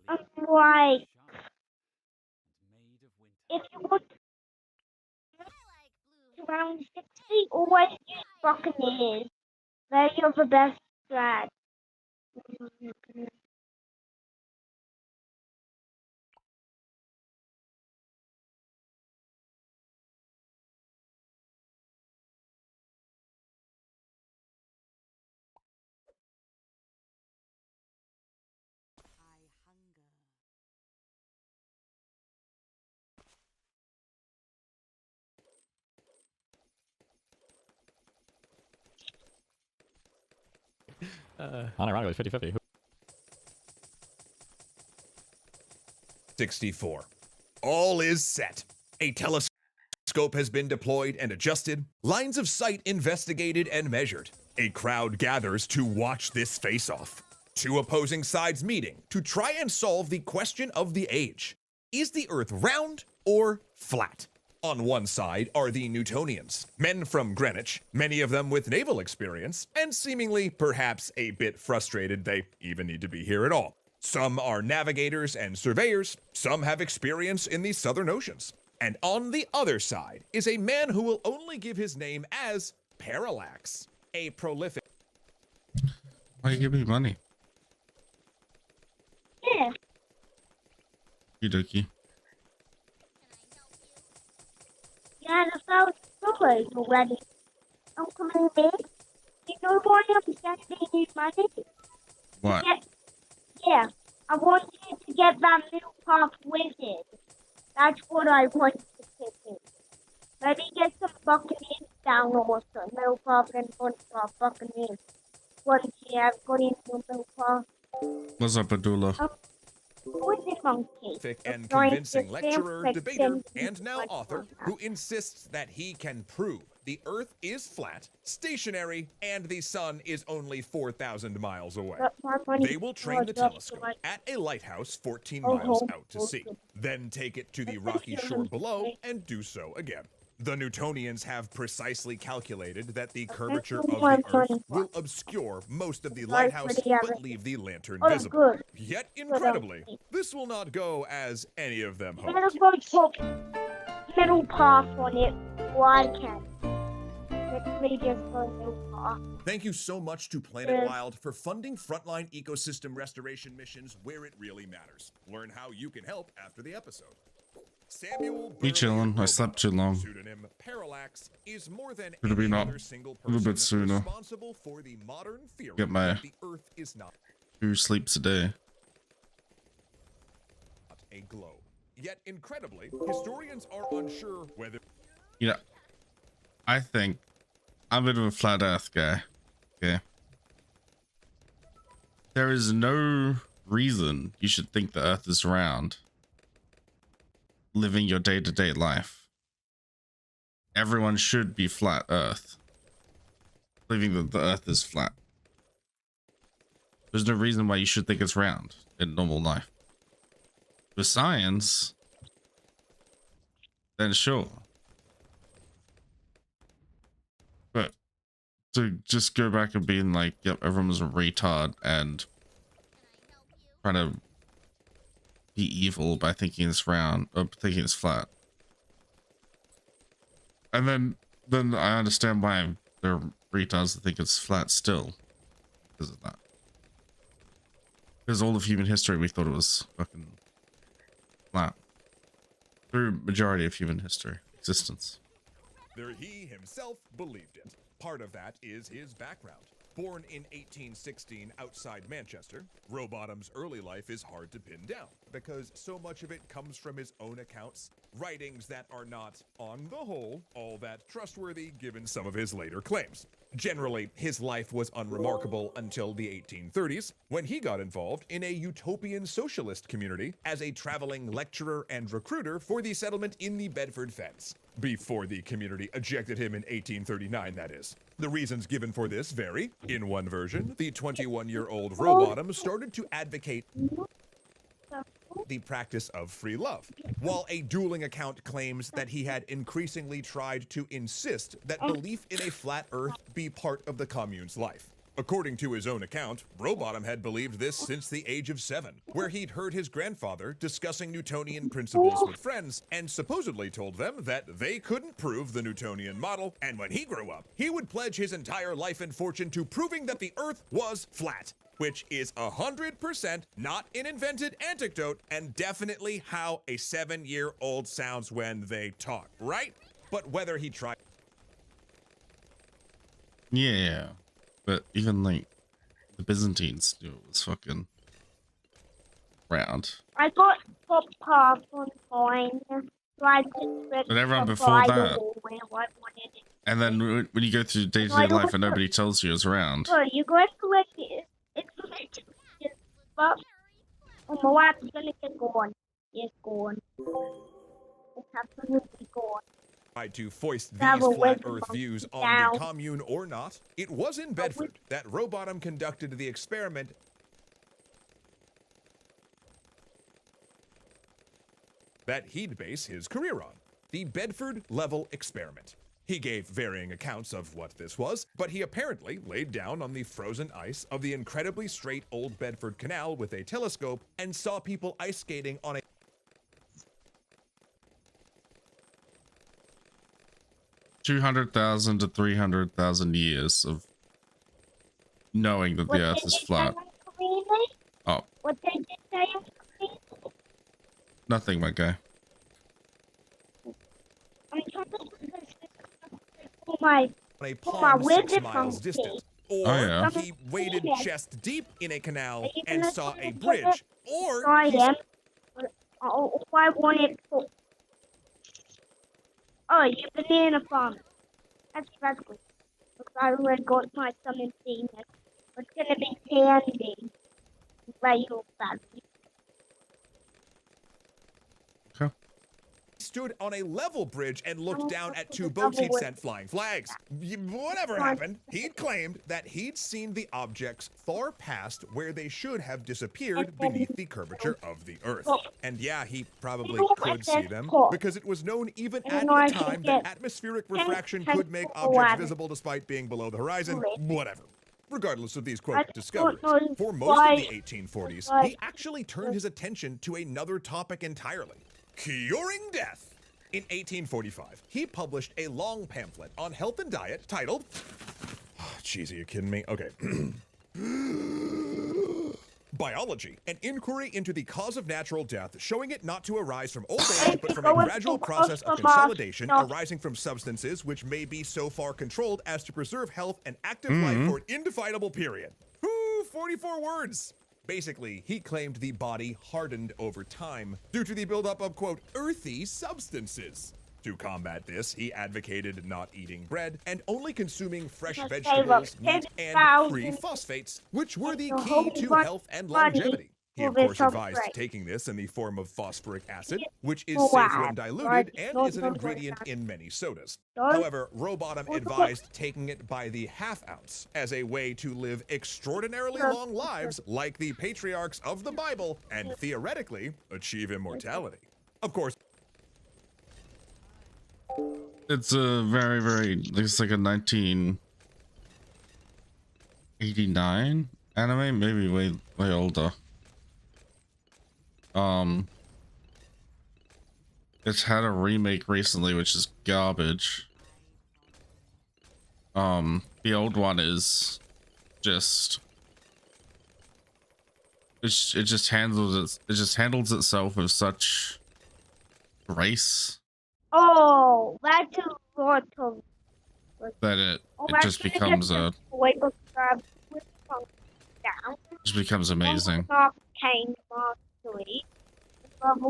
Like, if you want around 60, always use Buccaneers. They're the best strat. Unironically, 50-50. 64. All is set. A telescope has been deployed and adjusted, lines of sight investigated and measured. A crowd gathers to watch this face-off. Two opposing sides meeting to try and solve the question of the age. Is the Earth round or flat? On one side are the Newtonians, men from Greenwich, many of them with naval experience, and seemingly perhaps a bit frustrated they even need to be here at all. Some are navigators and surveyors, some have experience in the southern oceans. And on the other side is a man who will only give his name as Parallax, a prolific. Why you give me money? Yeah. Dokie. Yeah, the $1,000 already. I'm coming in. You know why I'm sending you money? What? Yeah, I want you to get that middle path wizard. That's what I want to do. Maybe get some Buccaneers down also. Middle path and front path Buccaneers. Once you have got into the middle path. What's up, Abdullah? Wizard monkey. And convincing lecturer, debater, and now author who insists that he can prove the Earth is flat, stationary, and the sun is only 4,000 miles away. They will train the telescope at a lighthouse 14 miles out to sea, then take it to the rocky shore below and do so again. The Newtonians have precisely calculated that the curvature of the Earth will obscure most of the lighthouse but leave the lantern visible. Yet, incredibly, this will not go as any of them hoped. Middle path on it, why can? Let me just go middle path. Thank you so much to Planet Wild for funding frontline ecosystem restoration missions where it really matters. Learn how you can help after the episode. Samuel We chillin'. I slept too long. Pseudonym Parallax is more than Could have been any up other single a little bit person sooner. responsible for the modern theory Get my that the Earth is not 2 sleeps a day. a globe. Yet incredibly, historians are unsure whether You know, I think I'm a bit of a flat earth guy. Okay. There is no reason you should think the earth is round living your day-to-day life. Everyone should be flat earth, believing that the earth is flat. There's no reason why you should think it's round in normal life. With science, then sure. But to just go back and being like, yep, everyone was a retard and trying to be evil by thinking it's round or thinking it's flat. And then I understand why there are retards that think it's flat still because of that. Because all of human history we thought it was fucking flat. Through majority of human history existence. he himself believed it. Part of that is his background. Born in 1816 outside Manchester, Rowbottom's early life is hard to pin down because so much of it comes from his own accounts, writings that are not, on the whole, all that trustworthy given some of his later claims. Generally, his life was unremarkable until the 1830s, when he got involved in a utopian socialist community as a traveling lecturer and recruiter for the settlement in the Bedford Fens. Before the community ejected him in 1839, that is. The reasons given for this vary. In one version, the 21-year-old Rowbottom started to advocate the practice of free love, while a dueling account claims that he had increasingly tried to insist that belief in a flat earth be part of the commune's life. According to his own account, Rowbottom had believed this since the age of 7, where he'd heard his grandfather discussing Newtonian principles with friends and supposedly told them that they couldn't prove the Newtonian model, and when he grew up, he would pledge his entire life and fortune to proving that the Earth was flat, which is 100% not an invented anecdote and definitely how a 7-year-old sounds when they talk, right? But whether he tried Yeah. But even like the Byzantines knew it was fucking round. I got popcorn coin, so I just read But everyone the before Bible that. where I wanted it. And then when you go through day-to-day life and nobody tells you it's round. So you go to like it's like just but oh my wife's gonna get gone. It's gone. It's absolutely gone. tried to foist these Travel flat with Earth the views on down. the commune or not, it was in Bedford that Rowbottom conducted the experiment that he'd base his career on, the Bedford Level Experiment. He gave varying accounts of what this was, but he apparently laid down on the frozen ice of the incredibly straight Old Bedford Canal with a telescope and saw people ice skating on a 200,000 to 300,000 years of knowing that the Earth is flat. Oh, What did you say? nothing, my guy. I'm trying to oh my a Oh, pond where's 6 it miles from, distant. Steve? Or Oh, yeah. he waded chest deep in a canal Are you and gonna saw try a to get bridge. it? Or I he am. Oh, I wanted to. Oh, you banana farm. That's exactly. Because I already got my summon thing. It's gonna be candy. Right, you badly. stood on a level bridge and looked Oh, down that's at the two boats he'd double sent flying flags. Whatever happened, he'd claimed that he'd seen the objects far past where they should have disappeared beneath the curvature of the Earth. And yeah, he probably could see them, because it was known even at the time that atmospheric refraction could make objects visible despite being below the horizon. Whatever. Regardless of these quote discoveries, for most of the 1840s, he actually turned his attention to another topic entirely: curing death. In 1845, he published a long pamphlet on health and diet titled, jeez, are you kidding me? Okay. Biology, an inquiry into the cause of natural death, showing it not to arise from old age, but from a gradual process of consolidation arising from substances which may be so far controlled as to preserve health and active life for an indefinable period. 44 words. Basically, he claimed the body hardened over time due to the buildup of, quote, earthy substances. To combat this, he advocated not eating bread and only consuming fresh vegetables, meat, and free phosphates, which were the key to health and longevity. He, of course, advised taking this in the form of phosphoric acid, which is safe when diluted and is an ingredient in many sodas. However, Rowbottom advised taking it by the half ounce as a way to live extraordinarily long lives like the patriarchs of the Bible and theoretically achieve immortality. Of course, It's a very, looks like a 1989 anime, maybe way older. It's had a remake recently, which is garbage. The old one is just it just handles itself with such grace Oh, that's a lot of. that it just becomes amazing.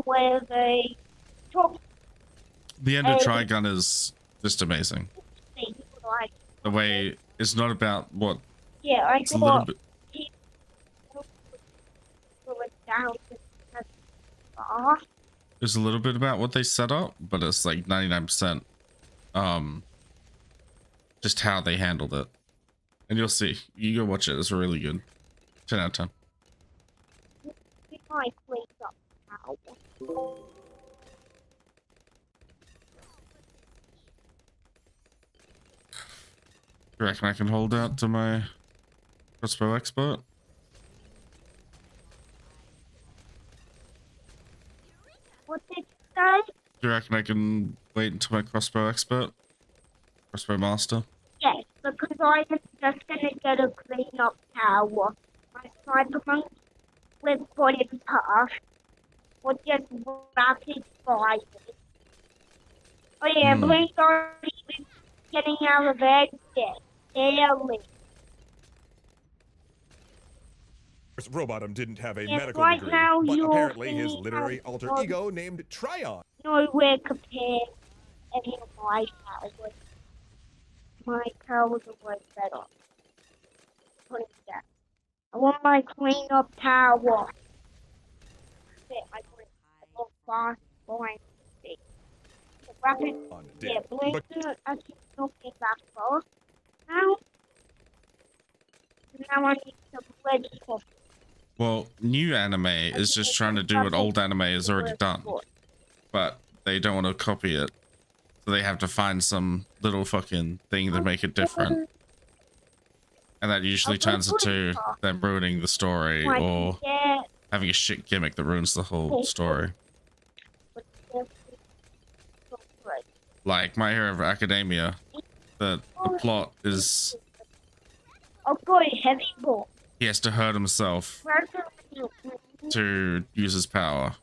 Where they talk The end of Trigun is just amazing. like, The way it's not about what yeah, I it's a little got bit. down to off. There's a little bit about what they set up, but it's like 99% just how they handled it. And you'll see. You go watch it. It's really good. 10 out of 10. We might wake up now. You reckon I can hold out to my crossbow expert? What did you say? Do you reckon I can wait until my crossbow expert? Crossbow master? Yes, because I am just gonna get a clean up tower. My sniper monk with body pass or just rapid fire. Oh yeah, Hmm. Blake's already been getting out of bed yet. Daily. Robotham didn't have a Yes, medical right degree, now but you're apparently his seeing literary how alter God ego named Tryon. nowhere compared any of my powers. My powers are way better. Put it down. I want my clean up tower. Shit, I put it so fast, blind, stick. The rapid, Did. yeah, blink, But I keep looking back first. Now, I need some ready for Well, new anime is just trying to do what old anime has already done, but they don't want to copy it. So they have to find some little fucking thing to make it different. And that usually turns into them ruining the story or having a shit gimmick that ruins the whole story. Like My Hero Academia, the plot is Oh boy, heavy ball. he has to hurt himself to use his power.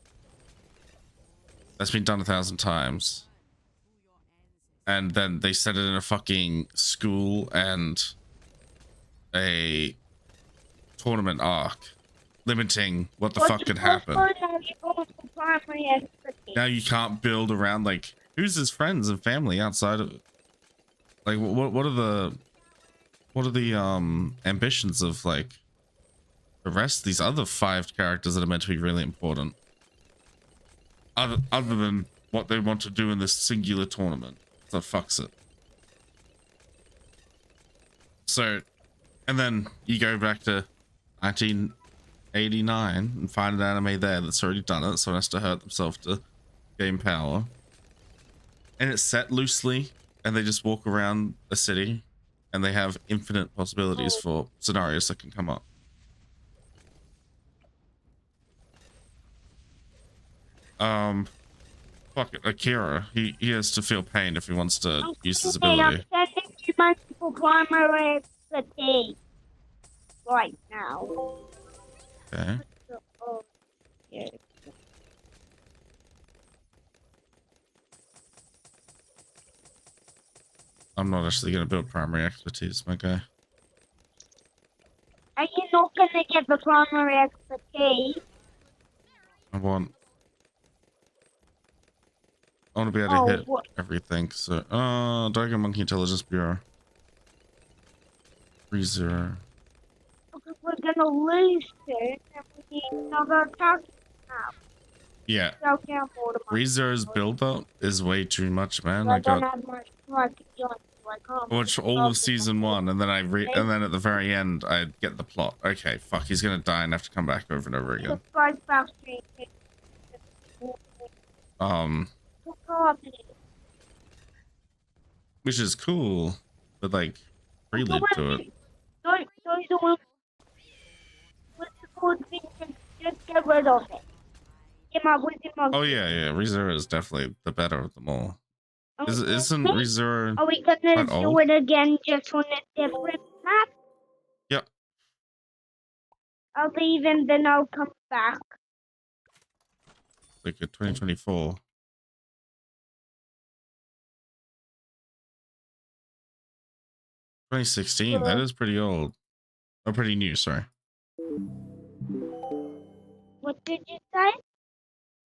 That's been done 1,000 times. And then they set it in a fucking school and a tournament arc, limiting what the fuck could happen. Now you can't build around, like, who's his friends and family outside of, like, what are the ambitions of, like, the rest of these other 5 characters that are meant to be really important, other than what they want to do in this singular tournament that fucks it. So, and then you go back to 1989 and find an anime there that's already done it, so it has to hurt themselves to gain power. And it's set loosely, and they just walk around a city, and they have infinite possibilities for scenarios that can come up. Fuck it, Akira. He has to feel pain if he wants to use his ability. I'm sending you multiple primary expertise right now. Okay. Oh, yeah. I'm not actually gonna build primary expertise, my guy. Are you not gonna get the primary expertise? I want to be able to hit everything. So, Dragon Monkey Intelligence Bureau. 3-0. Because we're gonna lose soon, and we need another attack now. Yeah. So down 3-0's build up is way too much, man. I don't have much time to join, so I can't. Watch all of season 1, and then and then at the very end, I get the plot. Okay, fuck, he's gonna die and have to come back over and over again. Which is cool, but like prelude to it. Just get rid of it. Oh yeah, ReZero is definitely the better of them all. Isn't ReZero? Are we gonna do it again just on a different map? Yep. I'll leave and then I'll come back. Like a 2024. 2016. That is pretty old. Or pretty new. Sorry. What did you say?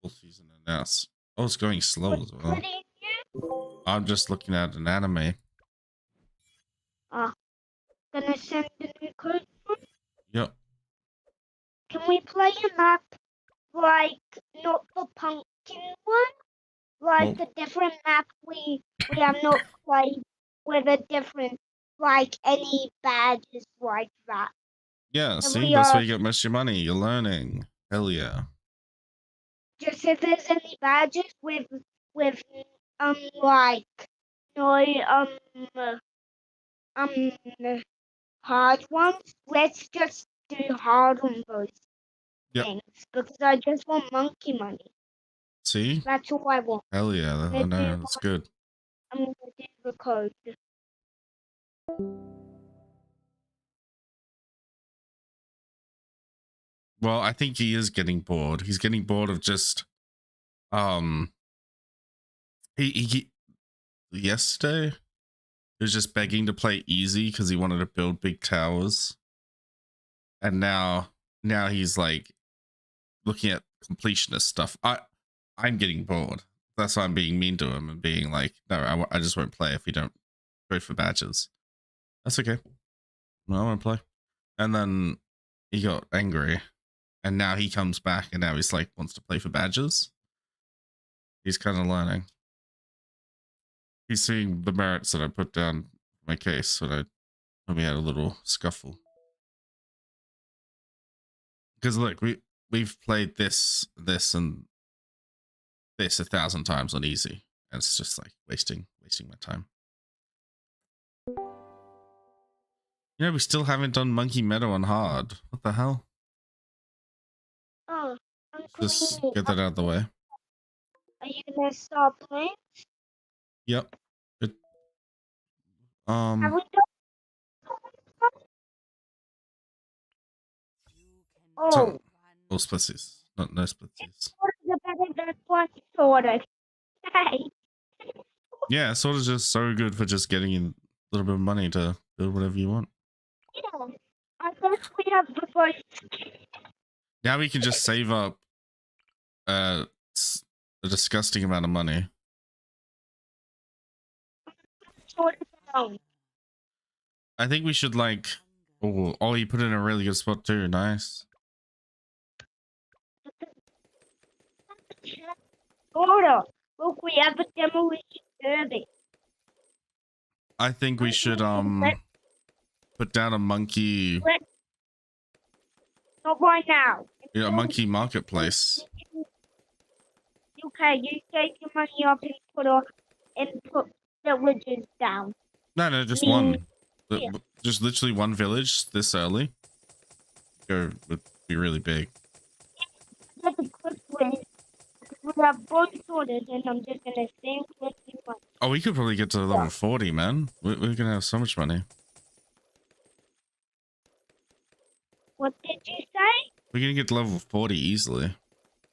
Full season announced. Oh, it's going slow as well. I'm just looking at an anime. Gonna send the new code. Yep. Can we play a map like not the pumpkin one? Like a different map we have not played with a different, like any badges like that. Yeah, see, that's where you get most of your money. You're learning. Hell yeah. Just if there's any badges with like no hard ones. Let's just do hard on those Yep. things because I just want monkey money. See? That's all I want. Hell yeah. I Let's know. do, That's good. I'm gonna do the code. Well, I think he is getting bored. He's getting bored of just he yesterday he was just begging to play easy because he wanted to build big towers. And now he's like looking at completionist stuff. I'm getting bored. That's why I'm being mean to him and being like, no, I just won't play if you don't go for badges. That's okay. No, I won't play. And then he got angry. And now he comes back and now he's like, wants to play for badges. He's kind of learning. He's seeing the merits that I put down my case when we had a little scuffle. Because look, we've played this and this 1,000 times on easy. And it's just like wasting my time. You know, we still haven't done Monkey Meadow on hard. What the hell? Oh, Just Uncle, get that out of the way. are you gonna start playing? Yep. It, Have we done? Oh, so, oh, splitsies. No splitsies. what is the better than one sorted? Hey, Yeah, sort of just so good for just getting a little bit of money to build whatever you want. yeah. I guess we have the first Now we can just save up a disgusting amount of money. sorted down. I think we should like. Oh, you put it in a really good spot too. Nice. Order. Look, we have a demolition derby. I think we should put down a monkey. Not right now. A monkey marketplace. Okay, you take your money up and put villages down. No, just one. Just literally one village this early. Would be really big. That's a quick way. We have both sorted, and I'm just gonna save 51. Oh, we could probably get to level 40, man. We're gonna have so much money. What did you say? We're gonna get to level 40 easily.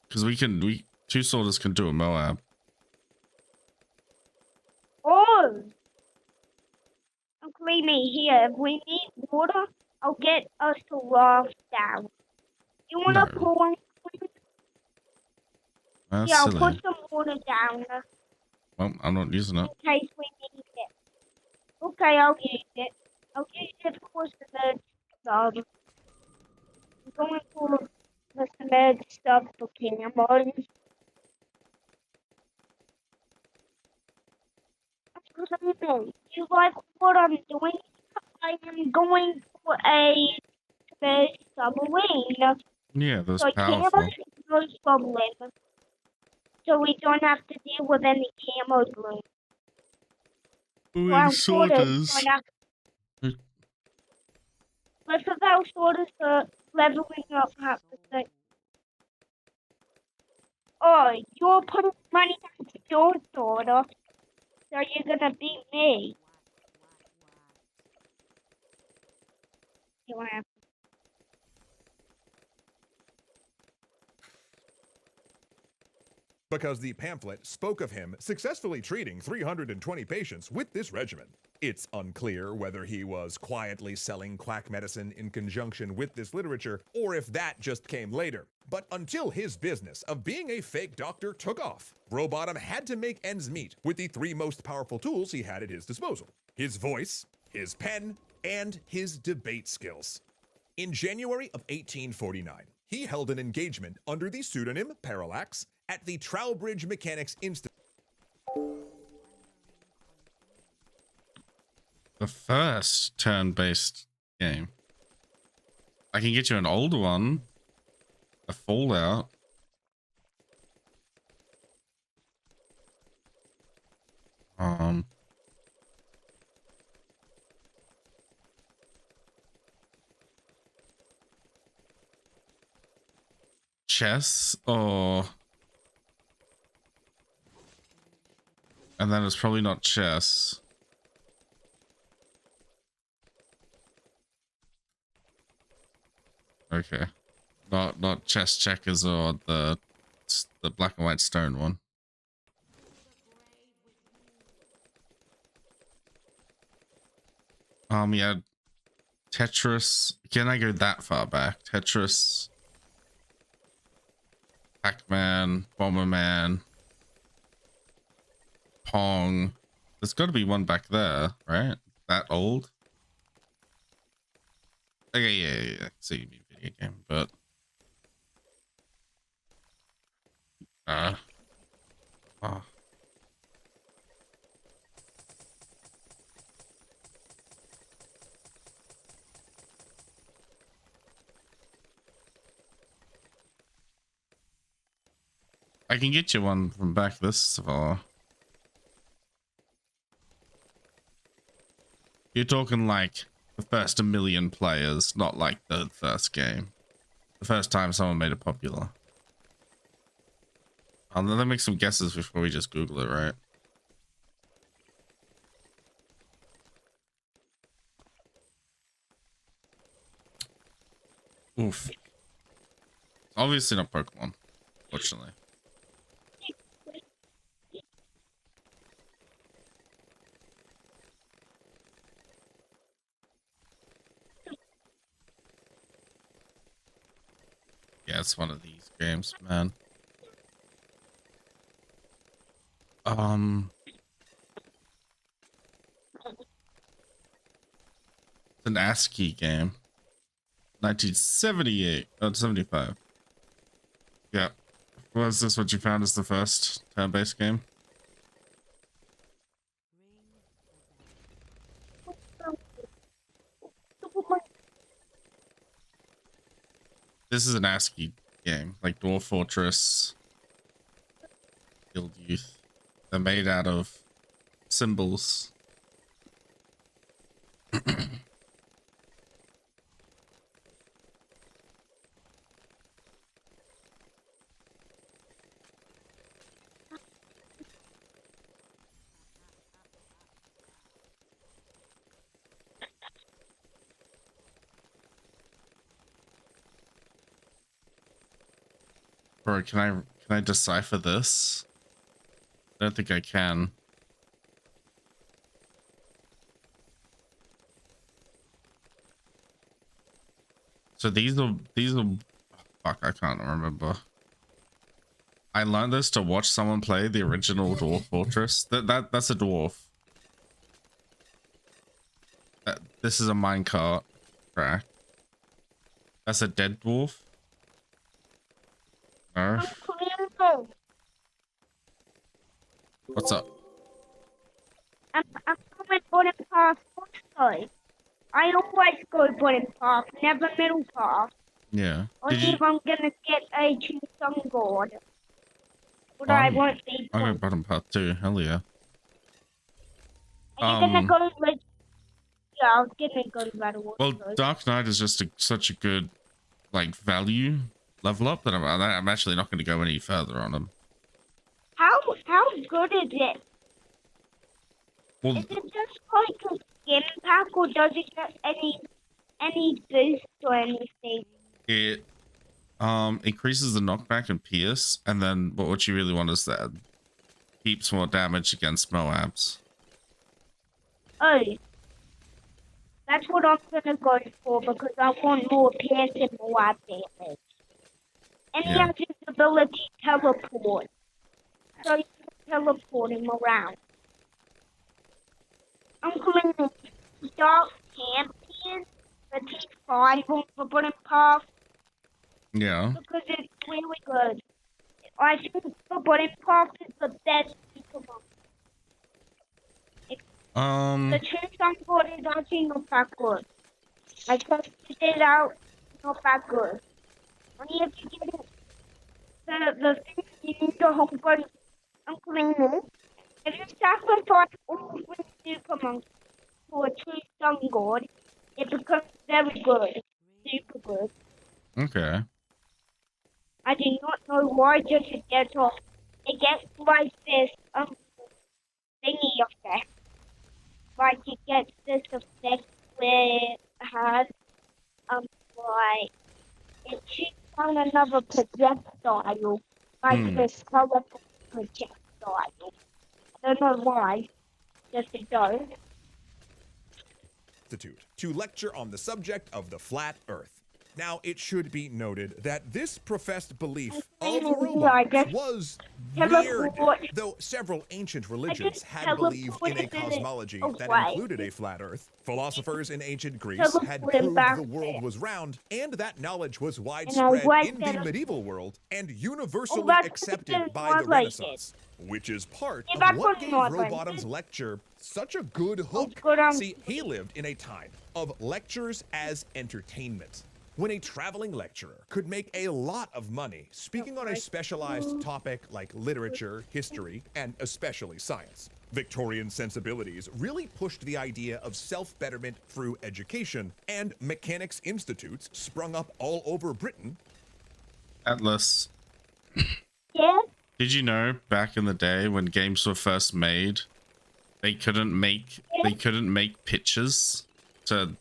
Because two sorters can do a Moab. Oh! Uncle me here. If we need water, I'll get us to raft down. You wanna No. pour one? That's Yeah, I'll silly. put some water down Well, I'm not using in it. case we need it. Okay, I'll use it. I'll use it for the job. I'm going for the med stuff for cameras. You like what I'm doing? I am going for a space submarine. Yeah, that's So powerful. cameras is no problem. So we don't have to deal with any camo glue. Ooh, sorters. Let's have our sorters for leveling up half the thing. Oh, you're putting money into your sorter, so you're gonna beat me. You wanna because the pamphlet spoke of him successfully treating 320 patients with this regimen. It's unclear whether he was quietly selling quack medicine in conjunction with this literature, or if that just came later. But until his business of being a fake doctor took off, Rowbottom had to make ends meet with the three most powerful tools he had at his disposal: his voice, his pen, and his debate skills. In January of 1849, he held an engagement under the pseudonym Parallax at the Trowbridge Mechanics Institute. The first turn-based game. I can get you an older one. A Fallout. chess or... And then it's probably not chess. Okay. Not chess checkers or the black and white stone one. Yeah. Tetris. Can I go that far back? Tetris. Pac-Man. Bomberman. Pong. There's got to be one back there, right? That old? Okay, yeah. So you mean video game, but... Oh. I can get you one from back this far. You're talking like the first 1 million players, not like the first game. The first time someone made it popular. Let me make some guesses before we just Google it, right? Oof. Obviously not Pokemon, fortunately. Yeah, it's one of these games, man. It's an ASCII game. 1978 or 75. Yeah. Was this what you found as the first turn-based game? This is an ASCII game, like Dwarf Fortress, Guild Youth. They're made out of symbols. Bro, can I decipher this? I don't think I can. So these are fuck, I can't remember. I learned this to watch someone play the original Dwarf Fortress. That's a dwarf. This is a minecart track. That's a dead dwarf. No. What's up? I'm coming bottom path also. I always go bottom path, never middle path. Yeah. Only if I'm gonna get a true sun god. But I won't be. I got bottom path too. Hell yeah. Are you gonna go with? Yeah, I was gonna go to battle. Well, Dark Knight is just such a good like value level up that I'm actually not going to go any further on him. How good is it? Well, is it just like a skin pack, or does it get any boost or anything? It increases the knockback and pierce, and then what you really want is that keeps more damage against Moabs. Oh, that's what I'm gonna go for because I want more pierce and Moab damage. And he has his ability to teleport, so you can teleport him around. I'm calling the Dark Champion, the T5 on the bottom path. Yeah. Because it's really good. I think the bottom path is the best Pokemon. The true sun god is actually not that good. I tested it out, not that good. Only if you get it, the thing you need to hold on, I'm calling it. If you sacrifice all 3 Pokemon to a true sun god, it becomes very good. Super good. Okay. I do not know why just it gets off. It gets like this thingy effect. Like it gets this effect where it has like it shoots on another projectile. Like this colorful projectile. I don't know why. Just it does. To lecture on the subject of the flat Earth. Now, it should be noted that this professed belief of robots was weird, though several ancient religions had believed in a cosmology that included a flat Earth. Philosophers in ancient Greece had proved the world was round, and that knowledge was widespread in the medieval world and universally accepted by the Renaissance. Which is part of what gave Rowbottom's lecture such a good hook. See, he lived in a time of lectures as entertainment, when a traveling lecturer could make a lot of money speaking on a specialized topic like literature, history, and especially science. Victorian sensibilities really pushed the idea of self-betterment through education, and mechanics institutes sprung up all over Britain. Atlas. Yeah? Did you know back in the day when games were first made, they couldn't make pictures to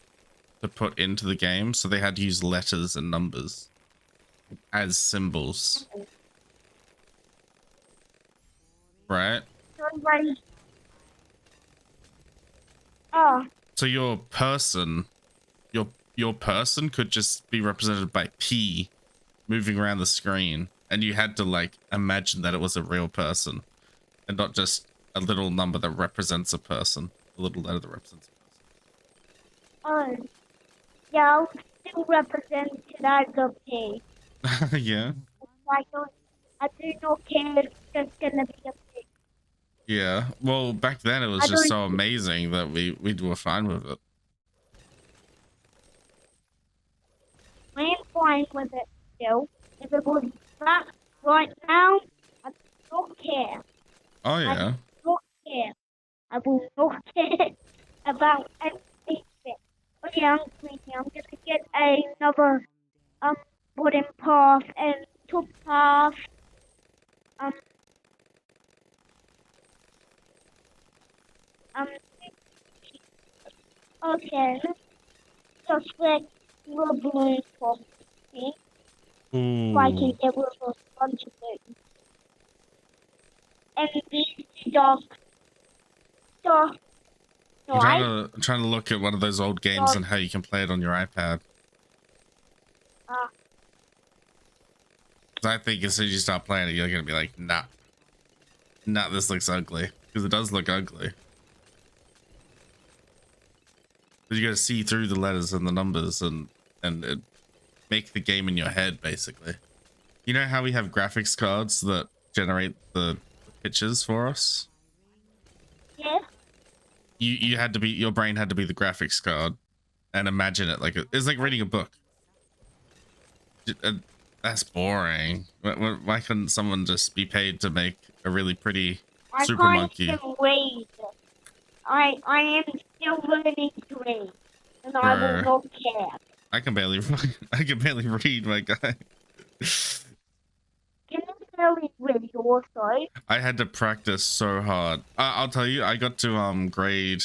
put into the game, so they had to use letters and numbers as symbols. Right? Oh. So your person could just be represented by P moving around the screen, and you had to like imagine that it was a real person and not just a little number that represents a person, a little letter that represents a person. Oh. Yeah, I'll still represent that of P. Yeah. I do not care if it's just gonna be a P. Yeah. Well, back then it was just so amazing that we were fine with it. I'm fine with it still. If it was that right now, I don't care. Oh yeah. I don't care. I will not care about anything. Oh yeah, I'm crazy. I'm gonna get another wooden path and top path. Okay, let's just like the blue for me. Ooh. So I can get rid of a bunch of it. And these dogs. I'm trying to look at one of those old games and how you can play it on your iPad. I think as soon as you start playing it, you're gonna be like, nah, this looks ugly, because it does look ugly. But you gotta see through the letters and the numbers and it make the game in your head, basically. You know how we have graphics cards that generate the pictures for us? Yeah. You had to be, your brain had to be the graphics card and imagine it like it's like reading a book. That's boring. Why couldn't someone just be paid to make a really pretty super monkey? I can't read. I am still learning to read, and I will not care. I can barely read, my guy. Can you barely read also? I had to practice so hard. I'll tell you, I got to grade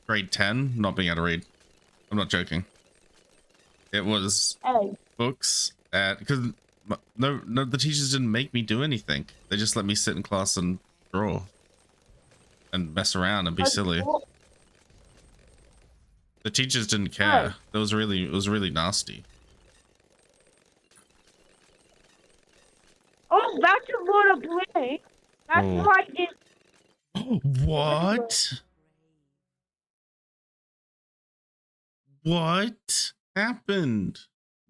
10 not being able to read. I'm not joking. It was books because no, the teachers didn't make me do anything. They just let me sit in class and draw and mess around and be silly. The teachers didn't care. It was really nasty. Oh, that's a lot of blue. That's why I did. What? What happened?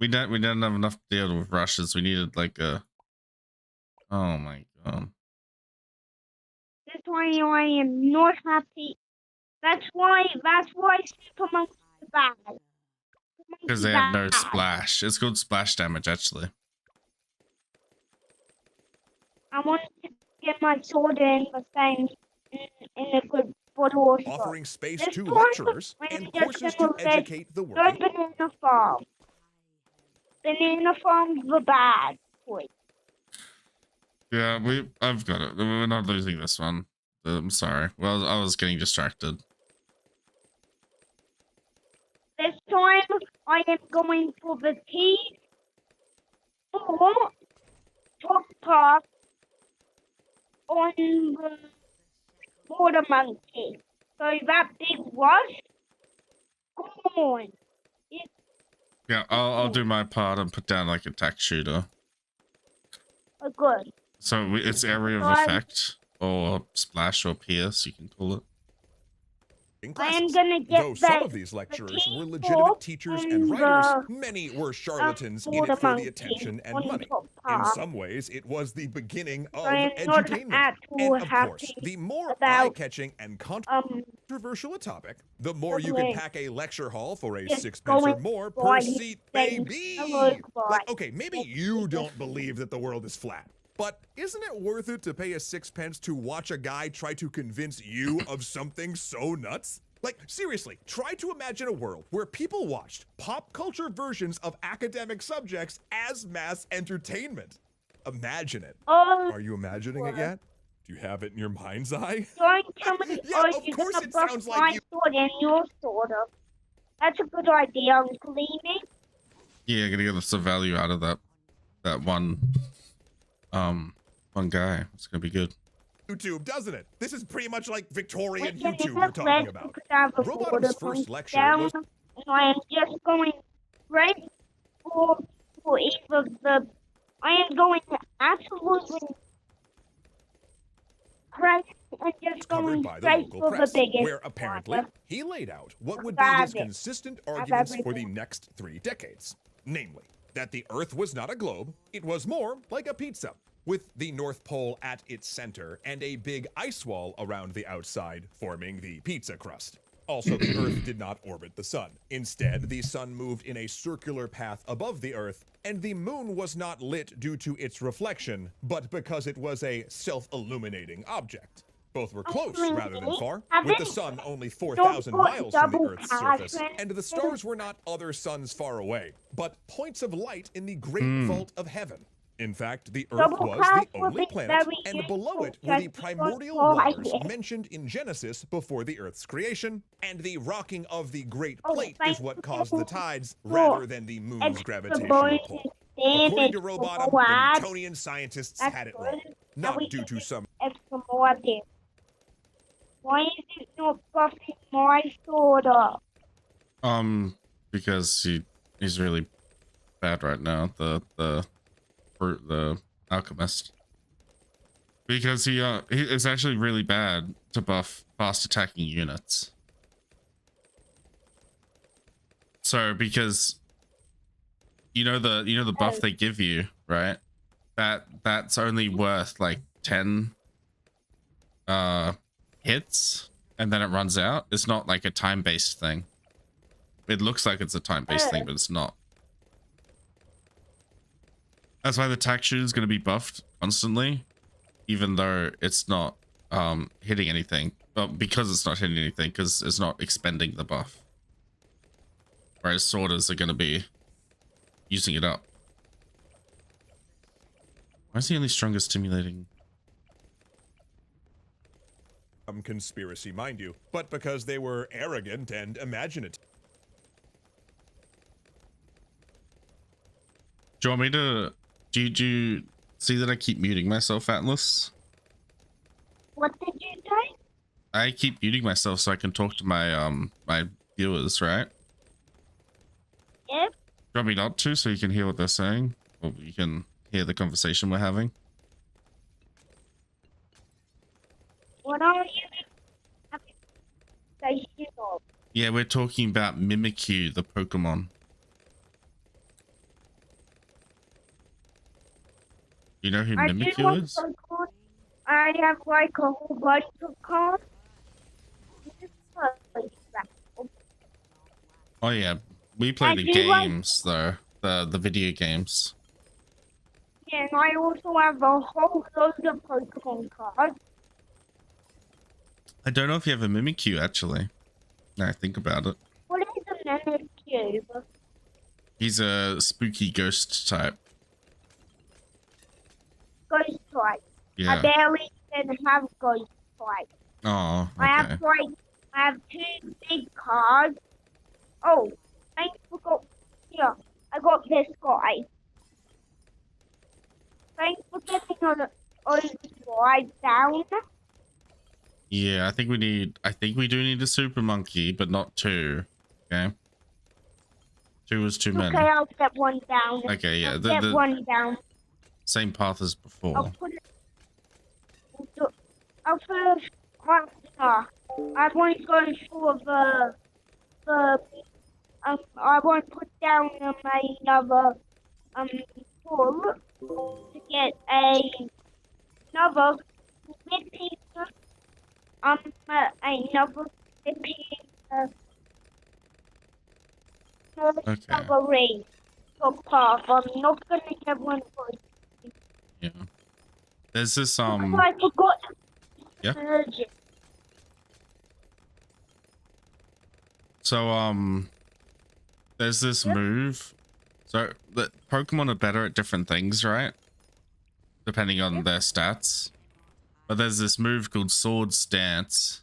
We didn't have enough to deal with rushes. We needed like a. Oh my god. That's why I am not happy. That's why Super Monkey is bad. Because they have no splash. It's called splash damage, actually. I want to get my sword in the same in a good bottle. Offering space to lecturers and courses to educate the world. Open in the fall. Banana Farm's the bad choice. Yeah, I've got it. We're not losing this one. I'm sorry. Well, I was getting distracted. This time, I am going for the T or top path on the water monkey. So that big rush, come on. Yeah, I'll do my part and put down like a tack shooter. Good. So it's area of effect or splash or pierce, you can call it. In I am classes. gonna get Though some the- of these lecturers the were key legitimate for teachers and and writers, the, many were charlatans in water it for the monkey attention and on money. top In path. some ways, it was the beginning of I am not edutainment. at all And of course, happy the more about, eye-catching and um controversial a topic, the more you okay. can pack a lecture hall for a Just 6 pence or going more per by seat, saying baby. hello, goodbye. Like, okay, maybe you don't believe that the world is flat. But isn't it worth it to pay a 6 pence to watch a guy try to convince you of something so nuts? Like, seriously, try to imagine a world where people watched pop culture versions of academic subjects as mass entertainment. Imagine it. Are you imagining it yet? Do you have it in your mind's eye? Don't tell me Yeah, of you course got it buff sounds my like you. sword and your sword of. That's a good idea, Uncle Amy. Yeah, I'm gonna get some value out of that one guy. It's gonna be good. YouTube, doesn't it? This is pretty much like Victorian We can YouTube never we're talking let about. the Cadaver Robotom's Border first point lecture down, was- and I am just going right for either the. I am going to absolutely press and just Covered going by the straight local for the press, biggest where apparently one. he laid out what would be his Have it. consistent Have arguments for the everything. next 3 decades. Namely, that the Earth was not a globe, it was more like a pizza, with the North Pole at its center and a big ice wall around the outside forming the pizza crust. Also, the Earth did not orbit the sun. Instead, the sun moved in a circular path above the Earth, and the moon was not lit due to its reflection, but because it was a self-illuminating object. Both were close rather than far, with the sun only 4,000 miles from the Earth's surface, and the stars were not other suns far away, but points of light in the great vault of heaven. In fact, the Earth Double was pass the would only be planet, very and below it useful, were the just primordial before I waters did. mentioned in Genesis before the Earth's creation, and the rocking of the Great Oh, Plate thank is what you caused the tides for rather than the moon's extra gravitational bonus pull. damage According to for Robotom, Moab. the Newtonian scientists That's had it good. wrong, Now not we due can to get some extra more there. Why is it not buffing my sword up? Because he's really bad right now. The alchemist. Because he is actually really bad to buff fast attacking units. So because you know the buff they give you, right? That's only worth like 10 hits and then it runs out. It's not like a time-based thing. It looks like it's a time-based thing, but it's not. That's why the tack shooter is going to be buffed constantly, even though it's not hitting anything. Well, because it's not hitting anything, because it's not expending the buff. Whereas sorters are going to be using it up. Why is he only stronger stimulating? conspiracy, mind you, but because they were arrogant and imaginative. Do you want me to... Do you see that I keep muting myself, Atlas? What did you say? I keep muting myself so I can talk to my my viewers, right? Yep. Do you want me not to so you can hear what they're saying? Or you can hear the conversation we're having? What are you having a conversation of? Yeah, we're talking about Mimikyu, the Pokemon. You know who I do Mimikyu like is? Pokemon. I have like a whole bunch of cards. Oh yeah, we play I the do like- games though, the video games. Yeah, and I also have a whole load of Pokemon cards. I don't know if you have a Mimikyu actually. Now I think about it. What is a Mimikyu? He's a spooky ghost type. Ghost type. I Yeah. barely even have ghost type. Oh, I have okay. like, I have 2 big cards. Oh, I forgot. Here, I got this guy. Thanks for getting on slide down. Yeah, I think we do need a super monkey, but not 2. Okay. 2 is too many. Okay, I'll get one down. Okay, yeah, I'll the get one down. same path as before. I'll put it. I'll first. I won't go for the. I won't put down another pull to get another flipping another flipping Okay. discovery path. I'm not gonna get one for Yeah. There's this I forgot. Yeah. Urgent. So there's this move. So the Pokemon are better at different things, right? Depending on their stats. But there's this move called Swords Dance,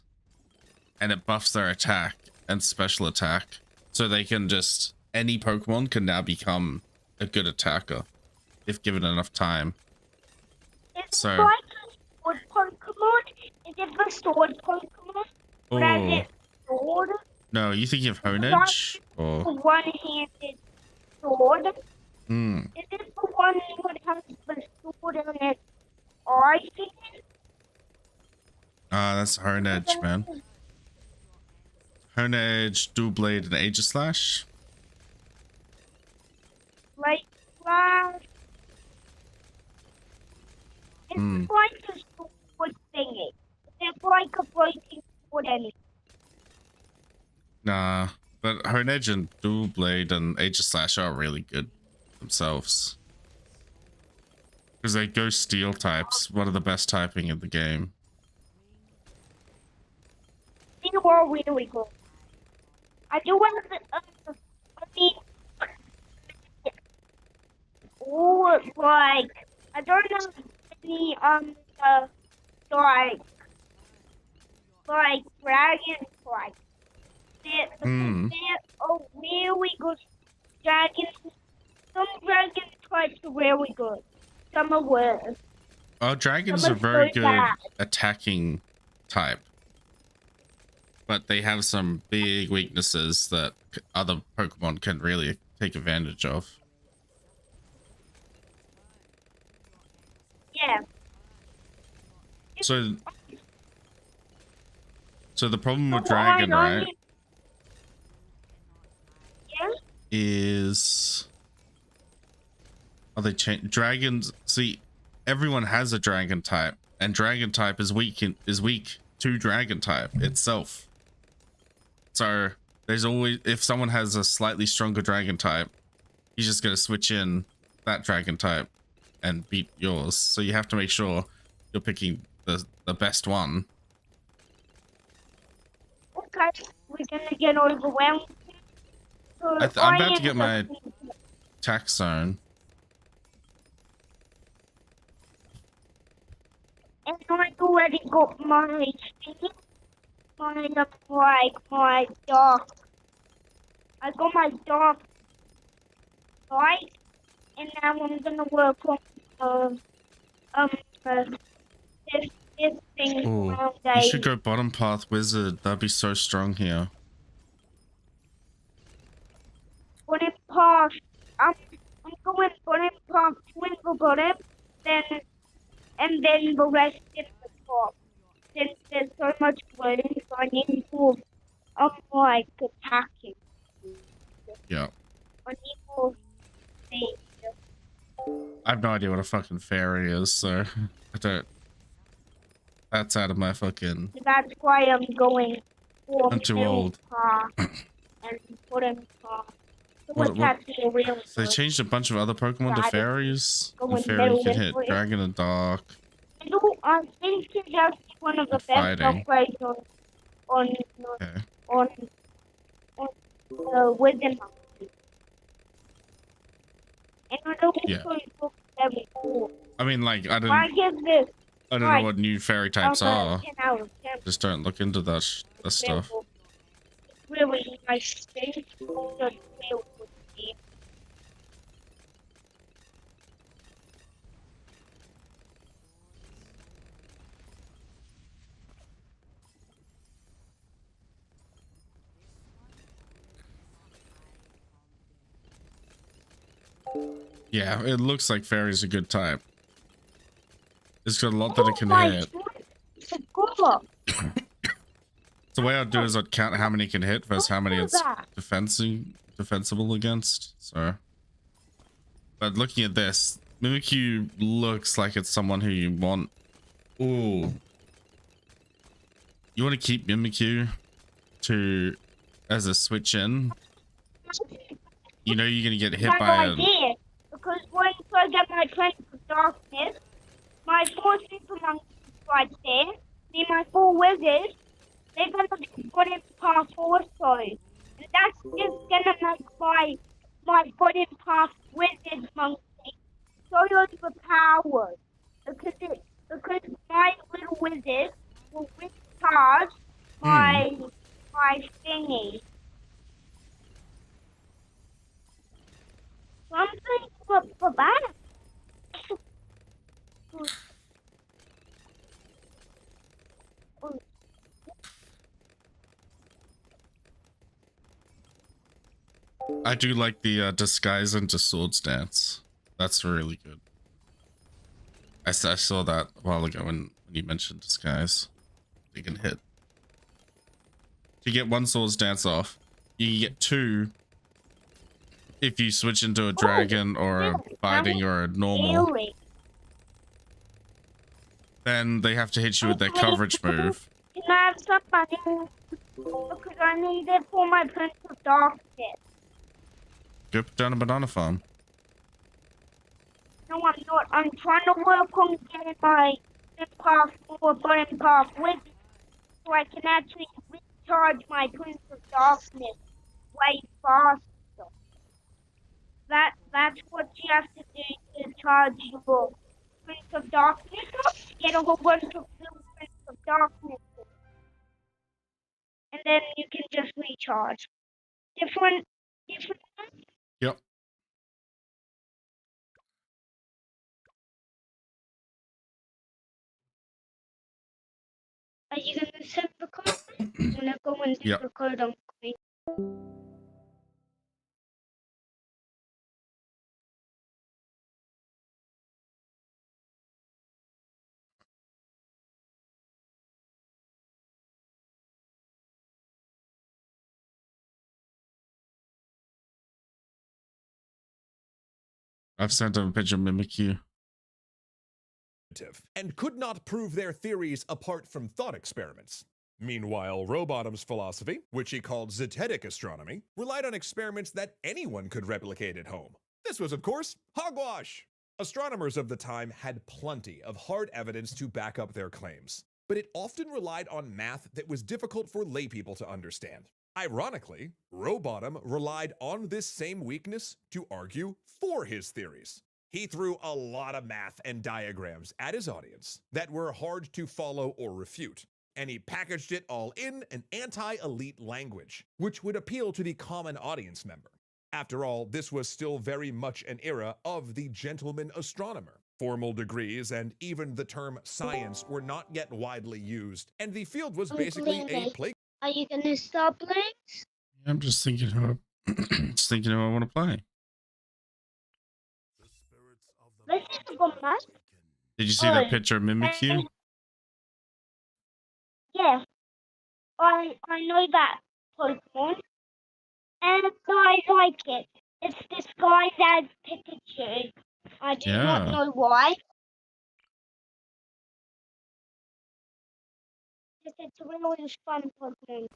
and it buffs their attack and special attack. So they can just, any Pokemon can now become a good attacker if given enough time. Is So- it like a sword Pokemon? Is it the sword Pokemon? Or is Oh, it sword? no, you thinking of Honedge? Or, The one-handed sword? hmm. Is it the one that has the sword on its eye thing? That's Honedge, man. Honedge, Doublade, and Aegislash. Like flash. It's Hmm. like a sword thingy. It's like a floating sword anything. Nah, but Honedge and Doublade and Aegislash are really good themselves. Because they go steel types, one of the best typing in the game. These are all really good. I do want to, oh, like, I don't know any, like, dragon type. Hmm. They're a really good dragons. Some dragon types are really good. Some are worse. Dragons Some are are very so good bad. attacking type. But they have some big weaknesses that other Pokemon can really take advantage of. Yeah. So the problem with So Dragon, I right, only- Yeah? is... Are they dragons? See, everyone has a dragon type, and dragon type is weak to dragon type itself. So there's always, if someone has a slightly stronger dragon type, he's just gonna switch in that dragon type and beat yours. So you have to make sure you're picking the best one. Okay, we're gonna get overwhelmed. So I'm about to am get my just- attack zone. And I already got my thing. My dark. I got my dark light, and now I'm gonna work on this thing Oh, around you should go bottom path wizard. That'd be so strong here. bottom path. I'm going bottom path, twinkle bottom, then the rest in the top. Since there's so much room, so I need more like attacking. Yeah. I need more speed. I have no idea what a fucking fairy is, so I don't. That's out of my fucking. So that's why I'm going for I'm too middle old. path and bottom path. So What- what's what- actually really So they good. changed a bunch of other Pokemon to Got it. fairies. Go And in fairy middle can and hit put it- Dragon and Dark. I think it's actually one of the And best fighting. upgrades on Okay. on Wisdom. And it also Yeah. looks very cool. I mean, like, I I don't give this know what new fairy types are. 10 out of 10. Just don't look into that stuff. It's really nice thing. Just feel good. Yeah, it looks like fairy's a good type. It's got a lot that it can my hit. God, it's a good. The way I'd do is I'd count how many it can hit versus how many it's defensible against. So, but looking at this, Mimikyu looks like it's someone who you want. Ooh, you want to keep Mimikyu as a switch in. You know you're gonna get hit by a. Idea, because once I get my Prince of Darkness, my 4 super monkeys right there, me and my 4 wizards, they're gonna put in past also. And that's just gonna make my put in past wizard monkey so overpowered. Because my little wizard will recharge my thingy. Something for that. I do like the disguise into swords dance. That's really good. I saw that a while ago when you mentioned disguise. You can hit. You get 1 swords dance off. You can get 2 if you switch into a dragon or a fighting or a normal. Really? Then they have to hit you with their coverage move. Can I have some money? Because I need it for my Prince of Darkness. Go put down a banana farm. No, I'm not. I'm trying to work on getting my path or button path with it so I can actually recharge my Prince of Darkness way faster. That's what you have to do to charge your Prince of Darkness up. Get a whole bunch of little Prince of Darkness. And then you can just recharge. Different. Yep. Are you gonna send the code? I'm gonna go and do Yep. the code on screen. I've sent him a picture of Mimikyu. And could not prove their theories apart from thought experiments. Meanwhile, Rowbottom's philosophy, which he called zetetic astronomy, relied on experiments that anyone could replicate at home. This was, of course, hogwash. Astronomers of the time had plenty of hard evidence to back up their claims, but it often relied on math that was difficult for laypeople to understand. Ironically, Rowbottom relied on this same weakness to argue for his theories. He threw a lot of math and diagrams at his audience that were hard to follow or refute, and he packaged it all in an anti-elite language, which would appeal to the common audience member. After all, this was still very much an era of the gentleman astronomer. Formal degrees and even the term science were not yet widely used, and the field was basically a playground. Are you gonna stop playing? I'm just thinking who I want to play. This is a good match. Did you see that picture of Mimikyu? Yeah. I know that Pokemon. And I like it. It's disguised as Pikachu. I do not know why. It's a really fun Pokemon.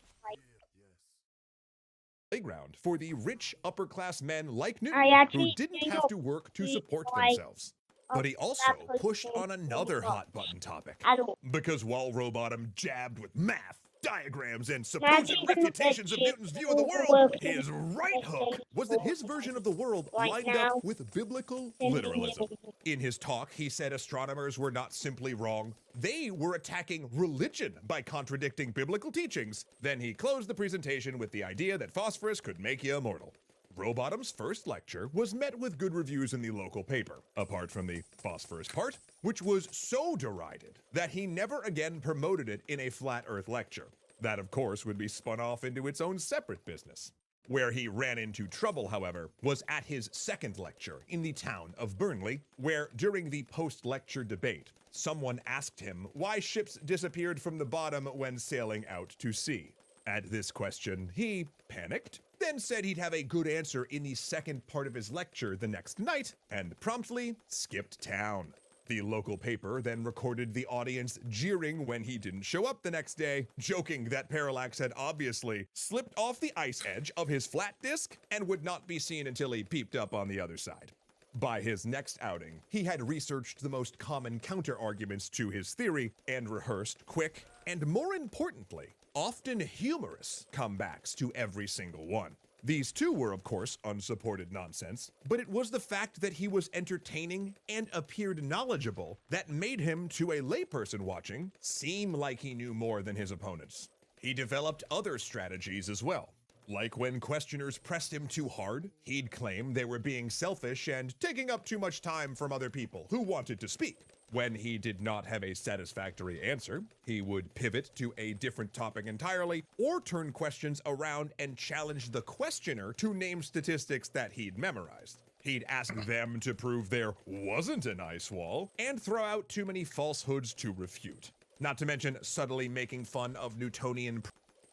Playground for the rich upper-class men like Newton, who didn't have to work to support themselves. But he also pushed on another hot-button topic. Because while Rowbottom jabbed with math, diagrams, and Not supposed even refutations of the Newton's view of the chips world, working his right hook was that his version of the world right lined now. up with biblical literalism. In his talk, he said astronomers were not simply wrong, they were attacking religion by contradicting biblical teachings. Then he closed the presentation with the idea that phosphorus could make you immortal. Rowbottom's first lecture was met with good reviews in the local paper, apart from the phosphorus part, which was so derided that he never again promoted it in a flat earth lecture. That, of course, would be spun off into its own separate business. Where he ran into trouble, however, was at his second lecture in the town of Burnley, where during the post-lecture debate, someone asked him why ships disappeared from the bottom when sailing out to sea. At this question, he panicked, then said he'd have a good answer in the second part of his lecture the next night, and promptly skipped town. The local paper then recorded the audience jeering when he didn't show up the next day, joking that Parallax had obviously slipped off the ice edge of his flat disk and would not be seen until he peeped up on the other side. By his next outing, he had researched the most common counter-arguments to his theory and rehearsed quick and, more importantly, often humorous comebacks to every single one. These too were, of course, unsupported nonsense, but it was the fact that he was entertaining and appeared knowledgeable that made him, to a layperson watching, seem like he knew more than his opponents. He developed other strategies as well. Like when questioners pressed him too hard, he'd claim they were being selfish and taking up too much time from other people who wanted to speak. When he did not have a satisfactory answer, he would pivot to a different topic entirely, or turn questions around and challenge the questioner to name statistics that he'd memorized. He'd ask them to prove there wasn't an ice wall, and throw out too many falsehoods to refute. Not to mention subtly making fun of Newtonian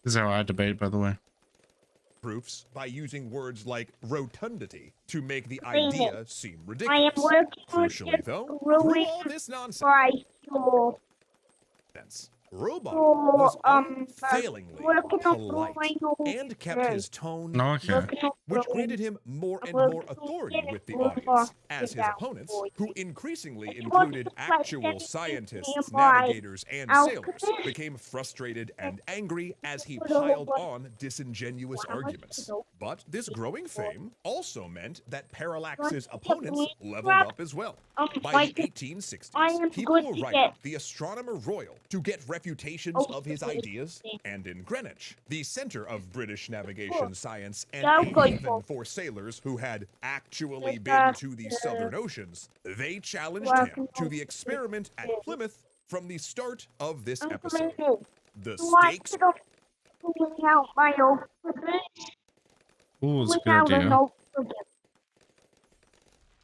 This is how I debate, by the way. proofs by using words like rotundity to make the idea seem I ridiculous. am working with Crucially, though, the through all this nonsense, price for Robot for, was unfailingly working on polite drawing and kept his tone, No, okay. which granted him more and more authority with the audience, as his opponents, who increasingly included actual scientists, navigators, and sailors, became frustrated and angry as he piled on disingenuous arguments. But this growing fame also meant that Parallax's opponents leveled up as well. By the 1860s, people were writing the Astronomer Royal to get refutations of his ideas, and in Greenwich, the center of British navigation science and a haven for sailors who had actually been to the southern oceans, they challenged him to the experiment at Plymouth from the start of this episode. The stakes pulling out my own Ooh, it's a good without an idea. old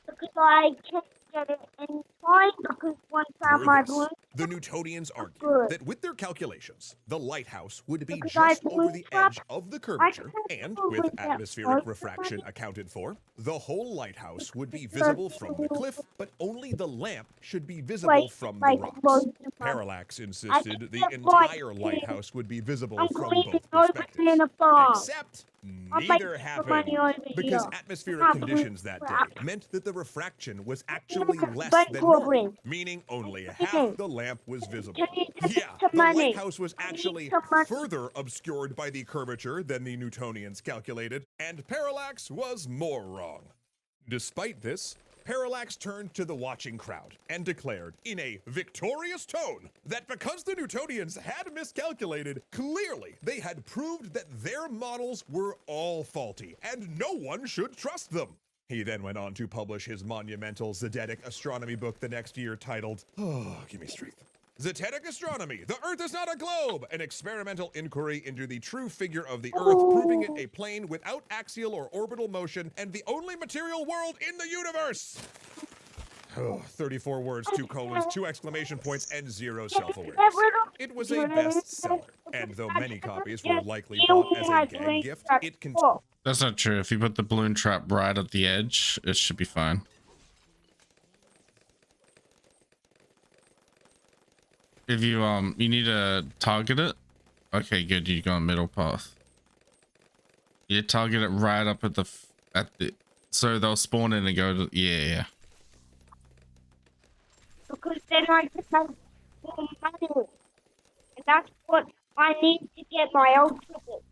because I can get it anytime because once I Through my this, room the Newtonians argued good. that with their calculations, the lighthouse would be Because I just over the believe edge of the curvature, can and prove with that atmospheric most refraction of accounted for, the whole lighthouse would be visible from the cliff, but only the lamp should be visible Like- from like the rocks. most of my- Parallax insisted the get like entire this. lighthouse would be visible I'm from going to both go to perspectives. in a farm. Except I'm neither making the happened money over because here. atmospheric Not conditions that crap. day meant that the refraction was actually less But than Corbin, normal, meaning only half the lamp was visible. Can you take Yeah, some the money? lighthouse was I need actually some money. further obscured by the curvature than the Newtonians calculated, and Parallax was more wrong. Despite this, Parallax turned to the watching crowd and declared in a victorious tone that because the Newtonians had miscalculated, clearly they had proved that their models were all faulty and no one should trust them. He then went on to publish his monumental Zetetic astronomy book the next year titled, give me strength. Zetetic Astronomy, The Earth is Not a Globe, an experimental inquiry into the true figure of the Earth, proving it a plane without axial or orbital motion and the only material world in the universe. 34 words, 2 colons, 2 exclamation points, and 0 self-awareness. It was a bestseller, and though many copies were likely bought as a gag gift, it continued. That's not true. If you put the balloon trap right at the edge, it should be fine. If you you need to target it. Okay, good. You go on middle path. You target it right up at the so they'll spawn in and go to yeah. Because then I can make more money. And that's what I need to get my Ultra Boost.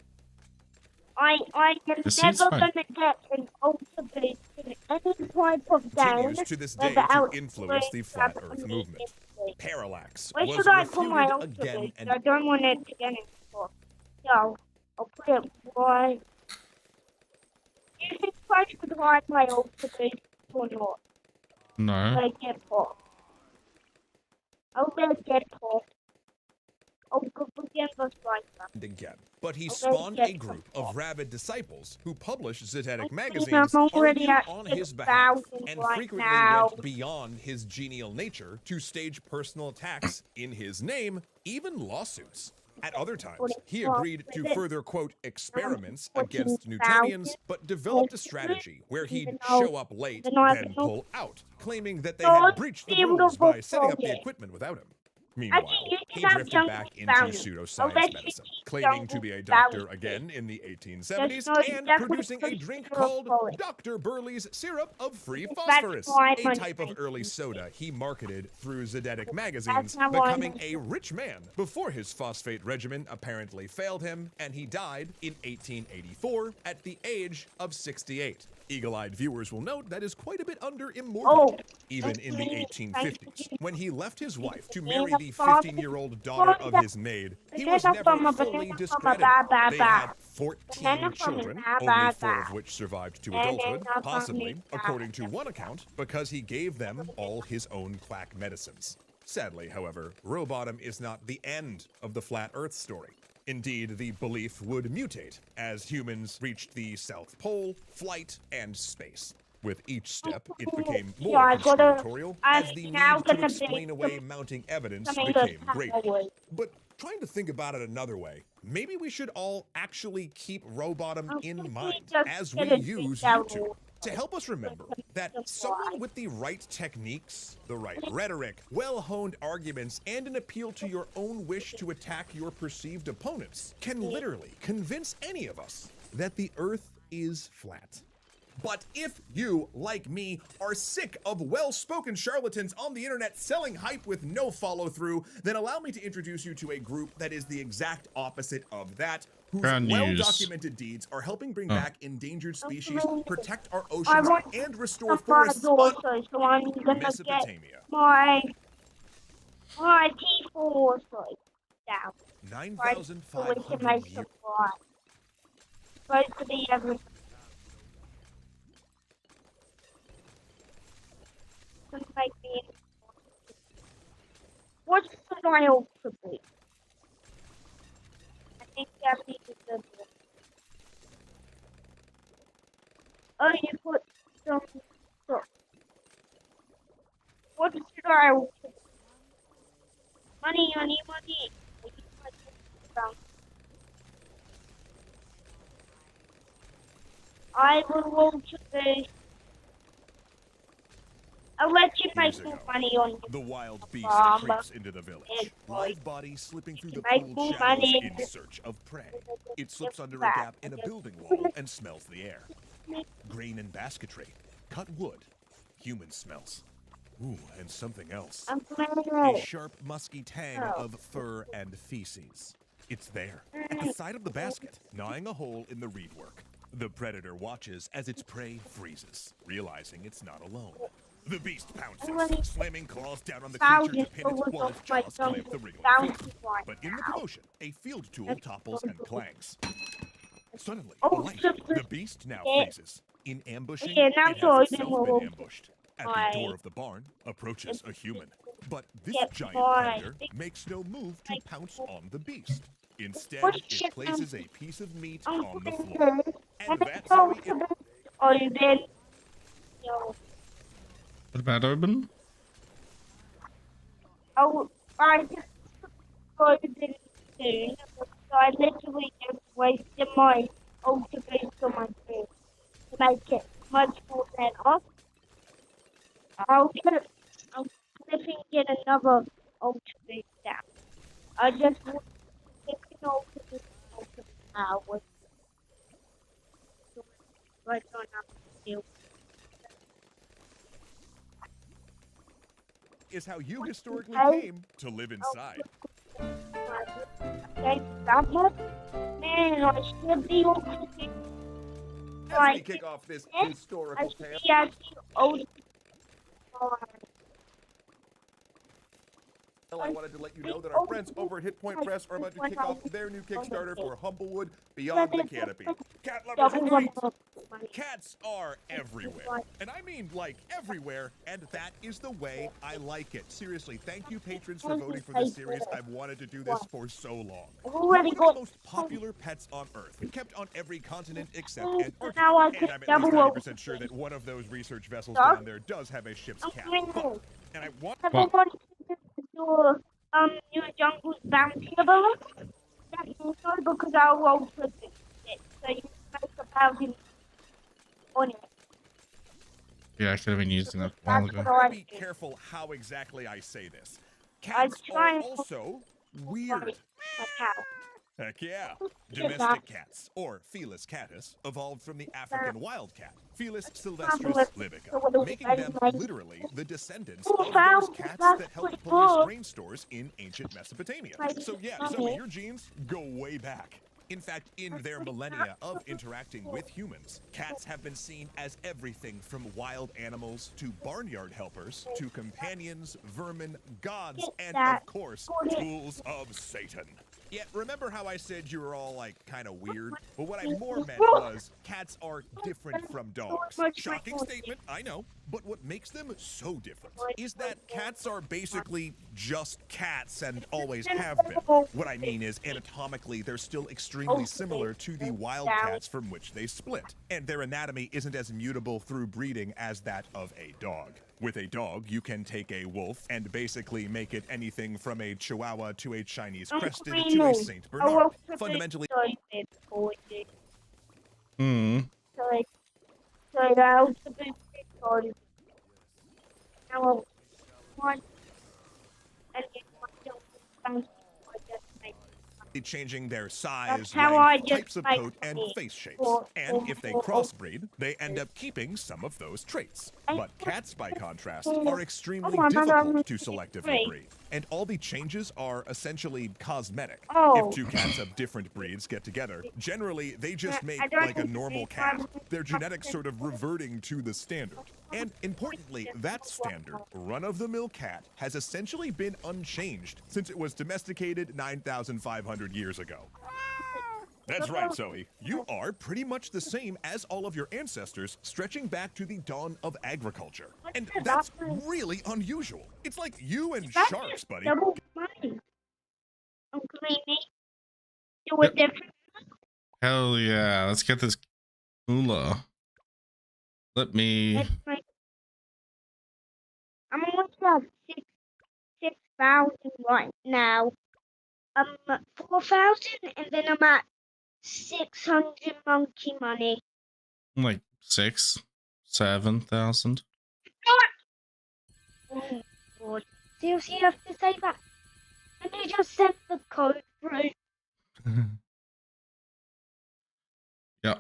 I am The seat's never fine. gonna get an Ultra Boost in any type of game Continues to this day to without influence the flat Earth grabbing movement. me. Parallax Where was should I put my refuted Ultra again Boost? and I don't want it to get any more. So, I'll put it right. Do you think I should hide my Ultra Boost or not? No. Let it get popped. I'll let it get popped. I'll go again the striker. again. But he Okay, spawned get a group of rabid disciples who published Zetetic I'm magazines, already argued at on his behalf, 6,000 and right frequently now. went beyond his genial nature to stage personal attacks in his name, even lawsuits. At other times, he agreed to further, quote, experiments against Newtonians, but developed a strategy where he'd show up late, then pull out, claiming that they had breached the rules by setting up the equipment without him. Meanwhile, you he can have drifted jungle back into fountain. pseudoscience bet you medicine, keep claiming to jungle be a doctor fountain. again in the 1870s no and definitely producing a push drink syrup called for it. Dr. Burley's Syrup of Free That's Phosphorus, why a my type of drink early is soda he marketed through Zetetic magazines, how I becoming make a rich man before his phosphate regimen apparently failed him, and he died in 1884 at the age of 68. Eagle-eyed viewers will note that is quite a bit under immortal. Even in the 1850s, when he left his wife to marry the 15-year-old daughter of his maid, he was never fully discredited. They had 14 children, only 4 of which survived to adulthood, possibly, according to one account, because he gave them all his own quack medicines. Sadly, however, Rowbottom is not the end of the Flat Earth story. Indeed, the belief would mutate as humans reached the South Pole, flight, and space. With each step, it became more conspiratorial as the need to explain away mounting evidence became greater. But trying to think about it another way, maybe we should all actually keep Rowbottom in mind as we use YouTube to help us remember that someone with the right techniques, the right rhetoric, well-honed arguments, and an appeal to your own wish to attack your perceived opponents can literally convince any of us that the Earth is flat. But if you, like me, are sick of well-spoken charlatans on the internet selling hype with no follow-through, then allow me to introduce you to a group that is the exact opposite of that, whose well-documented deeds are helping bring back endangered species, protect our oceans, and restore forests on so I'm gonna Mesopotamia. get my T4 down. 9,500 years. Supposed to be every. Make me. What's the oil to be? I think that is a good one. Oh, you put some stuff. What's the oil to be? Money. I will roll to the. I'll let you make Years more ago, money on the wild beast Farm. creeps into the village, It's live bodies slipping through the Make cold more shadows money. in search of prey. It slips under a gap in a building wall and smells the air. Grain and basketry, cut wood, human smells. Ooh, and something else. I'm A playing sharp, musky tang Oh. of fur and feces. It's there, at the side of the basket, gnawing a hole in the reedwork. The predator watches as its prey freezes, realizing it's not alone. The beast pounces, slamming claws down on the creature to pin it while its jaws clamp the wriggling foot. But in the commotion, a field tool topples and clangs. Suddenly, a light. The beast now freezes. In ambushing, Yeah, it now has so itself been ambushed. At the door of the barn approaches a human. But this giant predator makes no move to pounce on the beast. Instead, it places a piece of meat on the floor. And that's how it... Or then, you know, What about Urban? I just go to the soon, so I literally just wasted my ultra boost on my food to make it much more better. I'm flipping get another ultra boost down. I just want to get an ultra boost now with I don't have to deal. is how you historically came to live inside. With games that much, man, I should be able to As we like kick off this I historical should tale, be actually old. I wanted to let you know that our friends over at Hit Point Press are about to kick off their new Kickstarter for Humblewood Beyond the Canopy. Cat lovers greet! Cats are everywhere. And I mean like everywhere, and that is the way I like it. Seriously, thank you patrons for voting for this series. I've wanted to do this for so long. I've We're already one of got the most popular pets on Earth, kept on every continent except so Antarctica. now I And can I'm at double least over 90% sure that one of those research vessels Dog? down there does have a ship's cat. I'm And I want Have Well- you wanted to do new jungle's bounty ability? That's also because I'll roll for it. So you can make a bounty on it. Yeah, I could have been using that a while That's ago. what I to be do. careful how exactly I say this. I Cats try are and- also weird. Like how? Heck yeah. Yeah. Domestic cats, or Felis catus, evolved from the African wildcat, Felis sylvestris libica, making them literally the descendants of those cats that helped police grain stores in ancient Mesopotamia. So yeah, Zoe, your genes go way back. In fact, in their millennia of interacting with humans, cats have been seen as everything from wild animals to barnyard helpers to companions, vermin, gods, and of course, tools of Satan. Yeah, remember how I said you were all like kind of weird? Well, what I more meant was cats are different from dogs. Shocking statement, I know. But what makes them so different is that cats are basically just cats and always have been. What I mean is anatomically, they're still extremely similar to the wild cats from which they split. And their anatomy isn't as mutable through breeding as that of a dog. With a dog, you can take a wolf and basically make it anything from a Chihuahua to a Chinese crested to a Saint Bernard. Fundamentally, Hmm. So that was the big story. Now, one, and then one, changing their size, That's how I length, just types of like coat, and it. face shapes. Or- And if they or- crossbreed, they end up keeping some of those traits. But cats, by contrast, are extremely Oh, another difficult to one. selectively Great. breed. And all the changes are essentially cosmetic. Oh. If two cats of different breeds get together, generally they just make I don't like a think normal they cat. have- Their genetics sort of reverting to the standard. And importantly, that standard, run-of-the-mill cat, has essentially been unchanged since it was domesticated 9,500 years ago. That's right, Zoe. You are pretty much the same as all of your ancestors, stretching back to the dawn of agriculture. And that's really unusual. It's like you and That's sharks, buddy. double money. Uncle Amy, do it different. Hell yeah. Let's get this moolah. Let me. It's like I'm almost at 6,000 right now. 4,000, and then I'm at 600 monkey money. Like 7,000. Oh God! Seriously, you have to say that. And you just sent the code through. Yeah.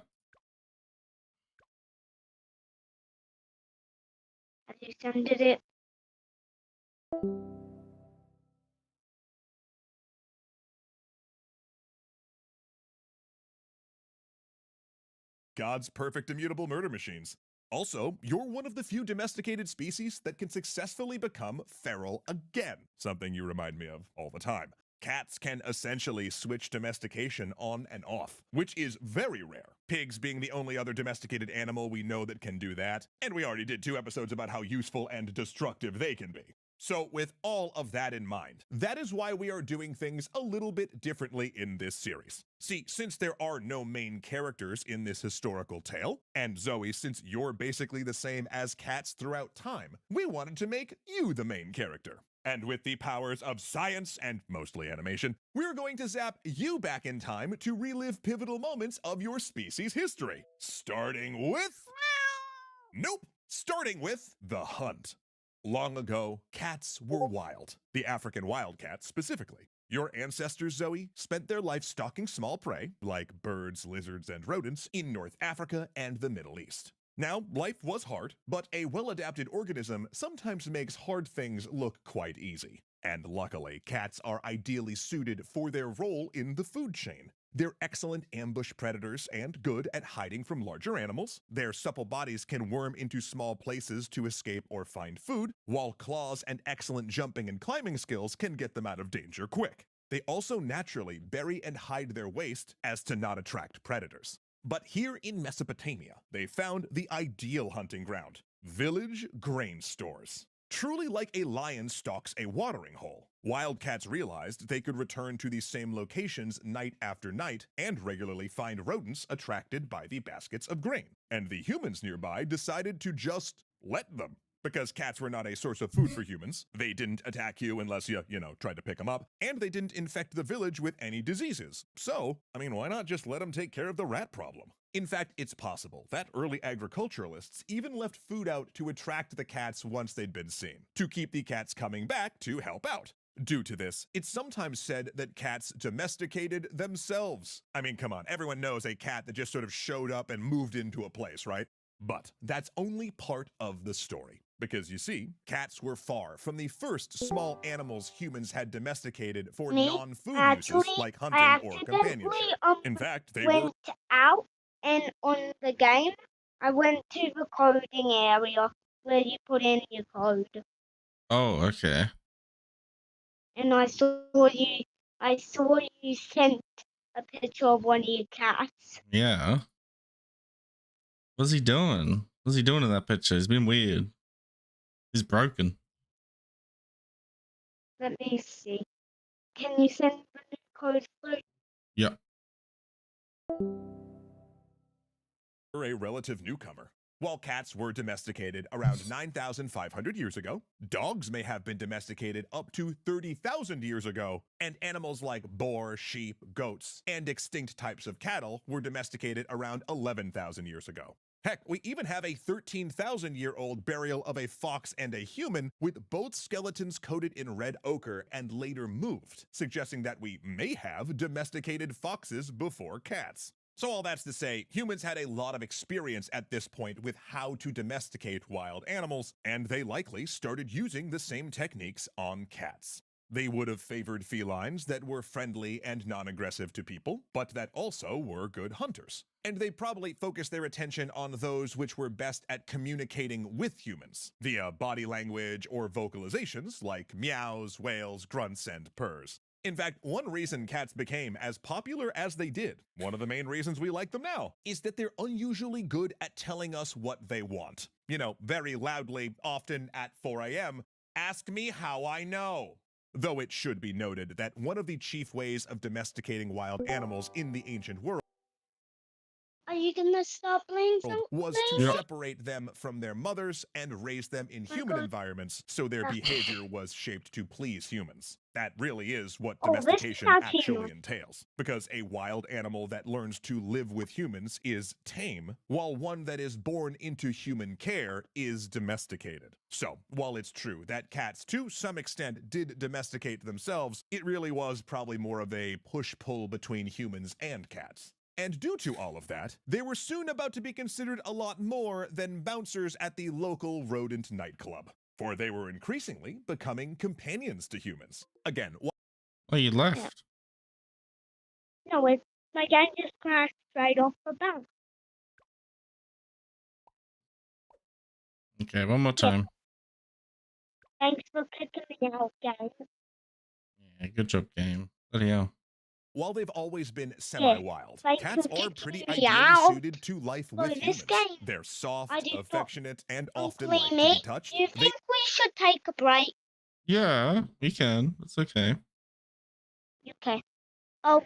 Have you sent it? God's perfect immutable murder machines. Also, you're one of the few domesticated species that can successfully become feral again, something you remind me of all the time. Cats can essentially switch domestication on and off, which is very rare. Pigs being the only other domesticated animal we know that can do that, and we already did 2 episodes about how useful and destructive they can be. So with all of that in mind, that is why we are doing things a little bit differently in this series. See, since there are no main characters in this historical tale, and Zoe, since you're basically the same as cats throughout time, we wanted to make you the main character. And with the powers of science and mostly animation, we're going to zap you back in time to relive pivotal moments of your species' history. Starting with... Nope! Starting with the hunt. Long ago, cats were wild. The African wildcat specifically. Your ancestors, Zoe, spent their life stalking small prey, like birds, lizards, and rodents, in North Africa and the Middle East. Now, life was hard, but a well-adapted organism sometimes makes hard things look quite easy. And luckily, cats are ideally suited for their role in the food chain. They're excellent ambush predators and good at hiding from larger animals. Their supple bodies can worm into small places to escape or find food, while claws and excellent jumping and climbing skills can get them out of danger quick. They also naturally bury and hide their waste as to not attract predators. But here in Mesopotamia, they found the ideal hunting ground: village grain stores. Truly like a lion stalks a watering hole, wildcats realized they could return to these same locations night after night and regularly find rodents attracted by the baskets of grain. And the humans nearby decided to just let them. Because cats were not a source of food for humans, they didn't attack you unless you tried to pick them up, and they didn't infect the village with any diseases. So, why not just let them take care of the rat problem? In fact, it's possible that early agriculturalists even left food out to attract the cats once they'd been seen, to keep the cats coming back to help out. Due to this, it's sometimes said that cats domesticated themselves. Come on, everyone knows a cat that just sort of showed up and moved into a place, right? But that's only part of the story. Because you see, cats were far from the first small animals humans had domesticated for non-food uses like hunting or companionship. In fact, they went out and on the game, I went to the coding area where you put in your code. Oh, okay. And I saw you sent a picture of one of your cats. Yeah. What's he doing? What's he doing in that picture? He's been weird. He's broken. Let me see. Can you send the new code through? Yeah. A relative newcomer. While cats were domesticated around 9,500 years ago, dogs may have been domesticated up to 30,000 years ago, and animals like boar, sheep, goats, and extinct types of cattle were domesticated around 11,000 years ago. Heck, we even have a 13,000-year-old burial of a fox and a human with both skeletons coated in red ochre and later moved, suggesting that we may have domesticated foxes before cats. So all that's to say, humans had a lot of experience at this point with how to domesticate wild animals, and they likely started using the same techniques on cats. They would have favored felines that were friendly and non-aggressive to people, but that also were good hunters. And they probably focused their attention on those which were best at communicating with humans, via body language or vocalizations like meows, wails, grunts, and purrs. In fact, one reason cats became as popular as they did, one of the main reasons we like them now, is that they're unusually good at telling us what they want. Very loudly, often at 4 a.m., "Ask me how I know." Though it should be noted that one of the chief ways of domesticating wild animals in the ancient world Are you gonna stop playing something? was to separate them from their mothers and raise them in human environments so their behavior was shaped to please humans. That really is what domestication actually entails. Because a wild animal that learns to live with humans is tame, while one that is born into human care is domesticated. So, while it's true that cats to some extent did domesticate themselves, it really was probably more of a push-pull between humans and cats. And due to all of that, they were soon about to be considered a lot more than bouncers at the local rodent nightclub, for they were increasingly becoming companions to humans. Again, Oh, you left. No, my game just crashed right off the bat. Okay, one more time. Thanks for kicking me out, guys. Yeah, good job, game. Bloody hell. While they've always been semi-wild, thanks cats for are kicking pretty me ideally out. suited to life For with this humans. game, They're soft, I did not affectionate, and often complain like to it. be touched. Do you think we should take a break? Yeah, we can. It's okay. Okay. I'll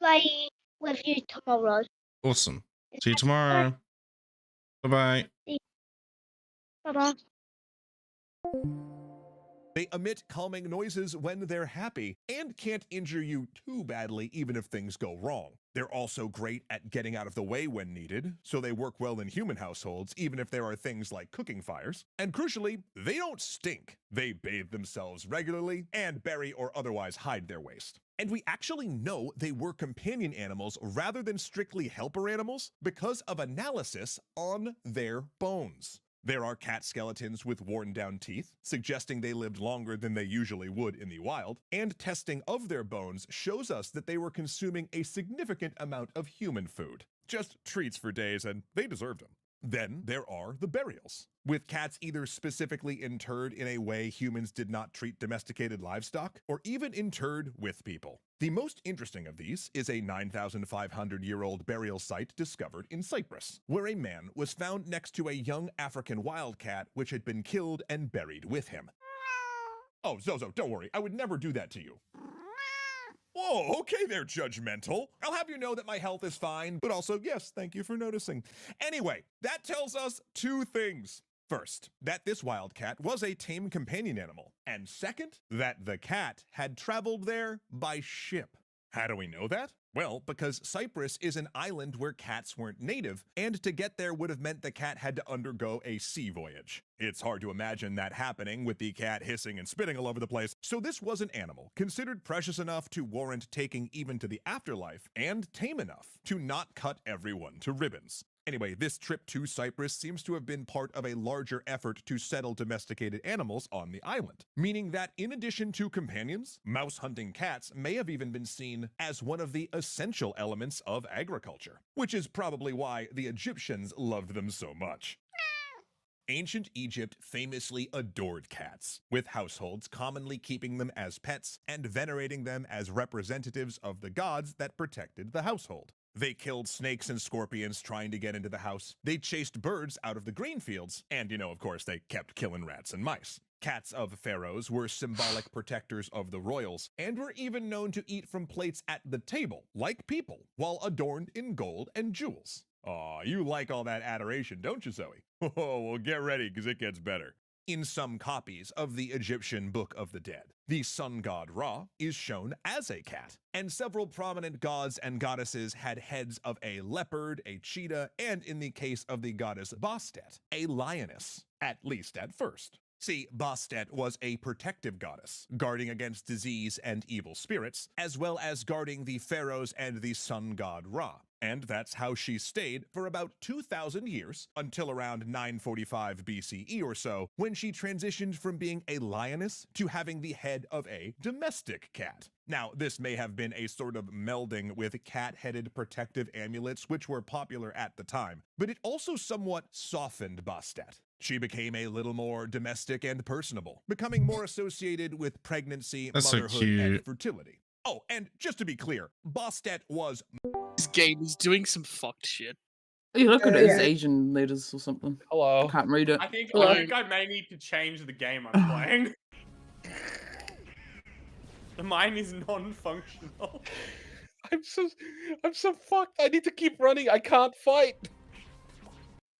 play with you tomorrow. Awesome. Is See you that tomorrow. Bye-bye. Bye-bye. They emit calming noises when they're happy and can't injure you too badly even if things go wrong. They're also great at getting out of the way when needed, so they work well in human households even if there are things like cooking fires. And crucially, they don't stink. They bathe themselves regularly and bury or otherwise hide their waste. And we actually know they were companion animals rather than strictly helper animals because of analysis on their bones. There are cat skeletons with worn down teeth, suggesting they lived longer than they usually would in the wild, and testing of their bones shows us that they were consuming a significant amount of human food. Just treats for days, and they deserved them. Then there are the burials, with cats either specifically interred in a way humans did not treat domesticated livestock, or even interred with people. The most interesting of these is a 9,500-year-old burial site discovered in Cyprus, where a man was found next to a young African wildcat which had been killed and buried with him. Oh, Zozo, don't worry, I would never do that to you. Whoa, okay there, judgmental. I'll have you know that my health is fine, but also, yes, thank you for noticing. Anyway, that tells us two things. First, that this wildcat was a tame companion animal. And second, that the cat had traveled there by ship. How do we know that? Well, because Cyprus is an island where cats weren't native, and to get there would have meant the cat had to undergo a sea voyage. It's hard to imagine that happening with the cat hissing and spitting all over the place, so this was an animal considered precious enough to warrant taking even to the afterlife, and tame enough to not cut everyone to ribbons. Anyway, this trip to Cyprus seems to have been part of a larger effort to settle domesticated animals on the island, meaning that in addition to companions, mouse-hunting cats may have even been seen as one of the essential elements of agriculture, which is probably why the Egyptians loved them so much. Ancient Egypt famously adored cats, with households commonly keeping them as pets and venerating them as representatives of the gods that protected the household. They killed snakes and scorpions trying to get into the house. They chased birds out of the grain fields. And, of course, they kept killing rats and mice. Cats of pharaohs were symbolic protectors of the royals, and were even known to eat from plates at the table, like people, while adorned in gold and jewels. Aw, you like all that adoration, don't you, Zoe? Oh, well, get ready, because it gets better. In some copies of the Egyptian Book of the Dead, the sun god Ra is shown as a cat, and several prominent gods and goddesses had heads of a leopard, a cheetah, and in the case of the goddess Bastet, a lioness, at least at first. See, Bastet was a protective goddess, guarding against disease and evil spirits, as well as guarding the pharaohs and the sun god Ra. And that's how she stayed for about 2,000 years, until around 945 BCE or so, when she transitioned from being a lioness to having the head of a domestic cat. Now, this may have been a sort of melding with cat-headed protective amulets which were popular at the time, but it also somewhat softened Bastet. She became a little more domestic and personable, becoming more associated with pregnancy, That's so motherhood, cute. and fertility. Oh, and just to be clear, Bastet was This game is doing some fucked shit. You look at it as Yeah. Asian leaders or something. I Hello. can't read it. I think Hello. I may need to change the game I'm playing. Mine is non-functional. I'm so fucked. I need to keep running. I can't fight.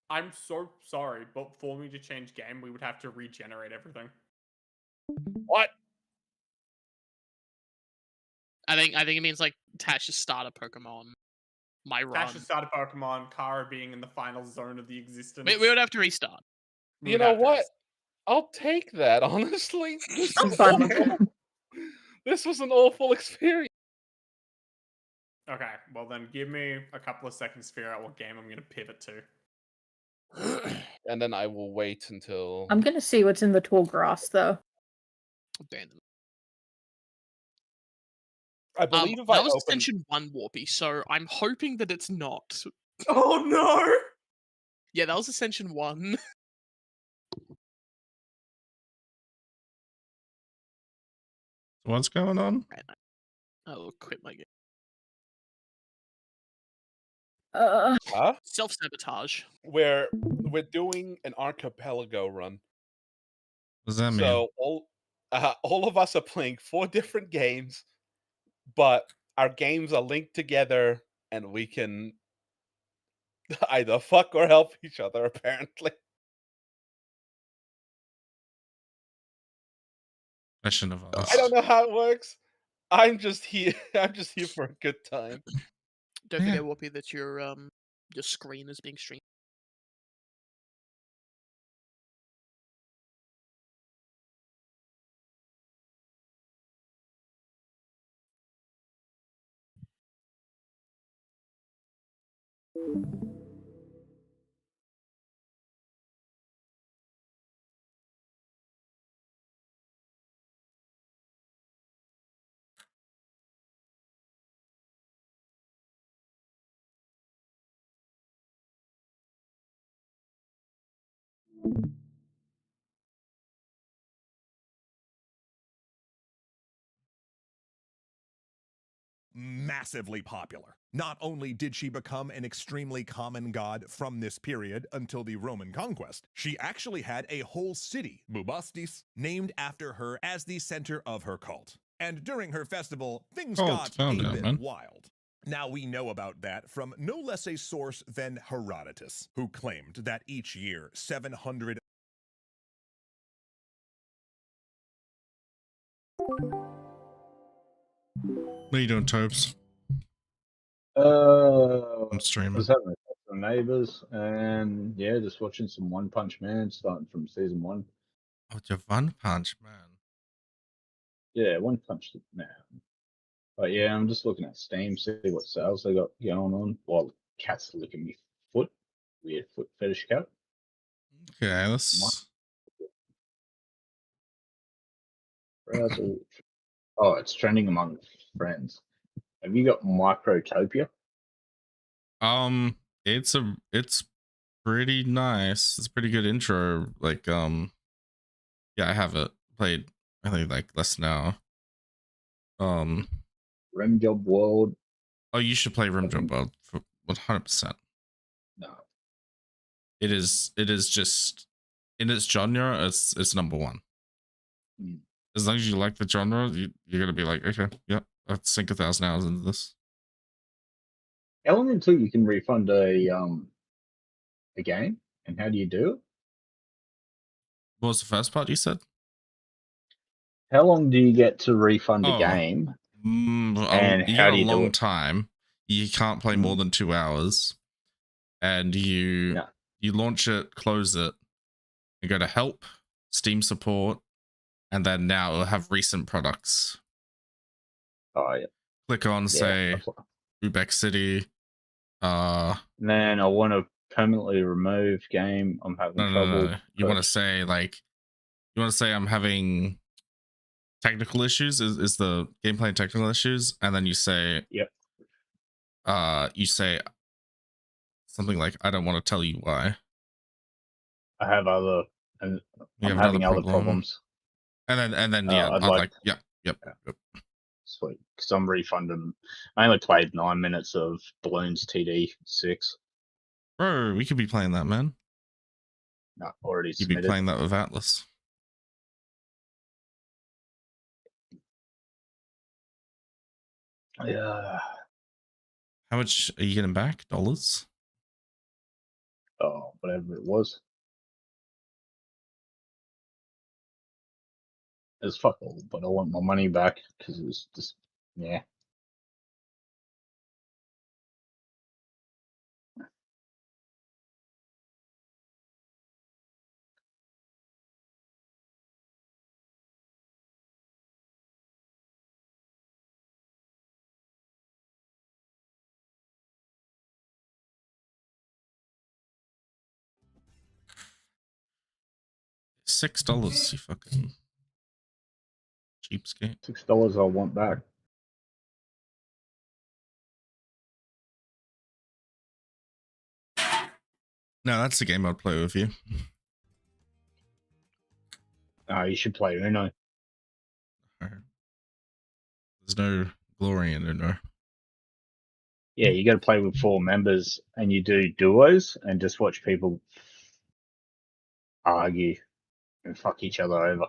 I'm so sorry, but for me to change game, we would have to regenerate everything. What? I think it means like Tash to start a Pokemon. My run. Dash to start a Pokemon, Kara being in the final zone of the existence. We would have to restart. We You would know have to what? rest- I'll take that, honestly. This I'm was fine with awful. This was an awful experience. Okay, well then give me a couple of seconds to figure out what game I'm going to pivot to. And then I will wait until... I'm gonna see what's in the tall grass though. Abandon. I believe if I that was open... Ascension 1 Warpy, so I'm hoping that it's not. Oh no! Yeah, that was Ascension 1. What's going on? I'll quit my game. Huh? Self-sabotage. We're doing an archipelago run. What does that mean? So all of us are playing 4 different games, but our games are linked together, and we can either fuck or help each other, apparently. I shouldn't have asked. I don't know how it works. I'm just here. I'm just here for a good time. Don't Yeah. forget, Warpy, that your screen is being streamed. Massively popular. Not only did she become an extremely common god from this period until the Roman conquest, she actually had a whole city, Bubastis, named after her as the center of her cult. And during her festival, things got a found out, bit man. wild. Now we know about that from no less a source than Herodotus, who claimed that each year 700 What are you doing, Tobes? I'm I'm streaming. just having a talk to my neighbors and yeah, just watching some One Punch Man starting from season 1. Oh, your One Punch Man. Yeah, One Punch Man. But yeah, I'm just looking at Steam, see what sales they got going on while the cat's licking me foot. Weird foot fetish cat. Okay, let's. Browser. Oh, it's trending among friends. Have you got Microtopia? It's pretty nice. It's a pretty good intro. Like, yeah, I have it played. I think like less now. Rim Job World? Oh, you should play Rim Job World for 100%. No. It is just in its genre. It's number one. Mm. As long as you like the genre, you're gonna be like, okay, yeah, let's sink 1,000 hours into this. How long until you can refund a game? And how do you do it? What was the first part you said? How long do you get to refund a Oh, game? And you how got do a you do long it? time. You can't play more than 2 hours, and you Yeah. you launch it, close it, you go to help, Steam support, and then now it'll have recent products. Oh yeah. Click on say that's what- Ubek City. And then I want to permanently remove game. I'm having trouble. No. You want to say like, you want to say I'm having technical issues. Is the gameplay technical issues? And then you say, yep. You say something like, I don't want to tell you why. I have other, and You I'm have having another other problem. problems. And then yeah, I'd I'd like yep. Sweet, because I'm refunding. I only played 9 minutes of Balloons TD6. Bro, we could be playing that, man. No, already You'd be submitted. playing that with Atlas. Yeah. How much are you getting back? Dollars? Oh, whatever it was. It's fuck all, but I want my money back because it was just, yeah. $6, you fucking cheapskate. $6 I want back. No, that's the game I'd play with you. You should play Uno. There's no glory in Uno. Yeah, you got to play with 4 members, and you do duos, and just watch people argue and fuck each other over.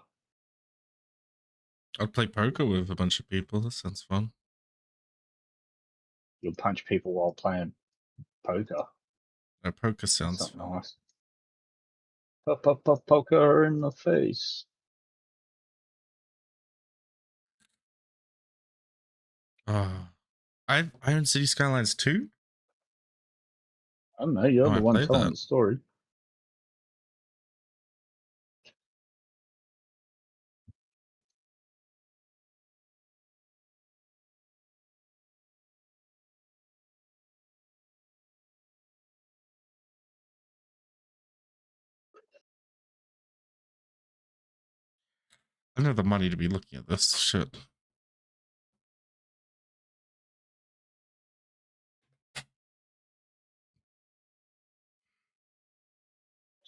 I'd play poker with a bunch of people. That sounds fun. You'll punch people while playing poker. No, poker sounds Something fun. nice. Poker in the face. I own City Skylines 2. I don't know. You're Oh, the I one played telling that. the story. I don't have the money to be looking at this shit.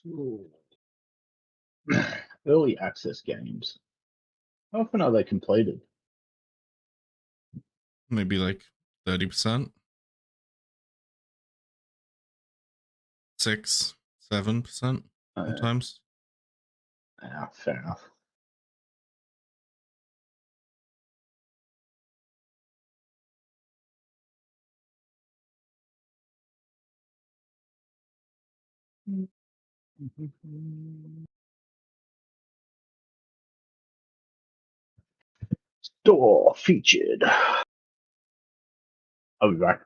Ooh. Early access games. How often are they completed? Maybe like 30%, 6, 7% sometimes. Fair enough. Store featured. I'll be back.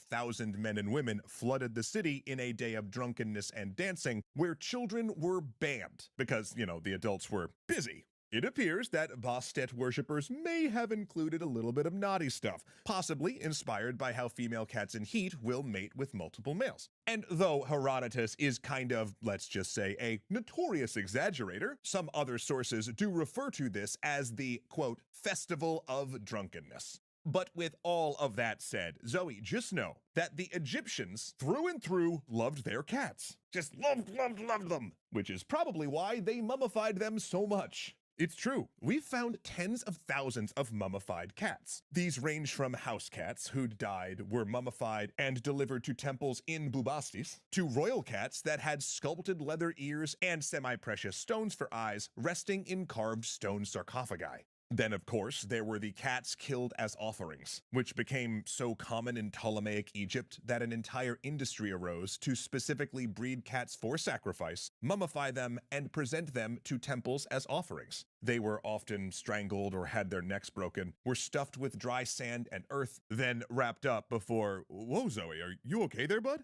Thousand men and women flooded the city in a day of drunkenness and dancing where children were banned because, the adults were busy. It appears that Bastet worshippers may have included a little bit of naughty stuff, possibly inspired by how female cats in Heat will mate with multiple males. And though Herodotus is kind of, let's just say, a notorious exaggerator, some other sources do refer to this as the, quote, festival of drunkenness. But with all of that said, Zoe, just know that the Egyptians, through and through, loved their cats. Just loved them. Which is probably why they mummified them so much. It's true. We've found tens of thousands of mummified cats. These range from house cats who'd died, were mummified, and delivered to temples in Bubastis, to royal cats that had sculpted leather ears and semi-precious stones for eyes resting in carved stone sarcophagi. Then, of course, there were the cats killed as offerings, which became so common in Ptolemaic Egypt that an entire industry arose to specifically breed cats for sacrifice, mummify them, and present them to temples as offerings. They were often strangled or had their necks broken, were stuffed with dry sand and earth, then wrapped up before... Whoa, Zoe, are you okay there, bud?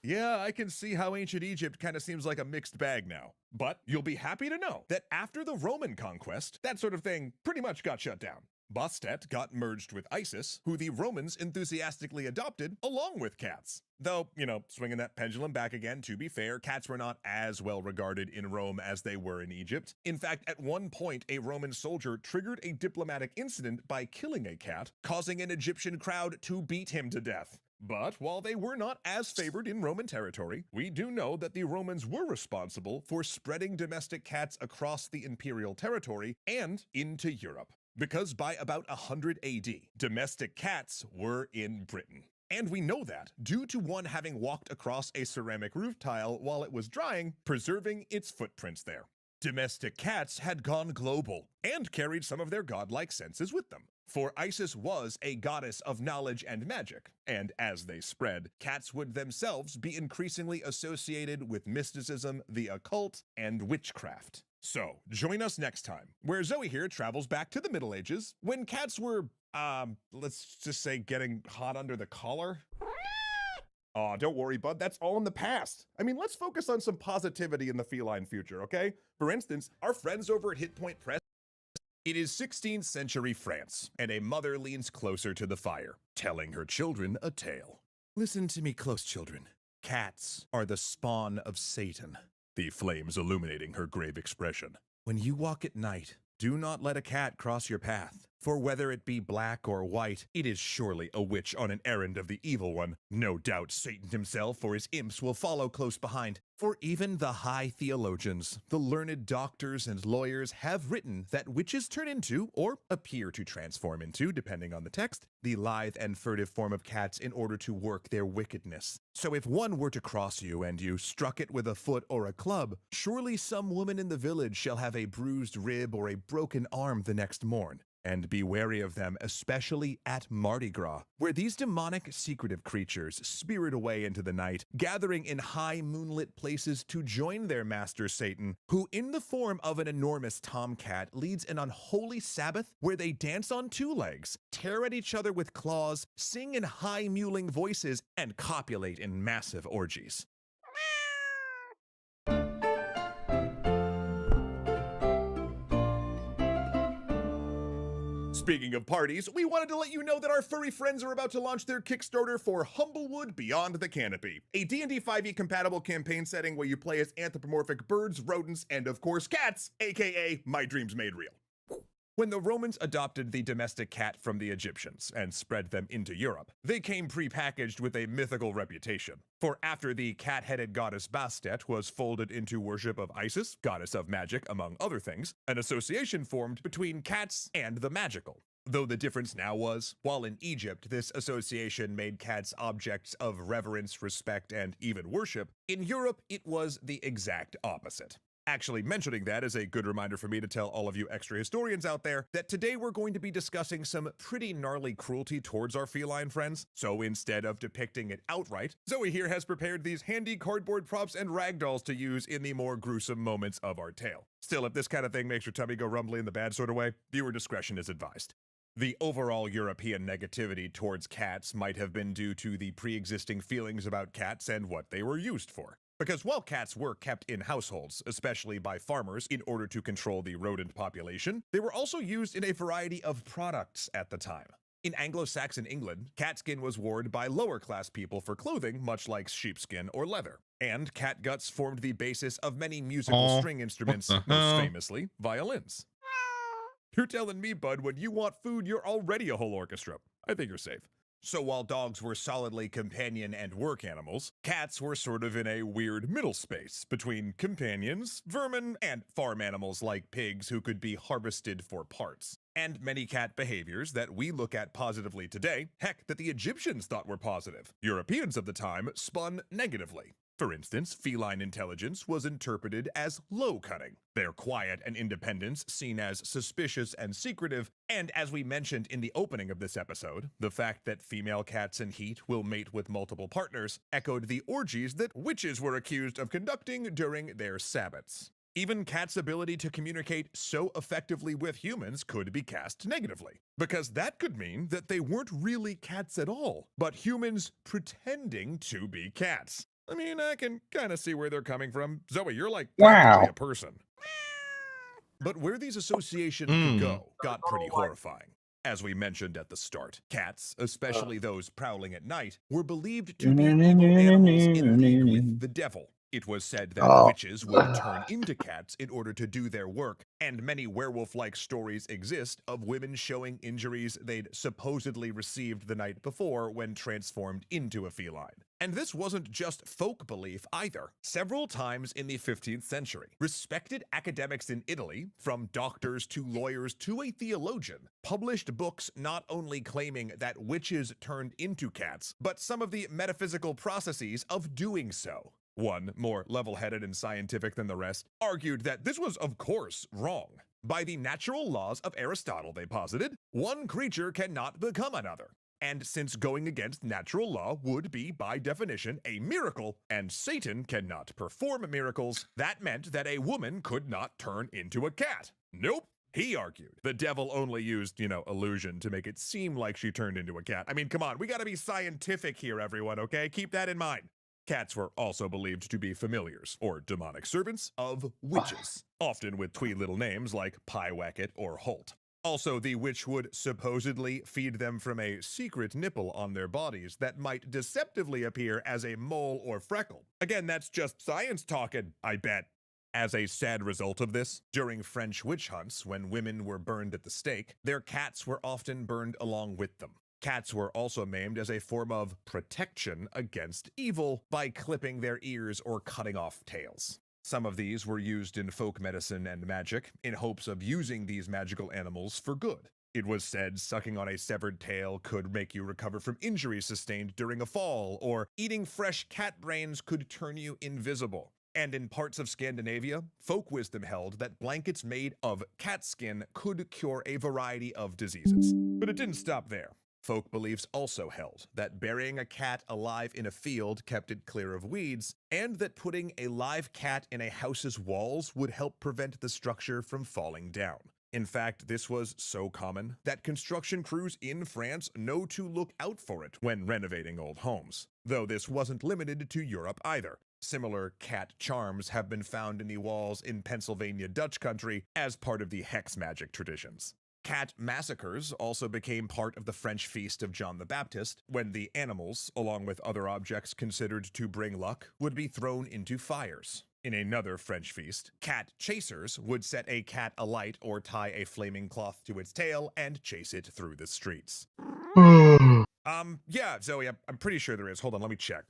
Yeah, I can see how ancient Egypt kind of seems like a mixed bag now. But you'll be happy to know that after the Roman conquest, that sort of thing pretty much got shut down. Bastet got merged with Isis, who the Romans enthusiastically adopted along with cats. Though, swinging that pendulum back again, to be fair, cats were not as well regarded in Rome as they were in Egypt. In fact, at one point, a Roman soldier triggered a diplomatic incident by killing a cat, causing an Egyptian crowd to beat him to death. But while they were not as favored in Roman territory, we do know that the Romans were responsible for spreading domestic cats across the imperial territory and into Europe. Because by about 100 AD, domestic cats were in Britain. And we know that due to one having walked across a ceramic roof tile while it was drying, preserving its footprints there. Domestic cats had gone global and carried some of their godlike senses with them. For Isis was a goddess of knowledge and magic, and as they spread, cats would themselves be increasingly associated with mysticism, the occult, and witchcraft. So, join us next time, where Zoe here travels back to the Middle Ages, when cats were, let's just say getting hot under the collar. Aw, don't worry, bud, that's all in the past. I mean, let's focus on some positivity in the feline future, okay? For instance, our friends over at Hit Point Press. It is 16th century France, and a mother leans closer to the fire, telling her children a tale. Listen to me close, children. Cats are the spawn of Satan. The flames illuminating her grave expression. When you walk at night, do not let a cat cross your path, for whether it be black or white, it is surely a witch on an errand of the evil one. No doubt Satan himself or his imps will follow close behind. For even the high theologians, the learned doctors and lawyers have written that witches turn into, or appear to transform into, depending on the text, the lithe and furtive form of cats in order to work their wickedness. So if one were to cross you and you struck it with a foot or a club, surely some woman in the village shall have a bruised rib or a broken arm the next morn. And be wary of them, especially at Mardi Gras, where these demonic, secretive creatures spirit away into the night, gathering in high moonlit places to join their master Satan, who in the form of an enormous tomcat leads an unholy Sabbath where they dance on two legs, tear at each other with claws, sing in high mewling voices, and copulate in massive orgies. Speaking of parties, we wanted to let you know that our furry friends are about to launch their Kickstarter for Humblewood Beyond the Canopy, a D&D 5e compatible campaign setting where you play as anthropomorphic birds, rodents, and of course cats, aka My Dreams Made Real. When the Romans adopted the domestic cat from the Egyptians and spread them into Europe, they came pre-packaged with a mythical reputation. For after the cat-headed goddess Bastet was folded into worship of Isis, goddess of magic among other things, an association formed between cats and the magical. Though the difference now was, while in Egypt this association made cats objects of reverence, respect, and even worship, in Europe it was the exact opposite. Actually, mentioning that is a good reminder for me to tell all of you extra historians out there that today we're going to be discussing some pretty gnarly cruelty towards our feline friends. So instead of depicting it outright, Zoe here has prepared these handy cardboard props and ragdolls to use in the more gruesome moments of our tale. Still, if this kind of thing makes your tummy go rumbly in the bad sort of way, viewer discretion is advised. The overall European negativity towards cats might have been due to the pre-existing feelings about cats and what they were used for. Because while cats were kept in households, especially by farmers in order to control the rodent population, they were also used in a variety of products at the time. In Anglo-Saxon England, cat skin was worn by lower-class people for clothing, much like sheepskin or leather. And cat guts formed the basis of many musical string instruments, most famously violins. You're telling me, bud, when you want food, you're already a whole orchestra. I think you're safe. So while dogs were solidly companion and work animals, cats were sort of in a weird middle space between companions, vermin, and farm animals like pigs who could be harvested for parts. And many cat behaviors that we look at positively today, heck, that the Egyptians thought were positive, Europeans of the time spun negatively. For instance, feline intelligence was interpreted as low cunning, their quiet and independence seen as suspicious and secretive, and as we mentioned in the opening of this episode, the fact that female cats in heat will mate with multiple partners echoed the orgies that witches were accused of conducting during their sabbats. Even cats' ability to communicate so effectively with humans could be cast negatively, because that could mean that they weren't really cats at all, but humans pretending to be cats. I mean, I can kind of see where they're coming from. Zoe, you're like practically a person. But where these associations could go got pretty horrifying. As we mentioned at the start, cats, especially those prowling at night, were believed to be evil animals in league with the devil. It was said that witches would turn into cats in order to do their work, and many werewolf-like stories exist of women showing injuries they'd supposedly received the night before when transformed into a feline. And this wasn't just folk belief either. Several times in the 15th century, respected academics in Italy, from doctors to lawyers to a theologian, published books not only claiming that witches turned into cats, but some of the metaphysical processes of doing so. One, more level-headed and scientific than the rest, argued that this was, of course, wrong. By the natural laws of Aristotle, they posited, one creature cannot become another. And since going against natural law would be, by definition, a miracle, and Satan cannot perform miracles, that meant that a woman could not turn into a cat. Nope. He argued the devil only used, illusion to make it seem like she turned into a cat. I mean, come on, we gotta be scientific here, everyone, okay? Keep that in mind. Cats were also believed to be familiars, or demonic servants, of witches, often with twee little names like Pyewacket or Holt. Also, the witch would supposedly feed them from a secret nipple on their bodies that might deceptively appear as a mole or freckle. Again, that's just science talking, I bet. As a sad result of this, during French witch hunts, when women were burned at the stake, their cats were often burned along with them. Cats were also maimed as a form of protection against evil by clipping their ears or cutting off tails. Some of these were used in folk medicine and magic in hopes of using these magical animals for good. It was said sucking on a severed tail could make you recover from injuries sustained during a fall, or eating fresh cat brains could turn you invisible. And in parts of Scandinavia, folk wisdom held that blankets made of cat skin could cure a variety of diseases. But it didn't stop there. Folk beliefs also held that burying a cat alive in a field kept it clear of weeds, and that putting a live cat in a house's walls would help prevent the structure from falling down. In fact, this was so common that construction crews in France know to look out for it when renovating old homes. Though this wasn't limited to Europe either. Similar cat charms have been found in the walls in Pennsylvania Dutch country as part of the hex magic traditions. Cat massacres also became part of the French feast of John the Baptist, when the animals, along with other objects considered to bring luck, would be thrown into fires. In another French feast, cat chasers would set a cat alight or tie a flaming cloth to its tail and chase it through the streets. Yeah, Zoe, I'm pretty sure there is. Hold on, let me check.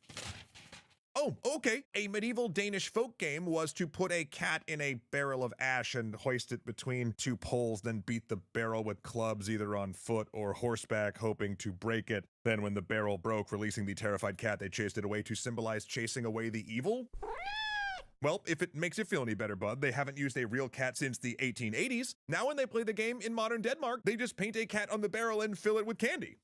Oh, okay. A medieval Danish folk game was to put a cat in a barrel of ash and hoist it between two poles, then beat the barrel with clubs either on foot or horseback, hoping to break it. Then when the barrel broke, releasing the terrified cat, they chased it away to symbolize chasing away the evil? Well, if it makes you feel any better, bud, they haven't used a real cat since the 1880s. Now when they play the game in modern Denmark, they just paint a cat on the barrel and fill it with candy.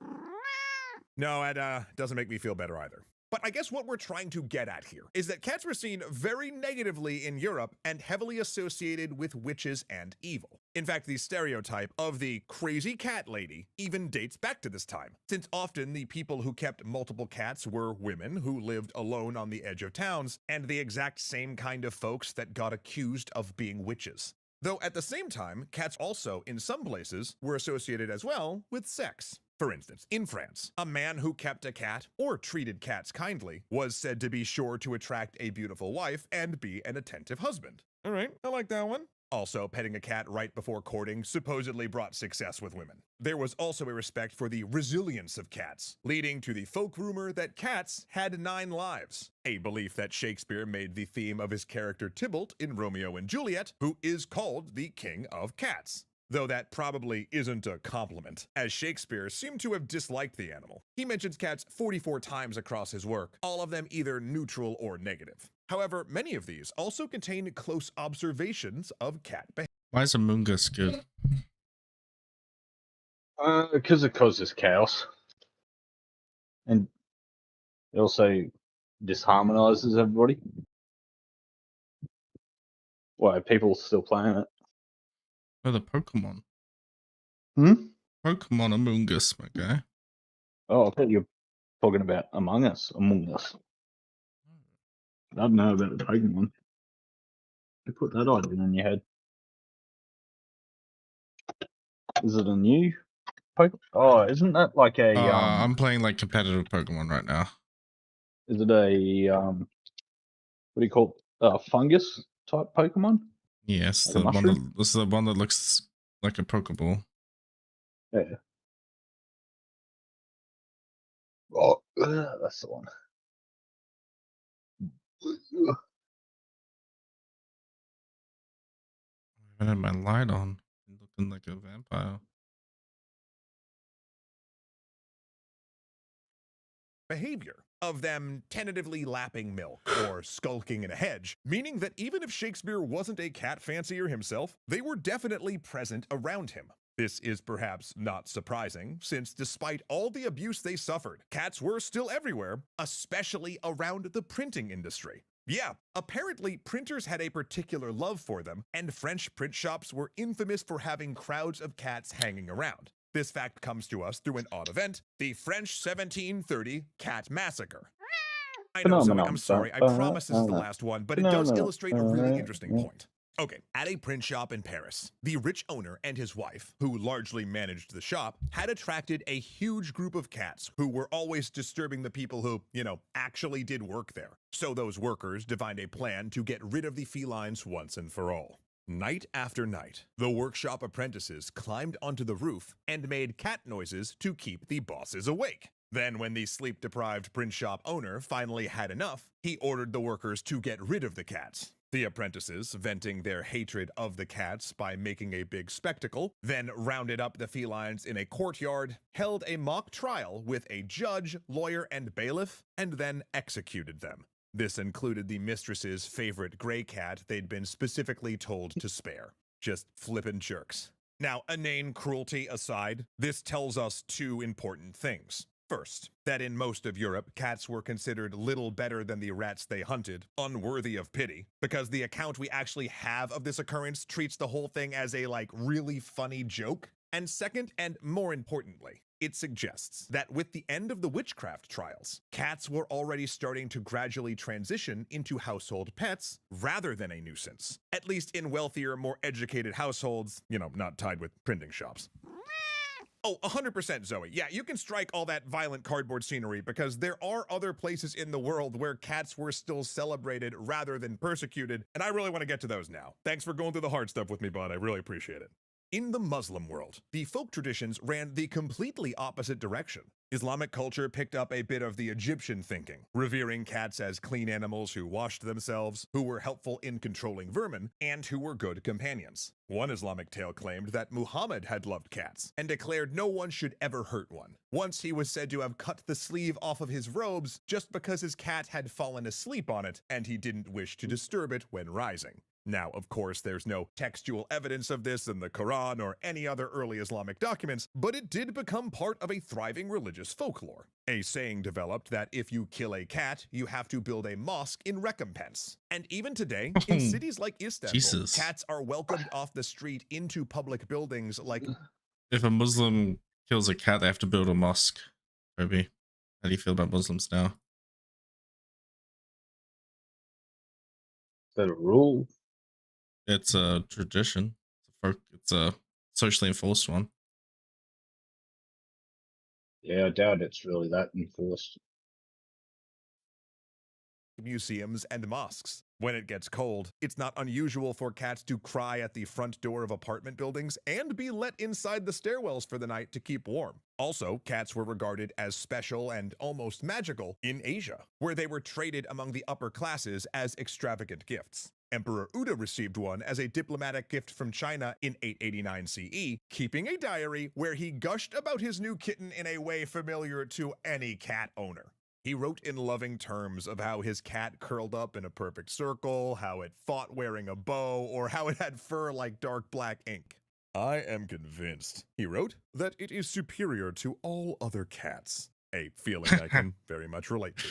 No, that doesn't make me feel better either. But I guess what we're trying to get at here is that cats were seen very negatively in Europe and heavily associated with witches and evil. In fact, the stereotype of the crazy cat lady even dates back to this time, since often the people who kept multiple cats were women who lived alone on the edge of towns, and the exact same kind of folks that got accused of being witches. Though at the same time, cats also, in some places, were associated as well with sex. For instance, in France, a man who kept a cat or treated cats kindly was said to be sure to attract a beautiful wife and be an attentive husband. All right, I like that one. Also, petting a cat right before courting supposedly brought success with women. There was also a respect for the resilience of cats, leading to the folk rumor that cats had 9 lives, a belief that Shakespeare made the theme of his character Tybalt in Romeo and Juliet, who is called the King of Cats. Though that probably isn't a compliment, as Shakespeare seemed to have disliked the animal. He mentions cats 44 times across his work, all of them either neutral or negative. However, many of these also contain close observations of cat behavior. Why is Among Us good? Because it causes chaos. And it also disharmonizes everybody. Why, people still playing it. Oh, the Pokemon. Hmm? Pokemon Among Us, my guy. Oh, I thought you were talking about Among Us. Among Us. I don't know about the Pokemon. You put that idea in your head. Is it a new Pokemon? Oh, isn't that like a I'm playing like competitive Pokemon right now. Is it a what do you call it? Fungus type Pokemon? Yes, Like the a one mushroom? this is the one that looks like a Pokeball. Yeah. Oh, that's the one. I had my light on, looking like a vampire. Behavior of them tentatively lapping milk or skulking in a hedge, meaning that even if Shakespeare wasn't a cat fancier himself, they were definitely present around him. This is perhaps not surprising, since despite all the abuse they suffered, cats were still everywhere, especially around the printing industry. Yeah, apparently printers had a particular love for them, and French print shops were infamous for having crowds of cats hanging around. This fact comes to us through an odd event, the French 1730 Cat Massacre. I know, Zoe, I'm sorry, I promise this is the last one, but it does illustrate a really interesting point. Okay, at a print shop in Paris, the rich owner and his wife, who largely managed the shop, had attracted a huge group of cats who were always disturbing the people who, actually did work there. So those workers divined a plan to get rid of the felines once and for all. Night after night, the workshop apprentices climbed onto the roof and made cat noises to keep the bosses awake. Then when the sleep-deprived print shop owner finally had enough, he ordered the workers to get rid of the cats. The apprentices, venting their hatred of the cats by making a big spectacle, then rounded up the felines in a courtyard, held a mock trial with a judge, lawyer, and bailiff, and then executed them. This included the mistress's favorite gray cat they'd been specifically told to spare. Just flippin' jerks. Now, inane cruelty aside, this tells us 2 important things. First, that in most of Europe, cats were considered little better than the rats they hunted, unworthy of pity, because the account we actually have of this occurrence treats the whole thing as a, really funny joke. And second, and more importantly, it suggests that with the end of the witchcraft trials, cats were already starting to gradually transition into household pets rather than a nuisance. At least in wealthier, more educated households, not tied with printing shops. Oh, 100% Zoe. Yeah, you can strike all that violent cardboard scenery because there are other places in the world where cats were still celebrated rather than persecuted, and I really want to get to those now. Thanks for going through the hard stuff with me, bud. I really appreciate it. In the Muslim world, the folk traditions ran the completely opposite direction. Islamic culture picked up a bit of the Egyptian thinking, revering cats as clean animals who washed themselves, who were helpful in controlling vermin, and who were good companions. One Islamic tale claimed that Muhammad had loved cats and declared no one should ever hurt one. Once he was said to have cut the sleeve off of his robes just because his cat had fallen asleep on it and he didn't wish to disturb it when rising. Now, of course, there's no textual evidence of this in the Quran or any other early Islamic documents, but it did become part of a thriving religious folklore. A saying developed that if you kill a cat, you have to build a mosque in recompense. And even today, in cities like Istanbul, Jesus. cats are welcomed off the street into public buildings like... If a Muslim kills a cat, they have to build a mosque. Maybe. How do you feel about Muslims now? Is that a rule? It's a tradition. It's a socially enforced one. Yeah, I doubt it's really that enforced. museums and mosques. When it gets cold, it's not unusual for cats to cry at the front door of apartment buildings and be let inside the stairwells for the night to keep warm. Also, cats were regarded as special and almost magical in Asia, where they were traded among the upper classes as extravagant gifts. Emperor Uda received one as a diplomatic gift from China in 889 CE, keeping a diary where he gushed about his new kitten in a way familiar to any cat owner. He wrote in loving terms of how his cat curled up in a perfect circle, how it fought wearing a bow, or how it had fur like dark black ink. I am convinced, he wrote, that it is superior to all other cats, a feeling I can very much relate to.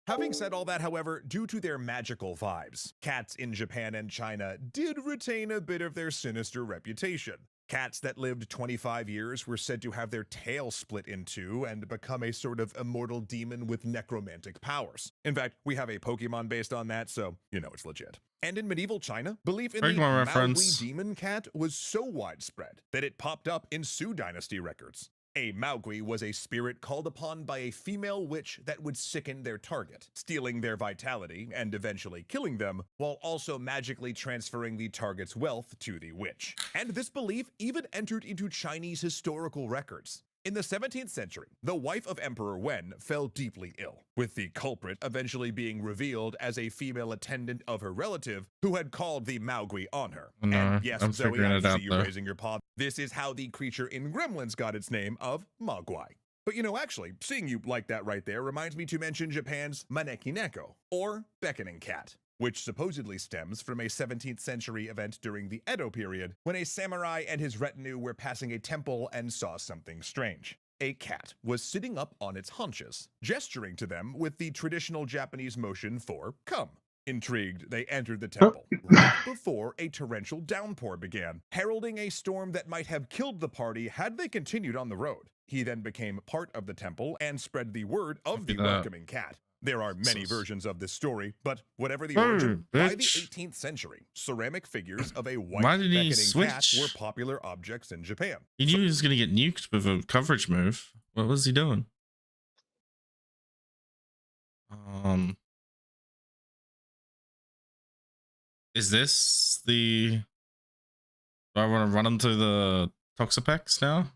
Having said all that, however, due to their magical vibes, cats in Japan and China did retain a bit of their sinister reputation. Cats that lived 25 years were said to have their tail split in two and become a sort of immortal demon with necromantic powers. In fact, we have a Pokemon based on that, so you know it's legit. And in medieval China, belief in the Pokemon Maui reference. demon cat was so widespread that it popped up in Sue Dynasty records. A Maugui was a spirit called upon by a female witch that would sicken their target, stealing their vitality and eventually killing them, while also magically transferring the target's wealth to the witch. And this belief even entered into Chinese historical records. In the 17th century, the wife of Emperor Wen fell deeply ill, with the culprit eventually being revealed as a female attendant of her relative who had called the Maugui on her. No, And yes, I'm Zoe, figuring I it out see you though. raising your paw. This is how the creature in Gremlins got its name of Mogwai. But you know, actually, seeing you like that right there reminds me to mention Japan's Maneki Neko, or beckoning cat, which supposedly stems from a 17th century event during the Edo period when a samurai and his retinue were passing a temple and saw something strange. A cat was sitting up on its haunches, gesturing to them with the traditional Japanese motion for come. Intrigued, they entered the temple right before a torrential downpour began, heralding a storm that might have killed the party had they continued on the road. He then became part of the temple and spread the word of the Copy that. welcoming cat. There are many Jesus. versions of this story, but whatever the Hey, origin, by the bitch. 18th century, ceramic figures of a white Why did he beckoning cat switch? were popular objects in Japan. He knew he was gonna get nuked with a coverage move. What was he doing? Is this the... Do I want to run into the Toxapex now?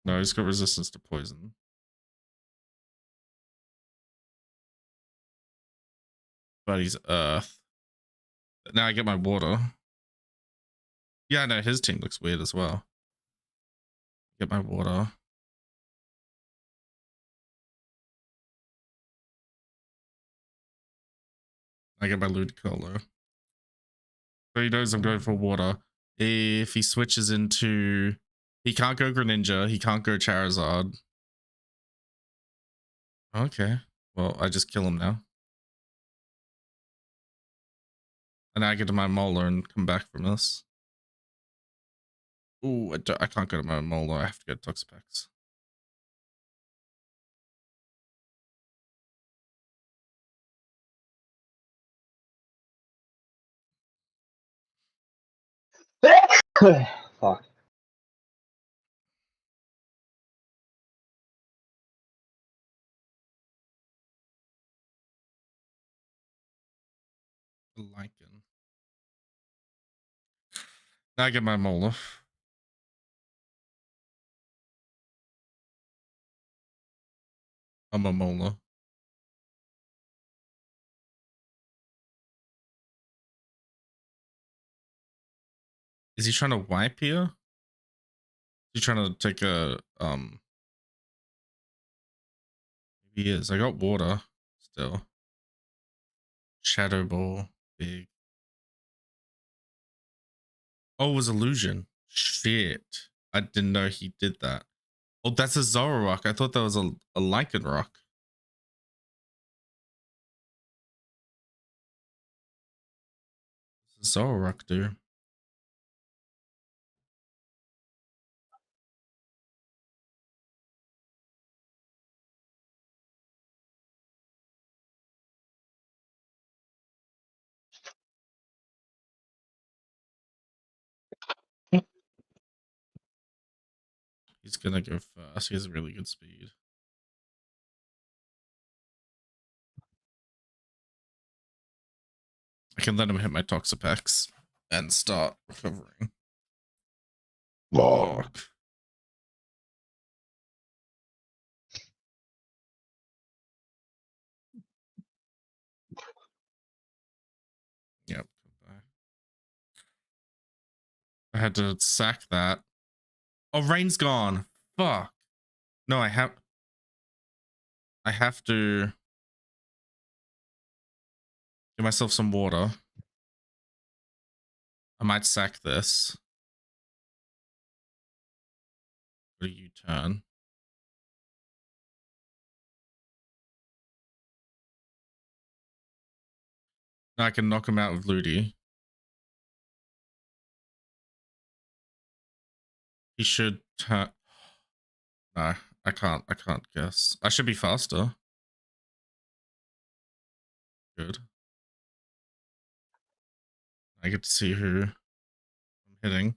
No, he's got resistance to poison. But he's earth. Now I get my water. Yeah, no, his team looks weird as well. Get my water. I get my Ludicolo. So he knows I'm going for water. If he switches into... He can't go Greninja. He can't go Charizard. Okay. Well, I just kill him now. And I get to my Molar and come back from this. Ooh, I can't go to my Molar. I have to go to Toxapex. Fuck. A lichen. Now I get my molar. I'm a molar. Is he trying to wipe here? Is he trying to take a He is. I got water still. Shadow ball. Big. Oh, it was illusion. Shit. I didn't know he did that. Oh, that's a Zoroark. I thought that was a Lycanroc. Zoroark, dude. He's gonna go fast. He has really good speed. I can let him hit my Toxapex and start recovering. Fuck. Yep. I had to sack that. Oh, rain's gone. Fuck. No, I have to give myself some water. I might sack this. What do you turn? I can knock him out with Ludi. He should turn. No, I can't guess. I should be faster. Good. I get to see who I'm hitting.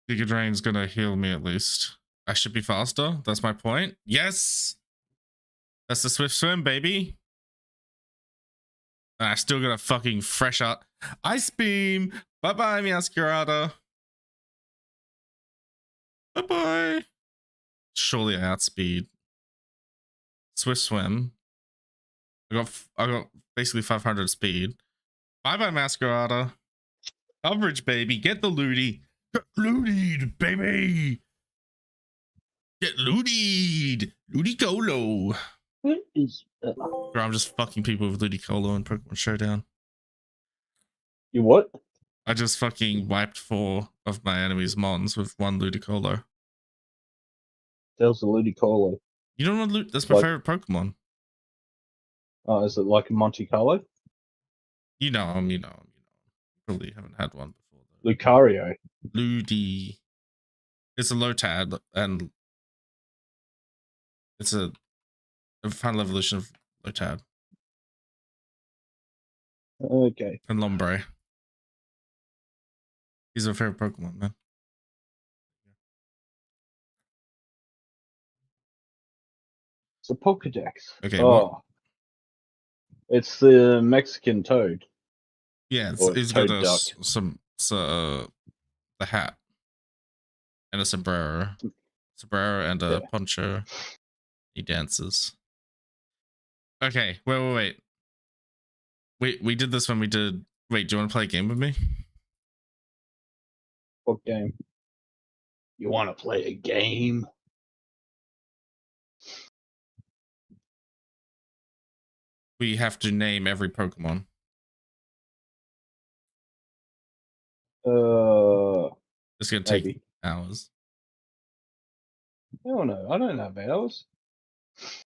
Giga Drain's gonna heal me at least. I should be faster. That's my point. Yes! That's the Swift Swim, baby. And I still got a fucking fresh out. Ice Beam! Bye-bye, Meowscarada. Bye-bye. Surely I outspeed. Swift Swim. I got basically 500 speed. Bye-bye, Masquerada. Coverage, baby. Get the Ludi. Get Ludied, baby. Get Ludied. Ludicolo. What is Bro, I'm just fucking people with Ludicolo in Pokemon Showdown. you what? I just fucking wiped 4 of my enemies' mons with 1 Ludicolo. There's a Ludicolo. You don't know that's my Like- favorite Pokemon. Oh, is it like a Monte Carlo? You know him, you know him, you know him. Probably haven't had one before though. Lucario. Ludi. It's a Lotad and it's a final evolution of Lotad Okay. and Lombre. He's our favorite Pokemon, man. It's a Pokedex. Okay, Oh. what? It's the Mexican toad. Yeah, Or he's got Toad the hat and a sombrero and a Yeah. poncho. He dances. Okay, wait. We did this when we did. Wait, do you want to play a game with me? What game? You want to play a game? We have to name every Pokemon. It's gonna take Maybe. hours. I don't know. I don't have hours.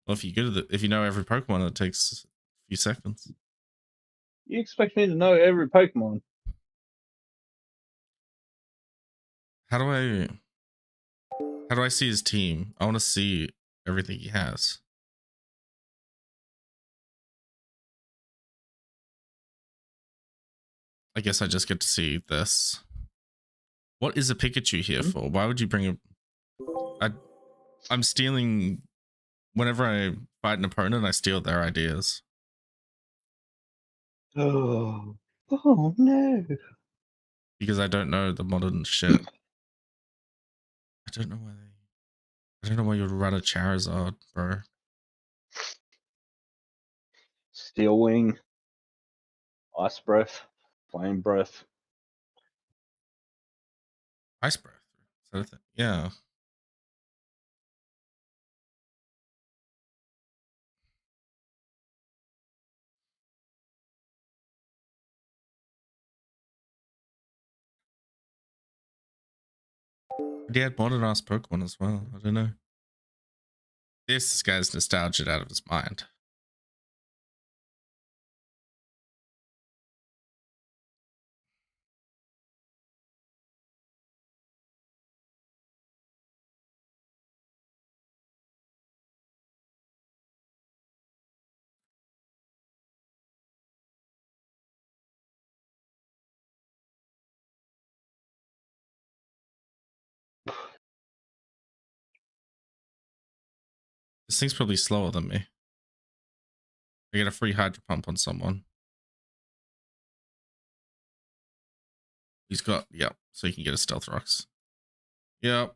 Well, if you good at it, if you know every Pokemon, it takes a few seconds. You expect me to know every Pokemon? How do I see his team? I want to see everything he has. I guess I just get to see this. What is a Pikachu here for? Why would you bring I'm stealing whenever I fight an opponent, I steal their ideas. Oh, oh no. Because I don't know the modern shit. I don't know why I don't know why you'd run a Charizard, bro. Steel Wing, Ice Breath, Flame Breath. Ice Breath. Is that a thing? Yeah. But he had modern ass Pokemon as well. I don't know. This guy's nostalgia out of his mind. This thing's probably slower than me. I get a free Hydro Pump on someone. He's got, yep, so you can get a Stealth Rocks. Yep.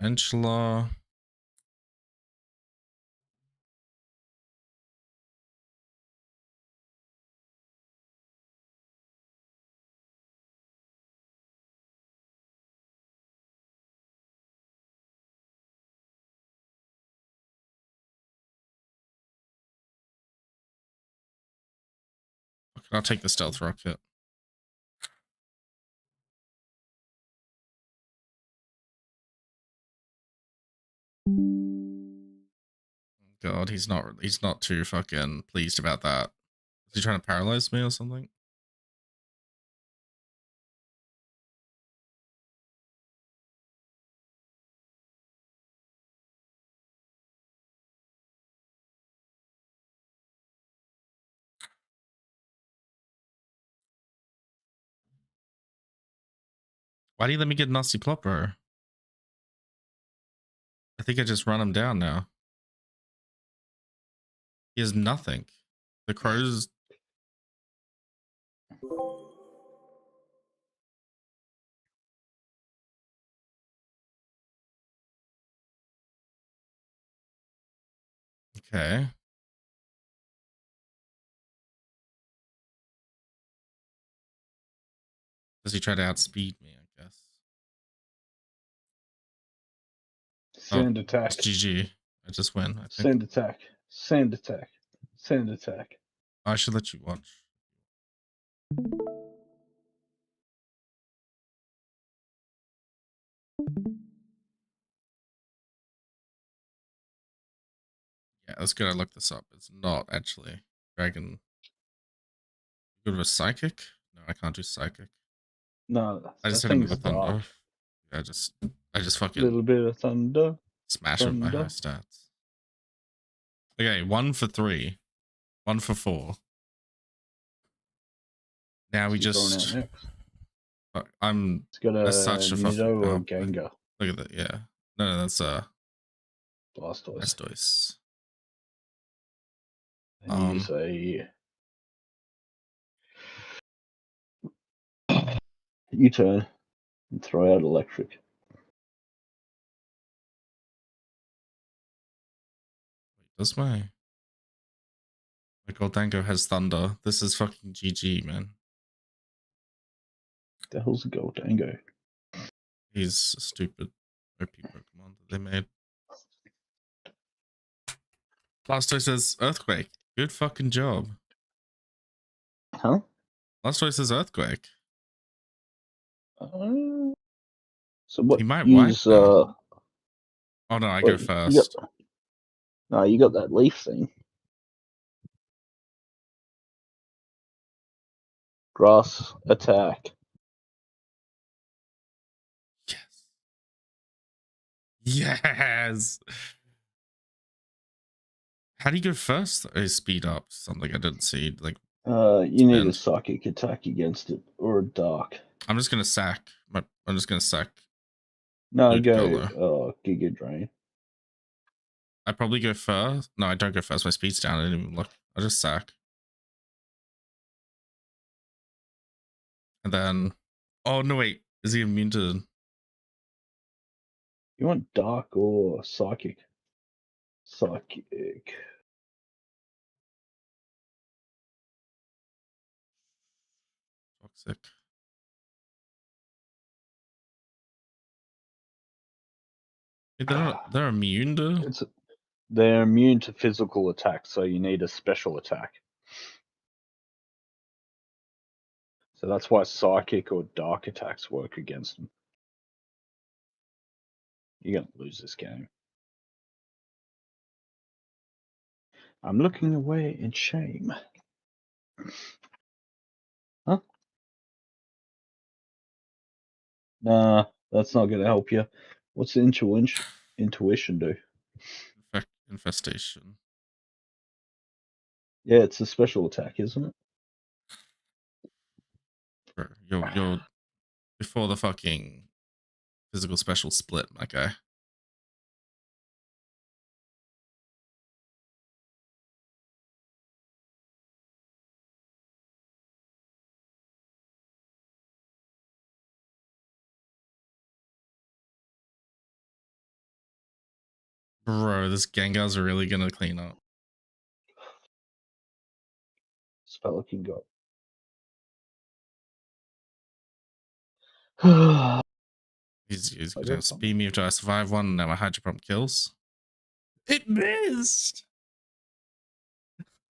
Ventula. Okay, I'll take the Stealth Rocket. God, he's not too fucking pleased about that. Is he trying to paralyze me or something? Why do you let me get Nasty Plopper? I think I just run him down now. He has nothing. The crows. Okay. Does he try to outspeed me, I guess? Send attack. It's GG. I just win, I think. Send attack. Send attack. Send attack. I should let you watch. Yeah, that's good. I looked this up. It's not actually dragon. Go to a psychic? No, I can't do psychic. No, I just that hit him thing's with a thunder. dark. I just fucking Little bit of thunder. smash him with my high Thunder. stats. Okay, 1 for 3. 1 for 4. Now we What's he throwing just. out next? Fuck, I'm. It's got a That's such a fucking. Nido or Oh, Gengar. look at that. Yeah. No, that's Blastoise. Blastoise. And use a U-turn and throw out electric. Does my Goldango has thunder? This is fucking GG, man. The hell's a Goldango? He's a stupid OP Pokemon that they made. Blastoise says Earthquake. Good fucking job. Huh? Blastoise says Earthquake. So what? He might use, wipe now. Oh no, I go wait, first. You got that leaf thing. Grass attack. Yes. How do you go first? Speed up. Something I didn't see. Like You need a Spend. psychic attack against it or a dark. I'm just gonna sack. I'm just gonna sack. No, Lude go Golo. Giga Drain. I probably go first. No, I don't go first. My speed's down. I didn't even look. I'll just sack. And then, oh no, wait, is he immune to? You want dark or psychic? Psychic. Toxic. They're immune to. They're immune to physical attacks, so you need a special attack. So that's why psychic or dark attacks work against them. You're gonna lose this game. I'm looking away in shame. Huh? Nah, that's not gonna help you. What's intuition do? Infestation. Yeah, it's a special attack, isn't it? You're before the fucking physical special split, my guy. Bro, this Gengar's really gonna clean up. Spellikin got. He's gonna speed me after I survive one, and now my Hydro Pump kills. It missed!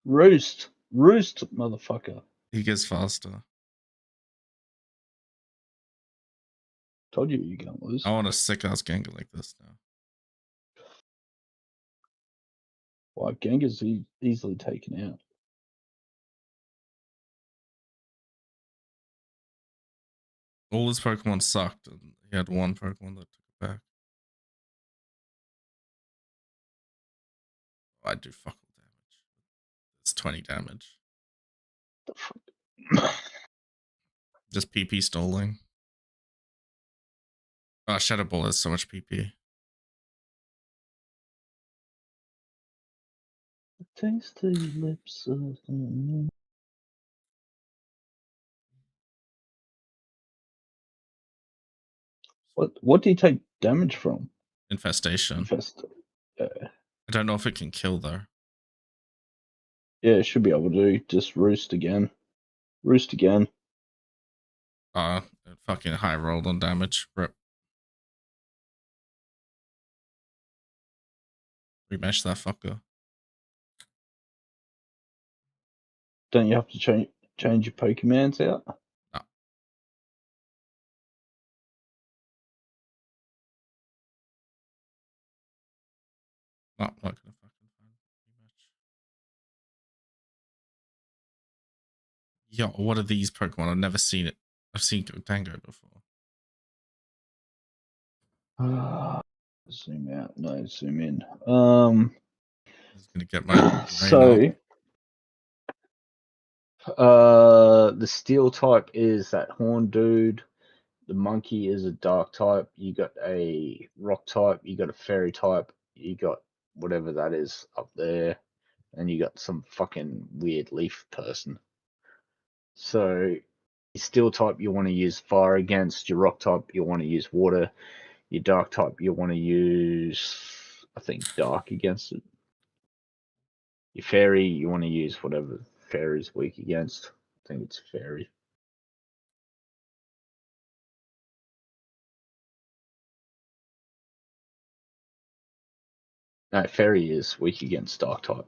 Roost, motherfucker. He gets faster. Told you you're gonna lose. I want a sick ass Gengar like this now. Well, Gengar's easily taken out. All his Pokemon sucked, and he had one Pokemon that took it back. Oh, I do fuck all damage. It's 20 damage. The fuck? Just PP stalling. Oh, Shadow Ball has so much PP. Taste the lips of the... What do you take damage from? Infestation. Yeah. I don't know if it can kill though. Yeah, it should be able to. Just roost again. Roost again. Fucking high rolled on damage. Rip. Remesh that fucker. Don't you have to change your Pokemons out? No. Not gonna fucking find rematch. Yo, what are these Pokemon? I've never seen it. I've seen Gotango before. Zoom out. No, zoom in. I'm just gonna get my So the steel type is that horn dude. The monkey is a dark type. You got a rock type. You got a fairy type. You got whatever that is up there, and you got some fucking weird leaf person. So your steel type you want to use fire against. Your rock type you want to use water. Your dark type you want to use, I think, dark against it. Your fairy you want to use whatever fairy's weak against. I think it's fairy. No, fairy is weak against dark type.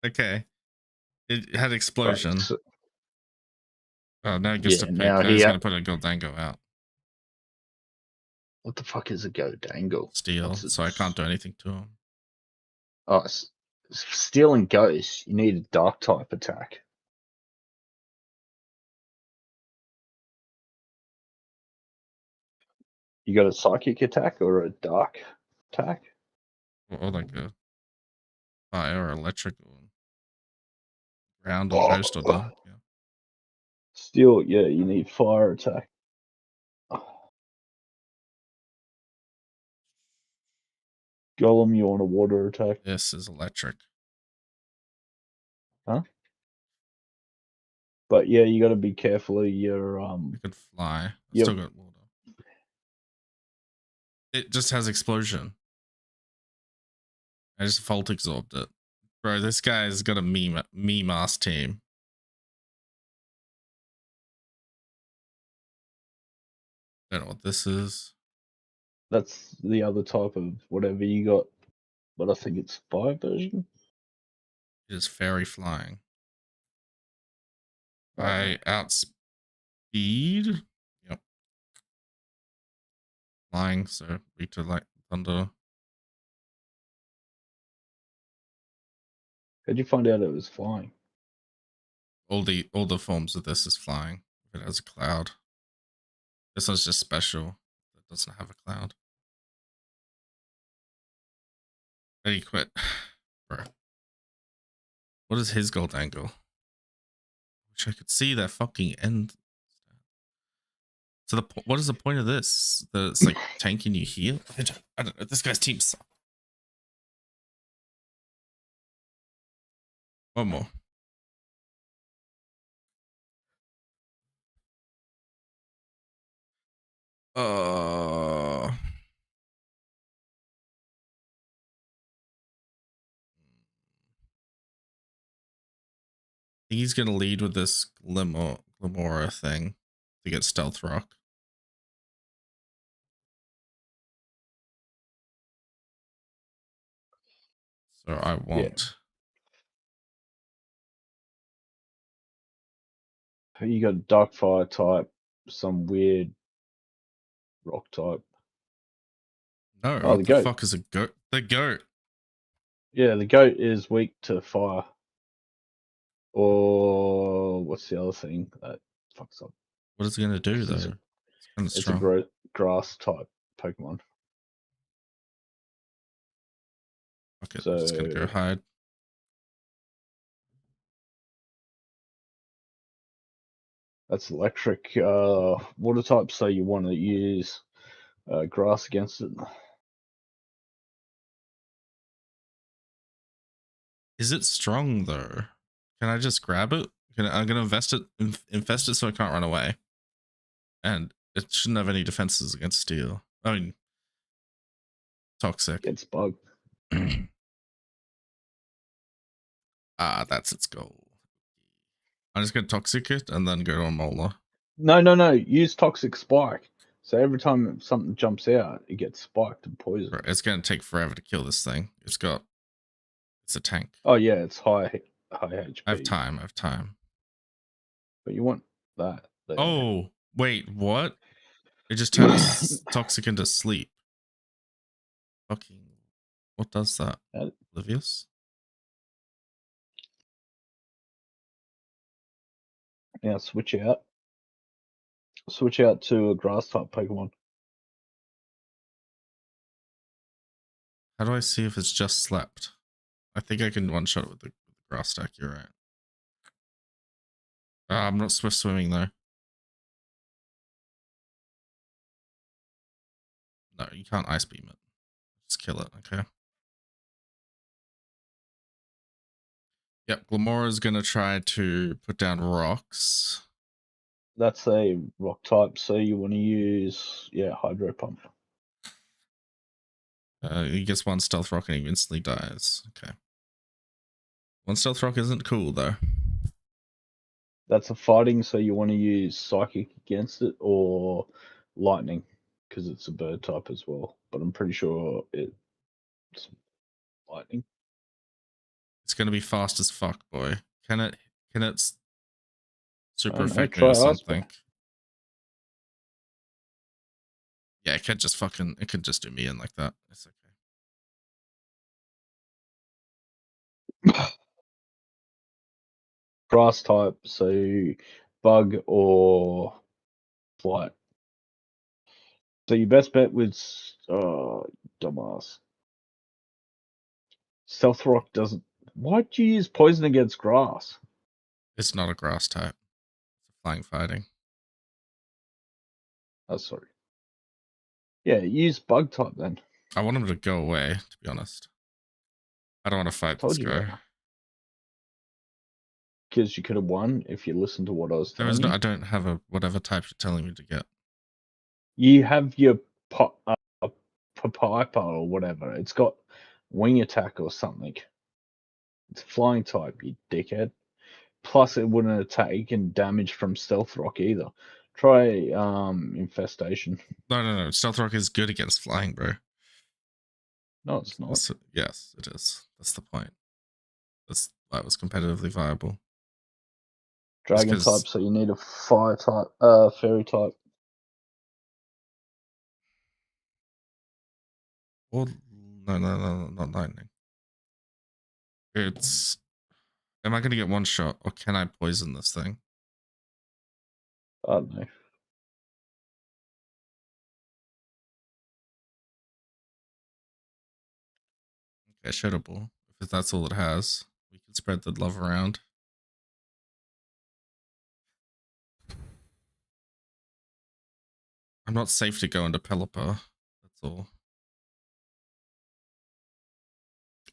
Okay. It had explosion. Right, so, oh, now it gets to pick. now He's gonna put a Goldango out. What the fuck is a Goldango? Steel, so I can't do anything to him. Oh, steel and ghost. You need a dark type attack. You got a psychic attack or a dark attack? Or like a fire or electric or ground or ghost or dark. Yeah. Steel, yeah, you need fire attack. Golem, you want a water attack? This is electric. But yeah, you got to be careful of your You could fly. I Yep. still got water. It just has explosion. I just fault absorbed it. Bro, this guy's got a meme ass team. Don't know what this is. That's the other type of whatever you got, but I think it's 5 version. It is fairy flying. Uh-huh. By outspeed. Yep. Flying, so weak to light thunder. How'd you find out it was flying? All the forms of this is flying. It has a cloud. This one's just special. It doesn't have a cloud. Then he quit. Bro. What is his gold angle? Wish I could see that fucking end. So what is the point of this? That it's like tanking you heal? I don't know. This guy's team sucks. One more. I think he's gonna lead with this Glimora thing to get stealth rock. So I want. You got dark fire type, some weird rock type. No, Oh, what the the goat. fuck is a goat? The goat. Yeah, the goat is weak to fire. Or what's the other thing that fucks up? What is it gonna do though? It's kind of It's strong. a grass type Pokemon. Okay, I'm just gonna go hide. That's electric. Water type, so you want to use grass against it. Is it strong though? Can I just grab it? I'm gonna infest it so it can't run away. And it shouldn't have any defenses against steel. I mean, toxic. It's bug. That's its goal. I'm just gonna toxic it and then go on Mola. No. Use toxic spike. So every time something jumps out, it gets spiked and poisoned. Right, it's gonna take forever to kill this thing. It's a tank. Oh yeah, it's high HP. I have time. But you want that. There. Oh wait, what? It just turned toxic into sleep. Fucking, what does that? Oblivious? Now switch out. Switch out to a grass type Pokemon. How do I see if it's just slept? I think I can one shot with the grass stack. You're right. I'm not swift swimming though. No, you can't ice beam it. Just kill it, okay? Yep, Glamora's gonna try to put down rocks. That's a rock type, so you want to use Hydro Pump. He gets one stealth rock and he instantly dies. Okay. One stealth rock isn't cool though. That's a fighting, so you want to use Psychic against it or Lightning, because it's a bird type as well. But I'm pretty sure it's Lightning. It's gonna be fast as fuck, boy. Can it super know, effect me try or Osprey. something? Yeah, it could just do me in like that. It's okay. Grass type, so bug or flight. So your best bet was dumbass. Stealth Rock doesn't. Why'd you use poison against grass? It's not a grass type. It's flying fighting. Oh, sorry. Yeah, use bug type then. I want him to go away, to be honest. I don't want to fight Told this you guy. that. Because you could have won if you listened to what I was There telling is no. you. I don't have a whatever type you're telling me to get. You have your Piper or whatever. It's got wing attack or something. It's flying type, you dickhead. Plus, it wouldn't have taken damage from Stealth Rock either. Try Infestation. No. Stealth Rock is good against flying, bro. No, it's not. Yes, it is. That's the point. That's why it was competitively viable. Dragon 'cause- type, so you need a fire type, fairy type. Or no, not lightning. It's. Am I going to get one shot, or can I poison this thing? I don't know. Okay, Shadow Ball. If that's all it has, we can spread the love around. I'm not safe to go into Pelipper. That's all.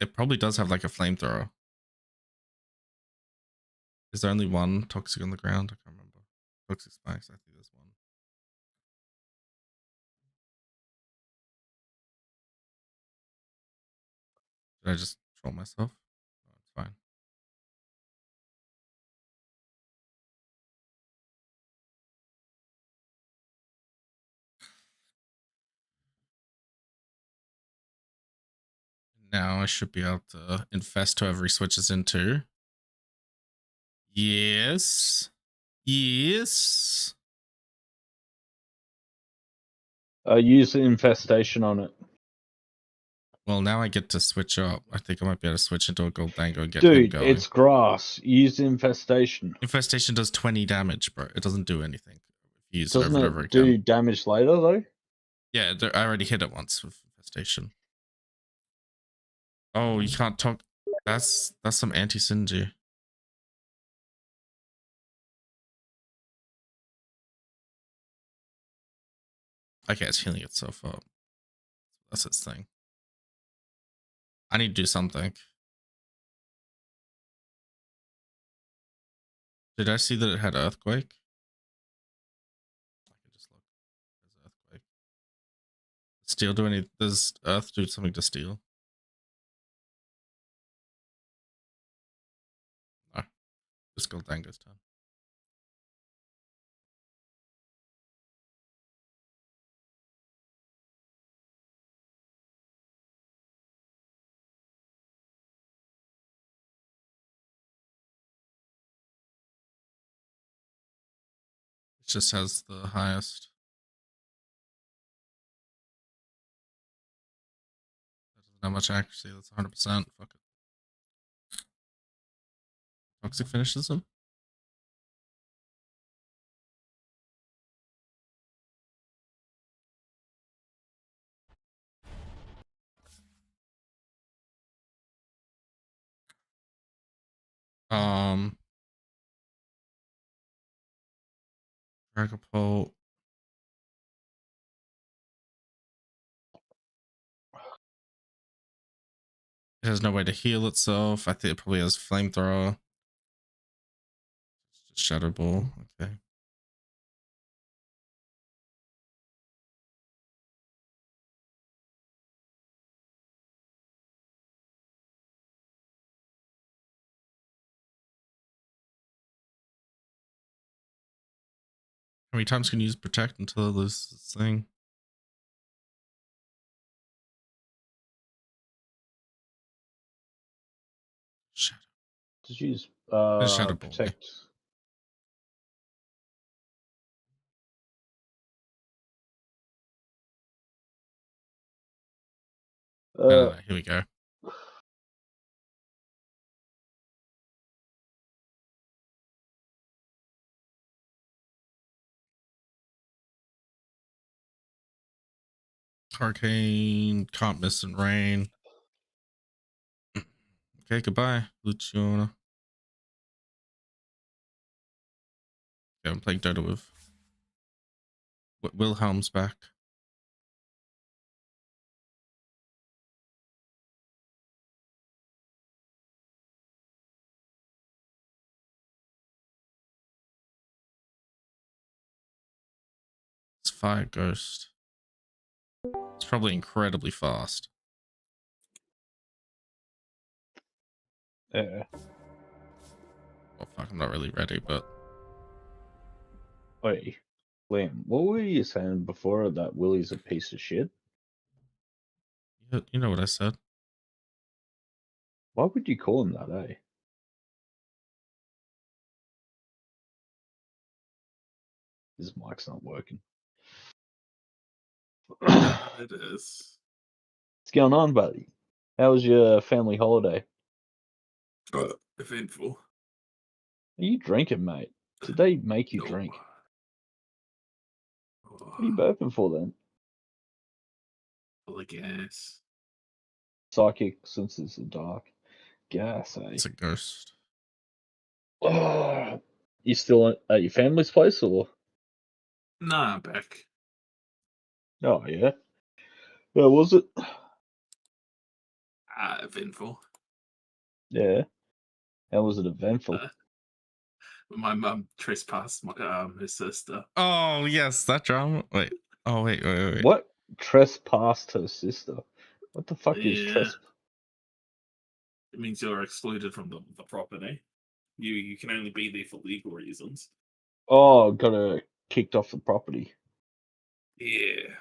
It probably does have like a flamethrower. Is there only one toxic on the ground? I can't remember. Toxic spikes. I think there's one. Did I just troll myself? Oh, it's fine. Now I should be able to infest whoever he switches into. Yes. Yes. Use the infestation on it. Well, now I get to switch up. I think I might be able to switch into a Goldango and get him Dude, going. it's grass. Use the infestation. Infestation does 20 damage, bro. It doesn't do anything. If you use Doesn't it over and over it do again. damage later though? Yeah, I already hit it once with Infestation. Oh, you can't talk. That's some anti-synergy. Okay, it's healing itself up. That's its thing. I need to do something. Did I see that it had Earthquake? I can just look. There's Earthquake. Steel do any? Does Earth do something to Steel? No. Just Goldango's turn. It just has the highest. That doesn't have much accuracy. That's 100%. Fuck it. Toxic finishes him. Dragapult. It has no way to heal itself. I think it probably has Flamethrower. It's just Shadow Ball. Okay. How many times can you use Protect until it loses this thing? Shadow. Just use Shadow Ball. protect. No, here we go. Hurricane, can't miss in rain. Okay, goodbye, Luciana. Okay, I'm playing Dota with Wilhelm's back. It's Fire Ghost. It's probably incredibly fast. Yeah. Well, fuck, I'm not really ready, but Wait, Liam, what were you saying before that Willie's a piece of shit? you know what I said. Why would you call him that, eh? His mic's not working. It is. What's going on, buddy? How was your family holiday? Eventful. Are you drinking, mate? Did they make you No. drink? What are you burping for then? Full of gas. Psychic senses of dark. Gas, eh? It's a ghost. Oh, you still at your family's place, or? Nah, I'm back. Oh, yeah. How was it? Eventful. Yeah. How was it eventful? My mum trespassed my her sister. Oh yes, that drama. Wait. Oh wait. What? Trespassed her sister? What the fuck is Yeah. trespass? It means you're excluded from the property. You can only be there for legal reasons. Oh, got her kicked off the property. Yeah.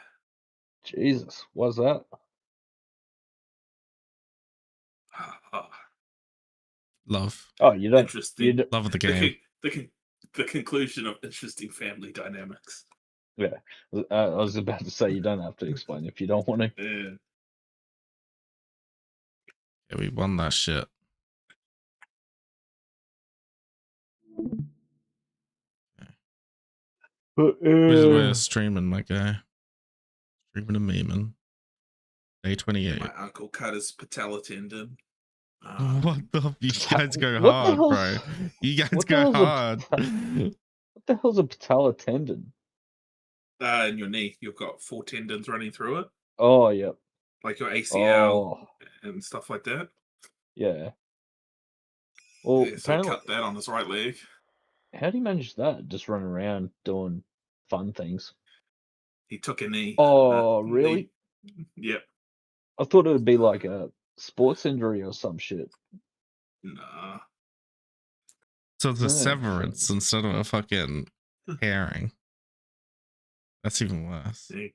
Jesus, what's that? Love. Oh, you don't. Interesting. You don't, Love of the game. The conclusion of interesting family dynamics. yeah, I was about to say you don't have to explain if you don't want to. Yeah. Yeah, we won that shit. We're streaming, my guy. Streaming and memeing. Day 28. My uncle cut his patella tendon. What the? You guys go What the hard, hell's- bro. You guys what the go hell's a hard. What the hell's a patella tendon? In your knee, you've got 4 tendons running through it, Oh, yep. like your ACL Oh, and stuff like that. yeah. Well, Yeah, so he apparently, cut that on his right leg. how do you manage that? Just running around doing fun things. He took a knee. Oh, knee- really? Yep. I thought it would be like a sports injury or some shit. Nah. So it's a Yeah. severance instead of a fucking herring. That's even worse. See?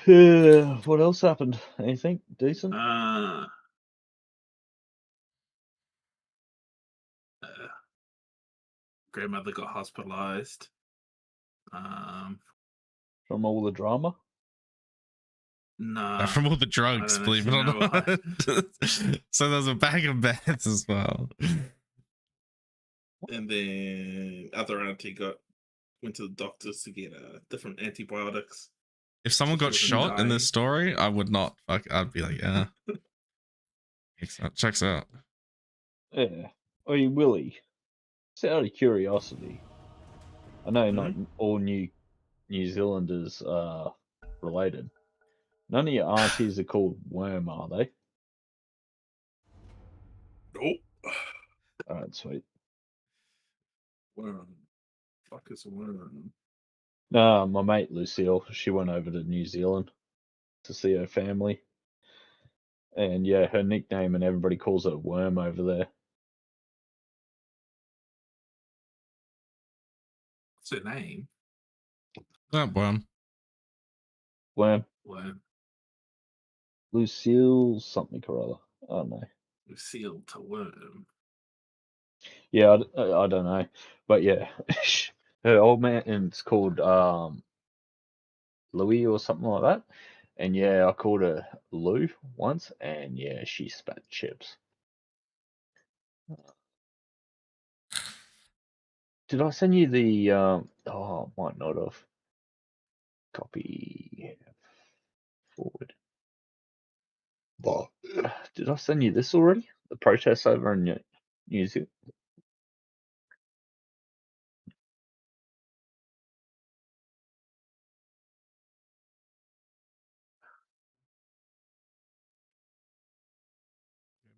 Yeah, what else happened? Anything decent? Grandmother got hospitalized. From all the drama? Nah. From all the drugs, don't believe it or actually know why. not. So there's a bag of meds as well. And then other auntie went to the doctors to get different antibiotics. If someone got She wasn't shot in this dying. story, I would not. Fuck, I'd be like, yeah. Checks out. Yeah. Oh, you Willie. Just out of curiosity. I know not all New Zealanders are related. None of your aunties are called Worm, are they? Nope. Alright, sweet. Worm. Fuck is a worm? Nah, my mate Lucille, she went over to New Zealand to see her family. And yeah, her nickname and everybody calls her Worm over there. What's her name? That one. Worm. Worm. Lucille something or other. I don't know. Lucille to worm. Yeah, I don't know. But yeah, her old man it's called Louis or something like that. And yeah, I called her Lou once, and yeah, she spat chips. Did I send you the? Oh, I might not have. Copy. Forward. Well, did I send you this already? The protests over in New Zealand?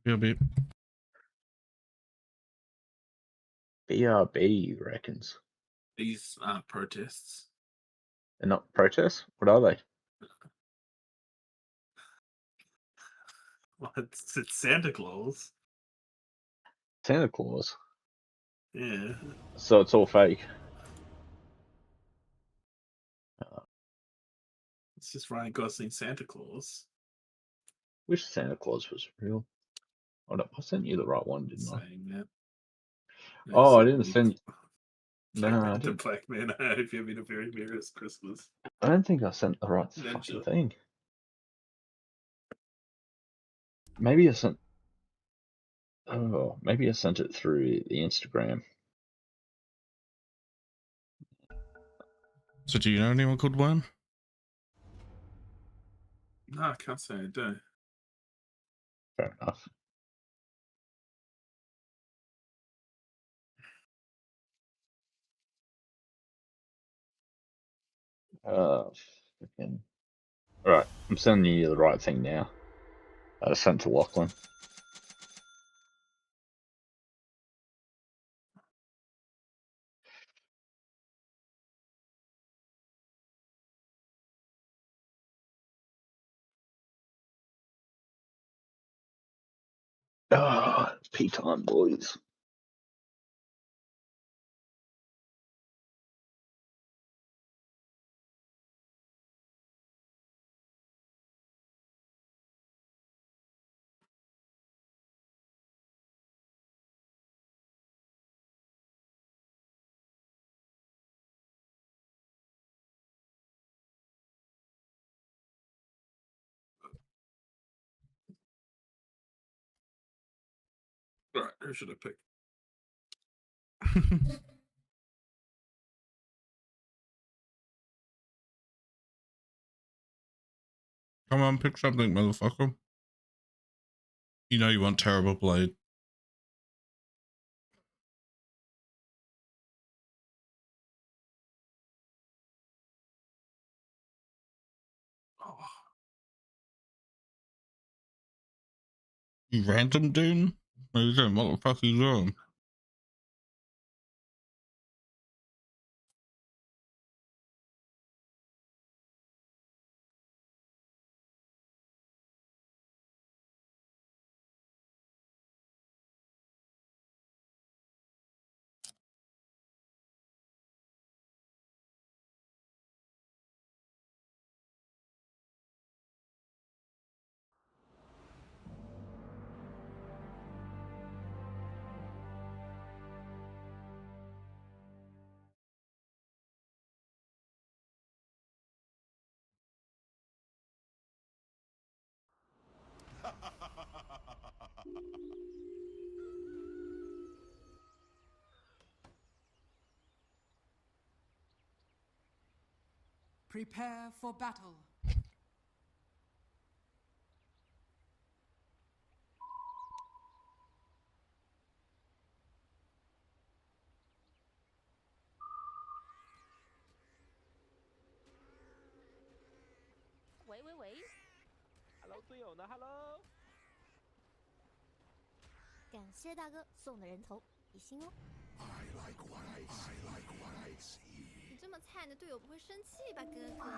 BRB. BRB reckons. These protests. They're not protests? What are they? Well, it's Santa Claus. Santa Claus. Yeah. So it's all fake. It's just Ryan Gosling Santa Claus. Wish Santa Claus was real. Hold up, I sent you the right one, didn't I? Saying that. Oh, I didn't send. No, Black I Man to didn't. Black Man. I hope you're having a very Merry Christmas. I don't think I sent the right Ninja. fucking thing. Maybe I sent. Oh, maybe I sent it through the Instagram. So do you know anyone called Worm? No, I can't say I do. Fair enough. Freaking. Alright, I'm sending you the right thing now. Sent to Lachlan. Ah, it's pea time, boys. Right, who should I pick? Come on, pick something, motherfucker. You know you want Terrible Blade. Oh, You random Dune? What are you doing? What the fuck are you doing? Prepare for battle. Hello，队友呢？Hello。感谢大哥送的人头，比心哦。你这么菜，你的队友不会生气吧，哥哥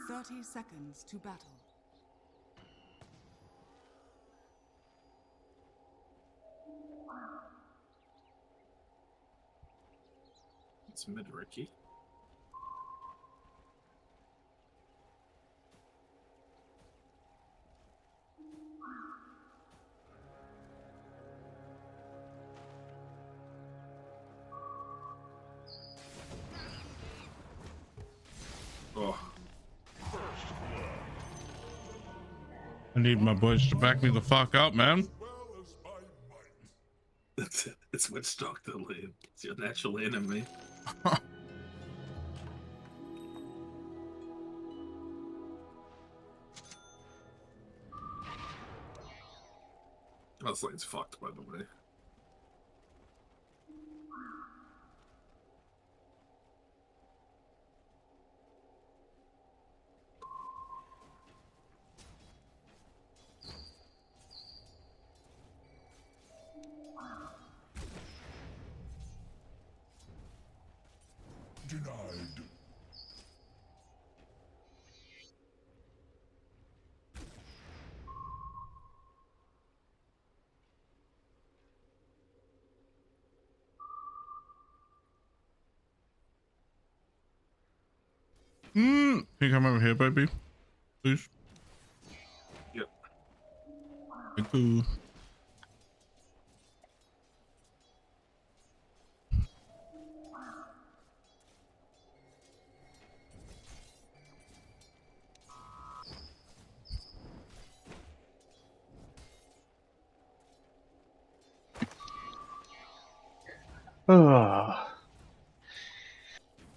30 seconds to battle. it's mid-Ricky. Oh, I need my boys to back me the fuck up, man. it's Witch Doctor, Liam. It's your natural enemy. That lane's fucked, by the way. Denied. Can you come over here, baby? Please. Yep. Thank you.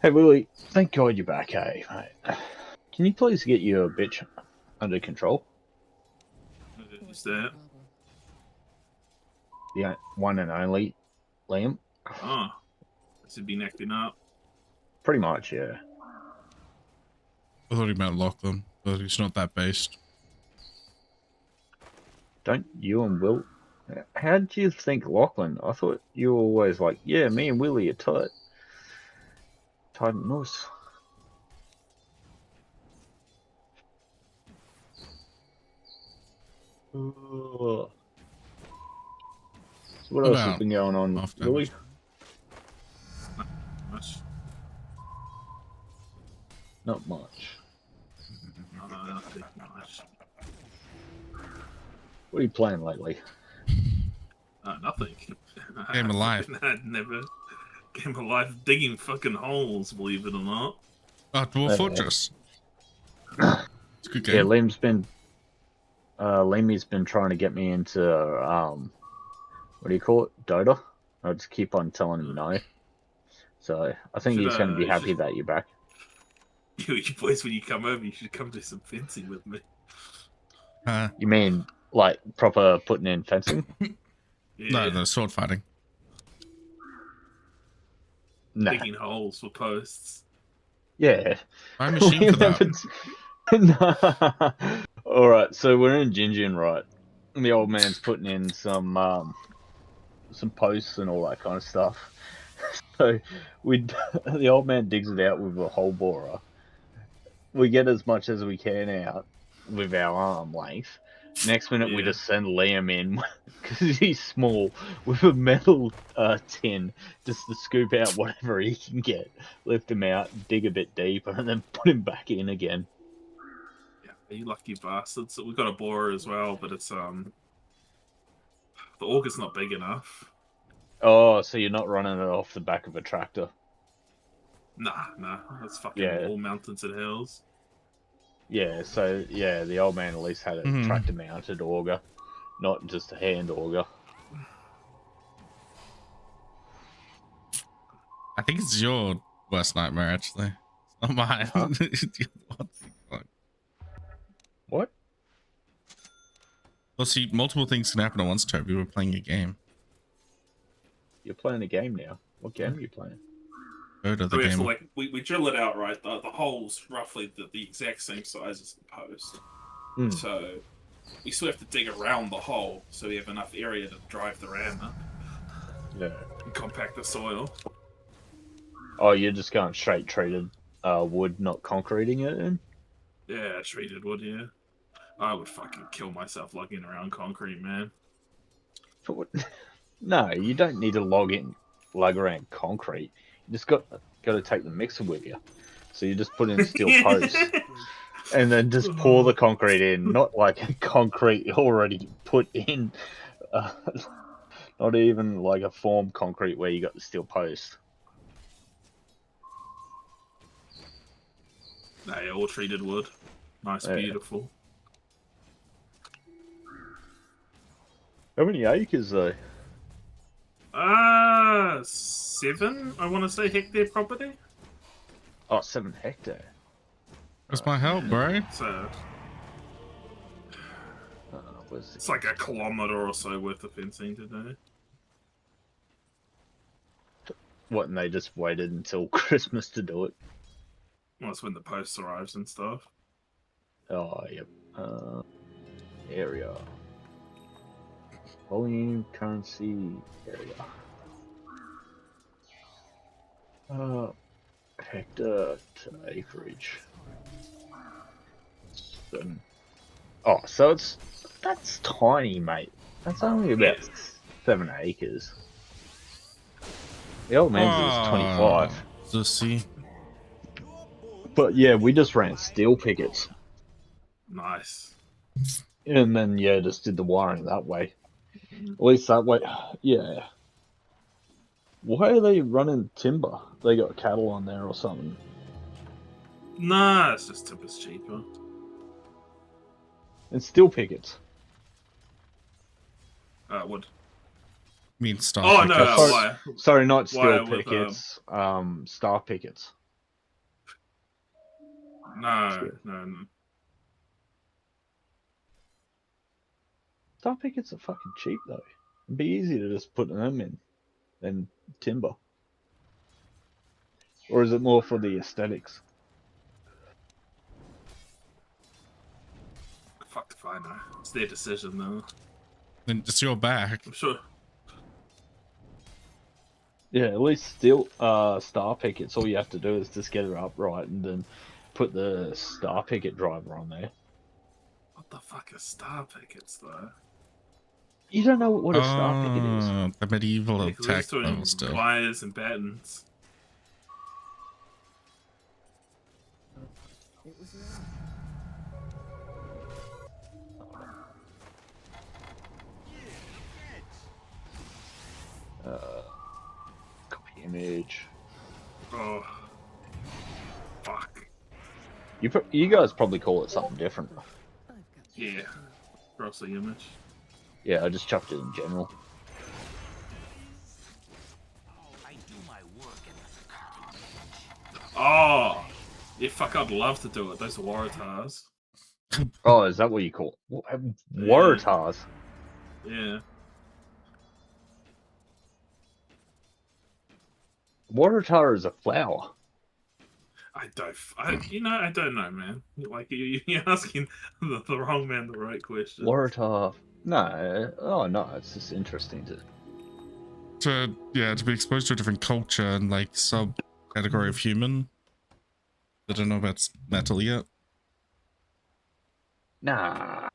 Hey, Willie, thank God you're back, hey, mate. Can you please get your bitch under control? Is that? The one and only Liam? Oh, this would be acting up. Pretty much, yeah. I thought he meant Lachlan, but he's not that based. Don't you and Will... How did you think Lachlan? I thought you were always like, yeah, me and Willie are tight. Tight and nice. So what else has been going on, Willie? Much. Not much. Nothing much. What are you playing lately? Nothing. Game of Life. Never. Game of Life digging fucking holes, believe it or not. Dwarf Fortress. It's a good game. Yeah, Liam's been trying to get me into what do you call it? Dota? I just keep on telling him no. So I think he's going to be happy that you're back. You boys, when you come over, you should come do some fencing with me. You mean like proper putting in fencing? Yeah. No, sword fighting. No. Digging holes for posts. Yeah. I'm a machine for that. All right, so we're in Jinjin, right? And the old man's putting in some posts and all that kind of stuff. So the old man digs it out with a hole borer. We get as much as we can out with our arm length. Next minute, we just send Liam in because he's small with a metal tin just to scoop out whatever he can get, lift him out, dig a bit deeper, and then put him back in again. Yeah, you lucky bastards. We've got a borer as well, but it's the auger's not big enough. Oh, so you're not running it off the back of a tractor? Nah. That's fucking all mountains and hills. Yeah, so yeah, the old man at least had a tractor-mounted auger, not just a hand auger. I think it's your worst nightmare, actually. It's not mine. Huh? What? Well, see, multiple things can happen at once, Toby. We're playing a game. You're playing a game now. What game are you playing? Dota, the Okay, game. so like we drill it out, right? The hole's roughly the exact same size as the post. So we still have to dig around the hole so we have enough area to drive the ram up. Yeah. And compact the soil. Oh, you're just going straight treated wood, not concreting it in? Yeah, treated wood, yeah. I would fucking kill myself lugging around concrete, man. No, you don't need to lug around concrete. You just got to take the mixer with you. So you just put in steel posts and then just pour the concrete in, not like a concrete already put in, not even like a formed concrete where you got the steel post. They all treated wood. Nice, Yeah. beautiful. How many acres though? 7, I want to say, hectare property. Oh, 7 hectare. Where's my help, bro? So Where's it's like a kilometre or so worth of fencing to do. What, and they just waited until Christmas to do it? Well, that's when the post arrives and stuff. Oh, yep. Area. Volume, currency, area. Hectare to acreage. Oh, so that's tiny, mate. That's only about 7 acres. The old man's is 25. Zussy. But yeah, we just ran steel pickets. Nice. And then, yeah, just did the wiring that way. At least that way, yeah. Why are they running timber? They got cattle on there or something. Nah, it's just timber's cheaper. And steel pickets. Wood. Mean star. Oh, no, pickets. why? Sorry, not steel Why with, pickets. Star pickets. No. Star pickets are fucking cheap though. It'd be easy to just put them in than timber. Or is it more for the aesthetics? Fuck if I know. It's their decision, though. Then it's your back. I'm sure. Yeah, at least steel star pickets. All you have to do is just get it upright and then put the star picket driver on there. What the fuck are star pickets, though? You don't know what a star picket is. The medieval Yeah, 'cause we're attack just doing level still. wires and battens. Copy image. Oh. Fuck. You guys probably call it something different. Yeah. Cross the image. Yeah, I just chucked it in general. Oh! Yeah, fuck, I'd love to do it. Those are Waratahs. Oh, is that what you call it? Waratahs? Yeah. Waratah is a flower. I don't know, man. Like, you're asking the wrong man the right question. Waratah. No. Oh, no. It's just interesting to. To be exposed to a different culture and like subcategory of human. I don't know about metal yet. Nah.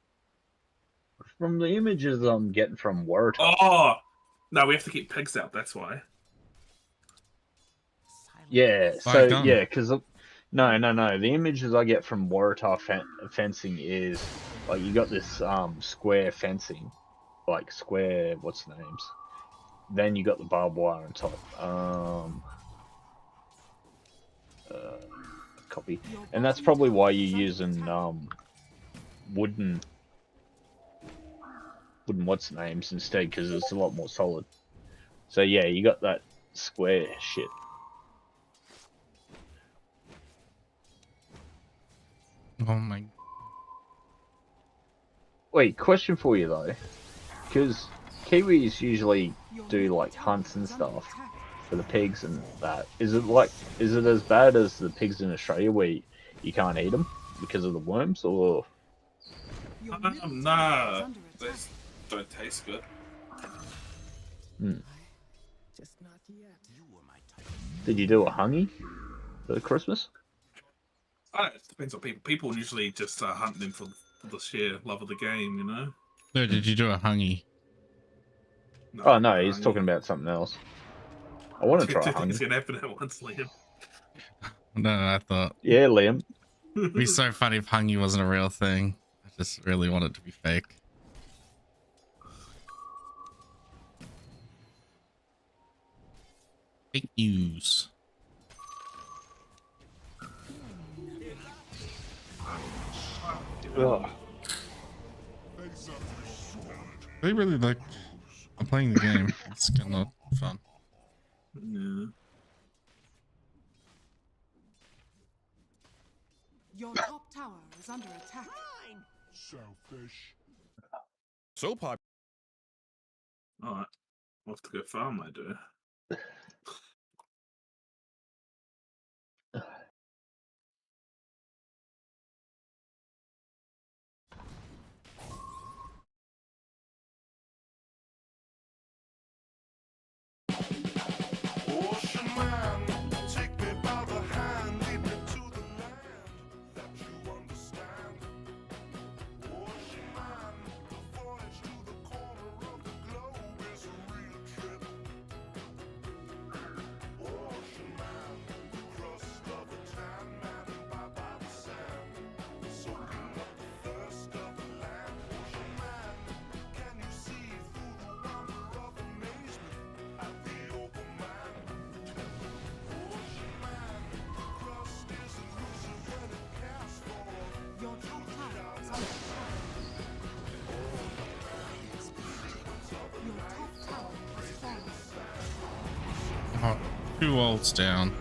From the images I'm getting from Waratah. Oh! No, we have to keep pigs out, that's why. Yeah, Why so done? yeah, because no. The images I get from Waratah fencing is like you got this square fencing, like square. What's the names? Then you got the barbed wire on top. Copy, and that's probably why you're using wooden what's the names instead, because it's a lot more solid. So yeah, you got that square shit. Oh my. Wait, question for you though, because Kiwis usually do like hunts and stuff for the pigs and that. Is it as bad as the pigs in Australia where you can't eat them because of the worms, or? Nah, they don't taste good. Did you do a hungy for Christmas? It depends on people. People usually just hunt them for the sheer love of the game, you know? No, did you do a hungy? No, Oh no, he's talking about something else. I want to try a It's hungy. gonna happen at once, Liam. No, I thought Yeah, Liam. it'd be so funny if hungy wasn't a real thing. I just really want it to be fake. Fake news. Ugh. They really like. I'm playing the game. It's kind of fun. Yeah. Your top tower is under attack. Selfish. So popular. Alright. I'll have to go farm, I do. Your top tower is under attack. Your top tower has fallen. Oh, 2 ults down.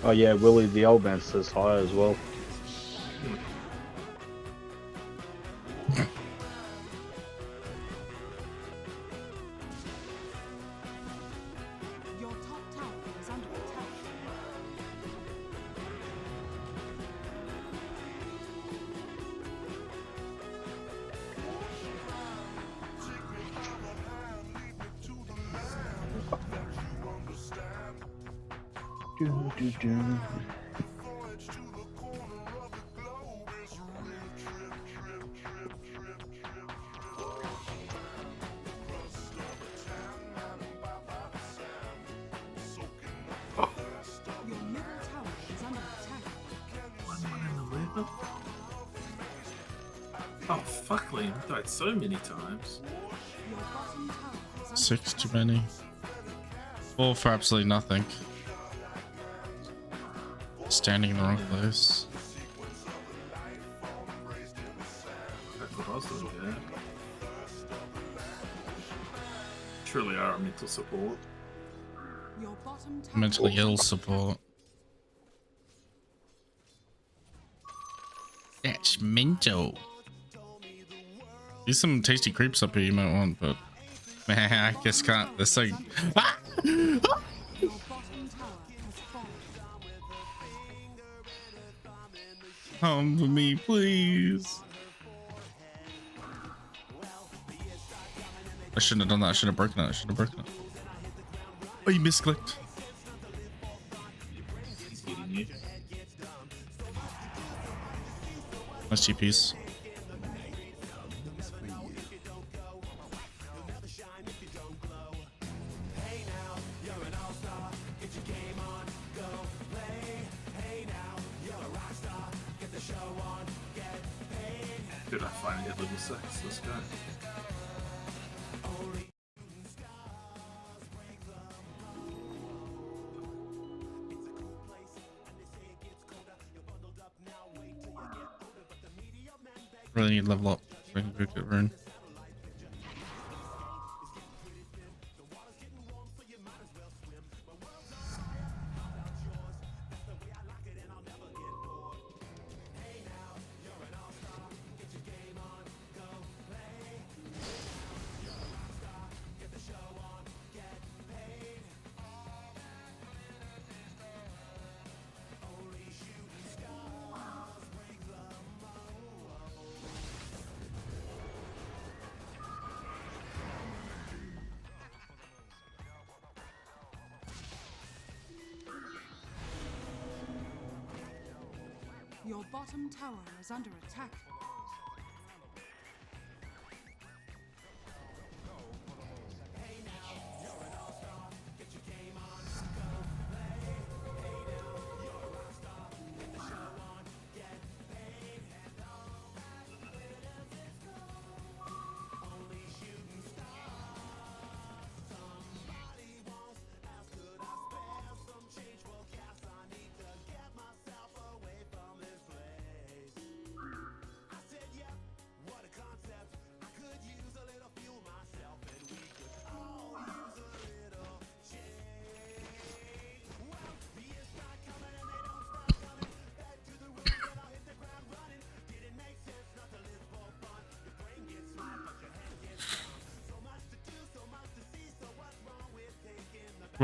Oh yeah, Willie the old man says hi as well. Your top tower is under attack. Your middle tower is under attack. Oh, fuck, Liam. Died so many times. Your bottom tower is under 6 too many. 4 for absolutely nothing. Standing in the wrong place. That's what I was doing there. Truly are a mental support. Your bottom tower Mentally ill support. That's mental. There's some tasty creeps up here you might want, but man, I guess can't. This like ah! Your bottom tower has fallen. Come to me, please. I shouldn't have done that. I should have broken it. I should have broken it. Oh, you misclicked. He's getting you. Nice GPs. Good, I finally hit level 6. Let's go. Really need to level up so I can go get rune. Your bottom tower is under attack.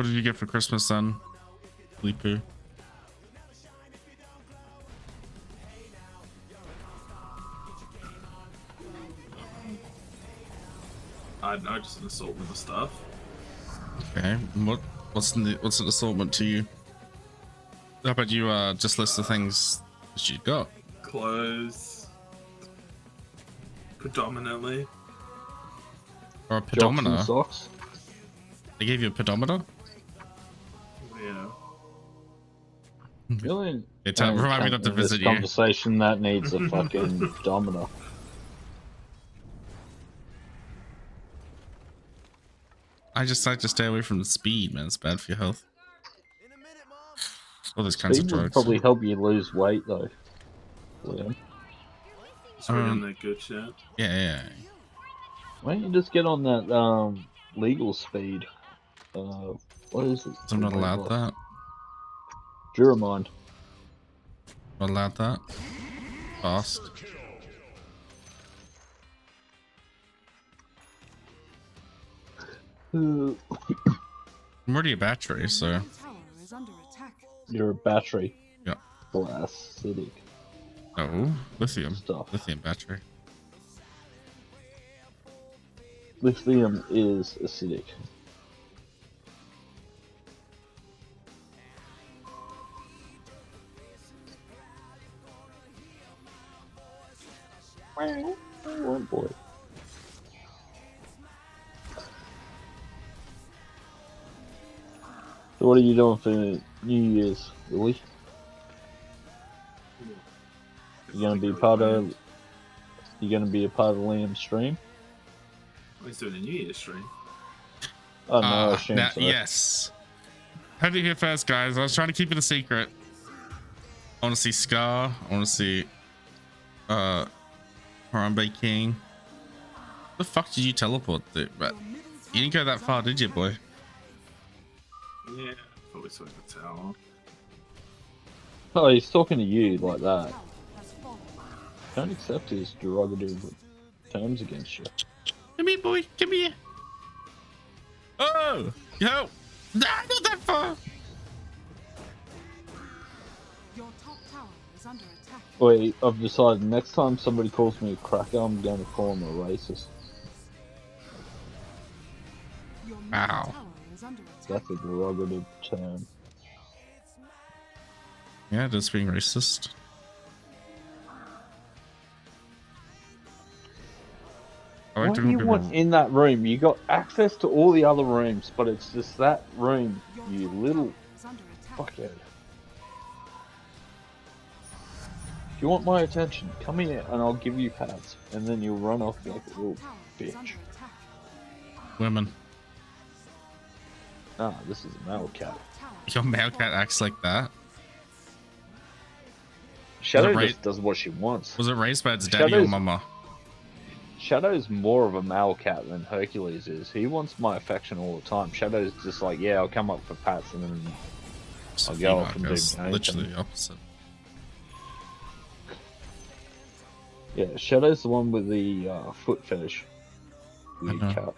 what did you get for Christmas then, Leepu? I don't know, just an assortment of stuff. Okay, and what's an assortment to you? How about you just list the things that you got? Clothes, predominantly. Or a pedometer? Socks. They gave you a pedometer? Yeah. Really? Remind me not to visit this you. conversation that needs a fucking pedometer. I just like to stay away from the speed, man. It's bad for your health. All those kinds of Speed would drugs. probably help you lose weight though. Liam. It's really on that good shit. Yeah. Why don't you just get on that legal speed? What is it? I'm not allowed that. Duramind. Not allowed that. Fast. I'm already a battery, so. You're a battery. Yeah. Acidic. Oh, lithium. Stuff. Lithium battery. Lithium is acidic. Oh boy. So what are you doing for New Year's, Willie? You gonna be part of? You gonna be a part of Liam's stream? He's doing a New Year's stream. Oh no, I assume so. Yes. Heard it here first, guys. I was trying to keep it a secret. I want to see Scar. I want to see Harambe King. The fuck did you teleport to? But you didn't go that far, did you, boy? Yeah, probably saw the tower. Oh, he's talking to you like that. Don't accept his derogative terms against you. Come here, boy. Come here. Oh, yo. Nah, not that far. Your top tower is under attack. Wait, I've decided next time somebody calls me a cracker, I'm going to call him a racist. Wow. That's a derogative term. Yeah, just being racist. I like What to do you want in that room? You got access to all the other rooms, but it's just that room, you little fuckhead. If you want my attention, come here and I'll give you pads, and then you'll run off like a little bitch. Women. Nah, this is a male cat. Your male cat acts like that. Shadow just does what she wants. Was it raised by its daddy or mama? Shadow's more of a male cat than Hercules is. He wants my affection all the time. Shadow's just like, yeah, I'll come up for pats and then I'll go off and do my own literally thing. the opposite. Yeah, Shadow's the one with the foot fetish. Weird cat.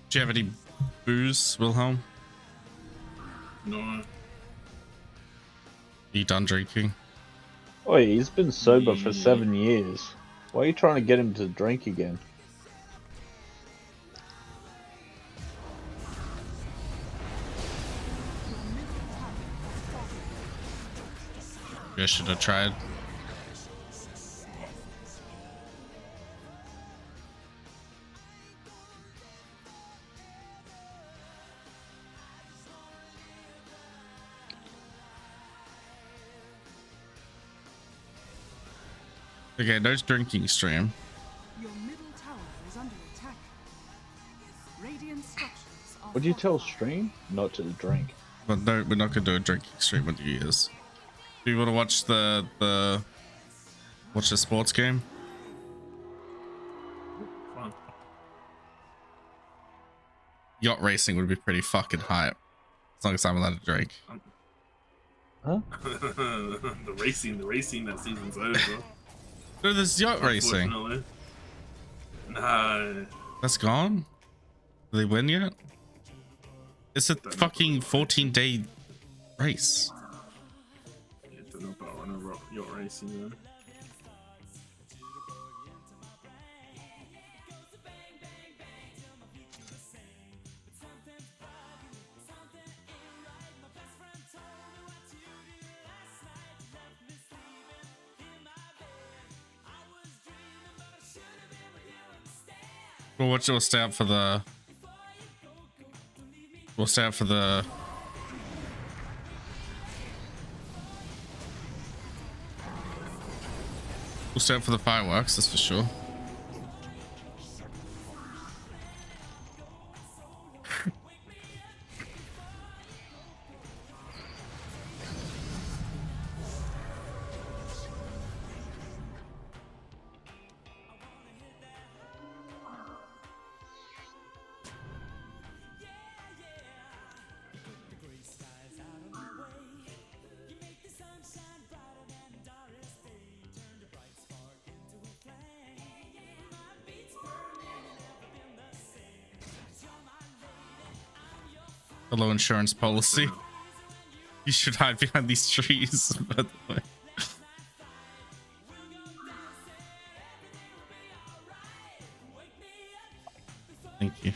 Do you have any booze, Wilhelm? No. Are you done drinking? Oh, he's been sober for 7 years. Why are you trying to get him to drink again? I should have tried. Okay, no drinking stream. Your middle tower is under attack. Radiant structures are Would you tell stream not to drink? But no, we're not gonna do a drinking stream on New Year's. Do you want to watch the sports game? yacht racing would be pretty fucking hype. As long as I'm allowed to drink. Huh? the racing, that season's over. No, there's yacht racing. Unfortunately. No. That's gone? Did they win yet? It's a fucking 14-day race. Yeah, don't know about running yacht racing though. Well, we'll stay up for the... We'll stay up for the... We'll stay up for the fireworks, that's for sure. The low insurance policy. You should hide behind these trees, by the way. Thank you.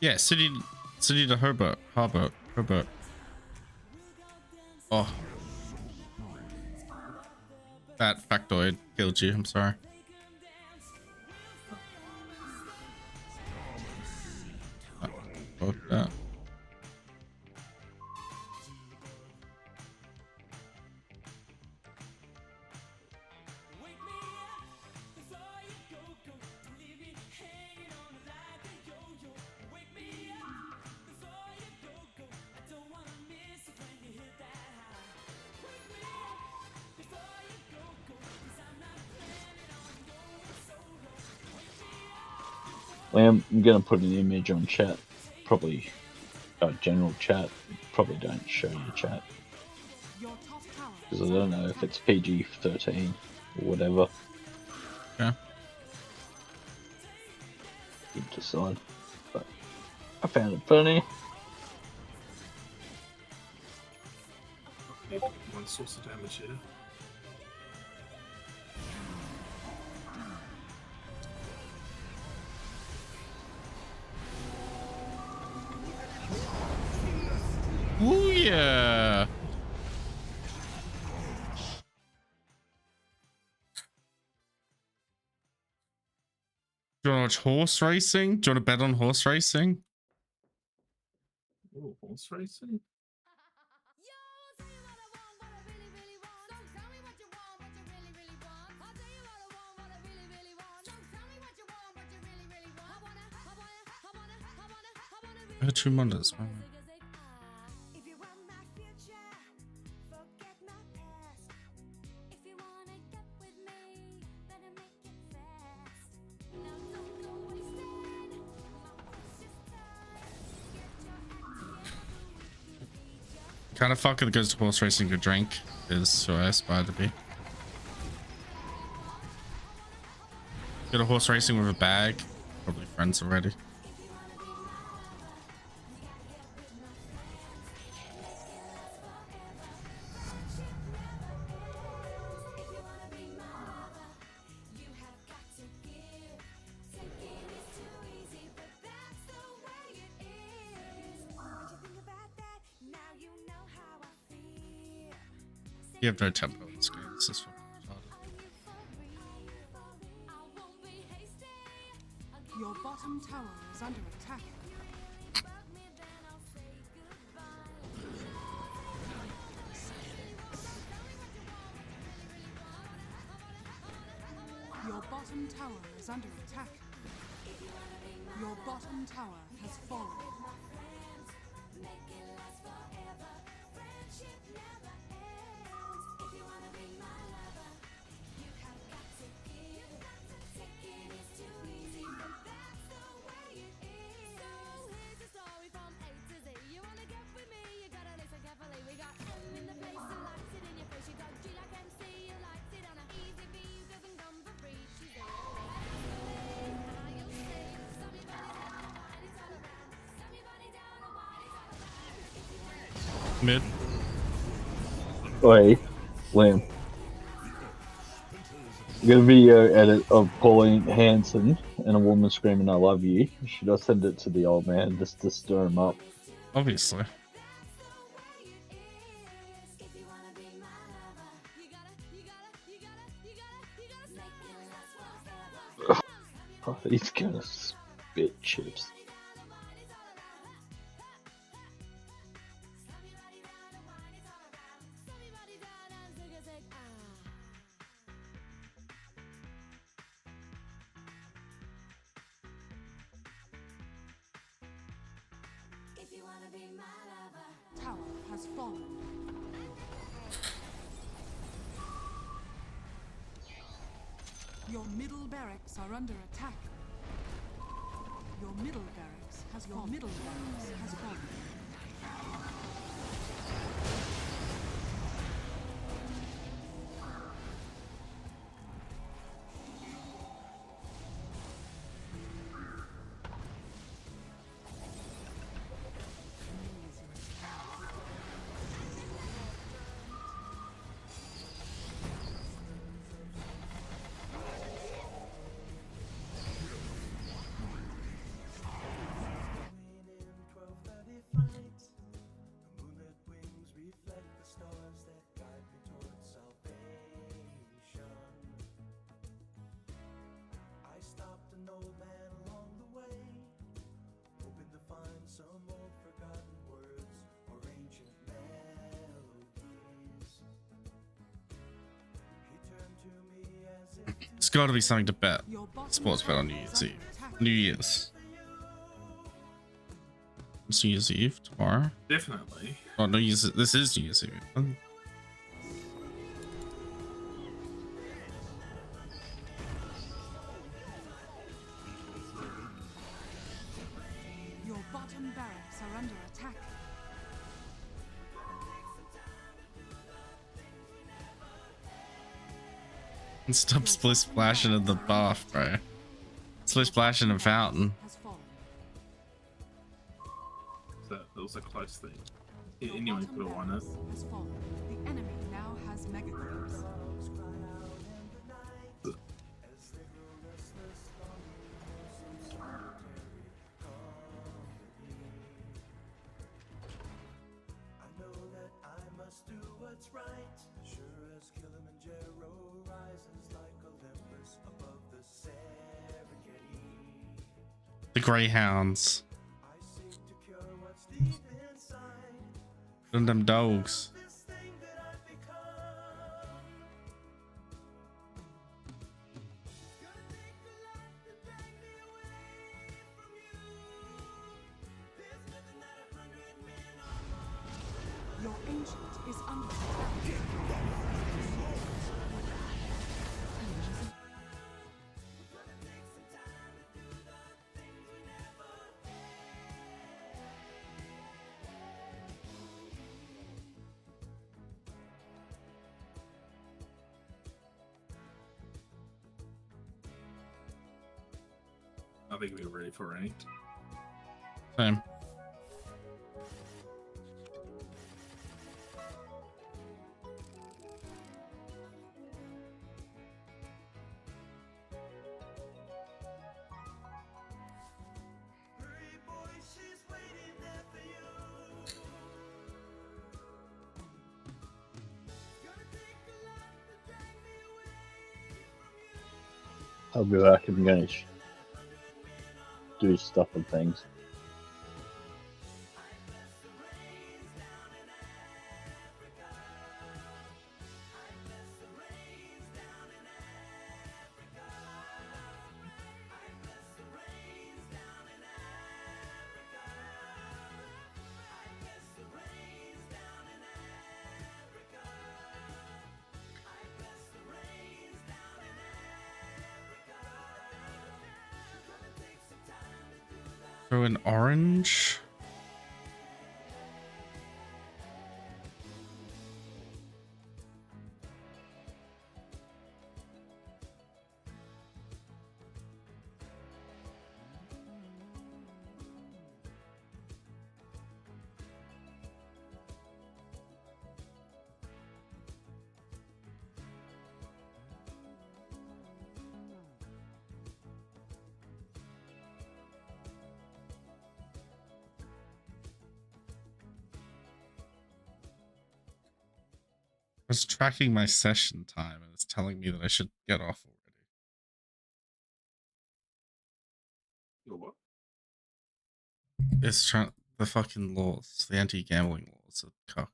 Yeah, city to Hobart. Hobart. Oh. That factoid killed you, I'm sorry. Fuck that. I'm gonna put an image on chat, probably general chat. Probably don't show your chat because I don't know if it's PG-13 or whatever. Yeah. You decide. But I found it funny. One source of damage here. Ooh, yeah. Do you want to watch horse racing? Do you want to bet on horse racing? Ooh, horse racing? I had 2 Mondays. Kind of fucker that goes to horse racing to drink is who I aspire to be. Get a horse racing with a bag. Probably friends already. You have no tempo in this game. This is fucking retarded. Your bottom tower is under attack. Your bottom tower is under attack. Your bottom tower has fallen. Mid. Wait, Liam. I'm gonna video edit of Pauline Hanson and a woman screaming "I love you." Should I send it to the old man just to stir him up? Obviously. Oh, he's gonna spit chips. Tower has fallen. Your middle barracks are under attack. Your middle barracks has fallen. It's got to be something to bet. Sports bet on New Year's Eve. New Year's. It's New Year's Eve tomorrow. Definitely. Oh, New Year's. This is New Year's Eve. Your bottom barracks are under attack. And stop split splashing in the bath, bro. Split splashing in a fountain. So that was a close thing. Anyone could have won it. Has fallen. The enemy now has mega creeps. The Greyhounds. And them dogs. Your ancient is under attack. I think we're ready for ranked. Same. I'll be back. I'm gonna do stuff and things. Throw an orange. I was tracking my session time and it's telling me that I should get off already. Your what? It's trying the fucking laws, the anti-gambling laws are cocked.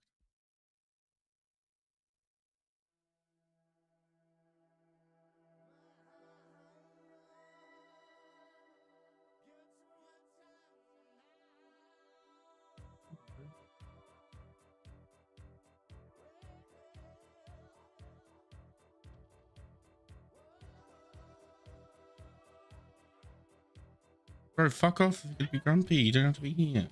Bro, fuck off. You're gonna be grumpy. You don't have to be here.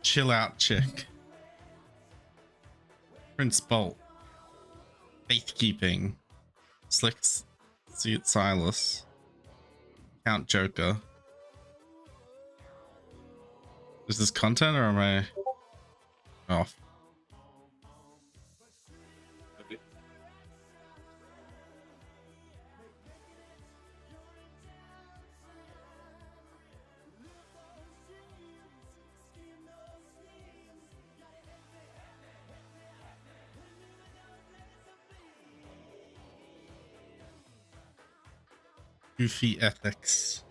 Chill out, chick. Prince Bolt. Faithkeeping. Slick Suit Silas. Count Joker. Is this content or am I off? Goofy ethics.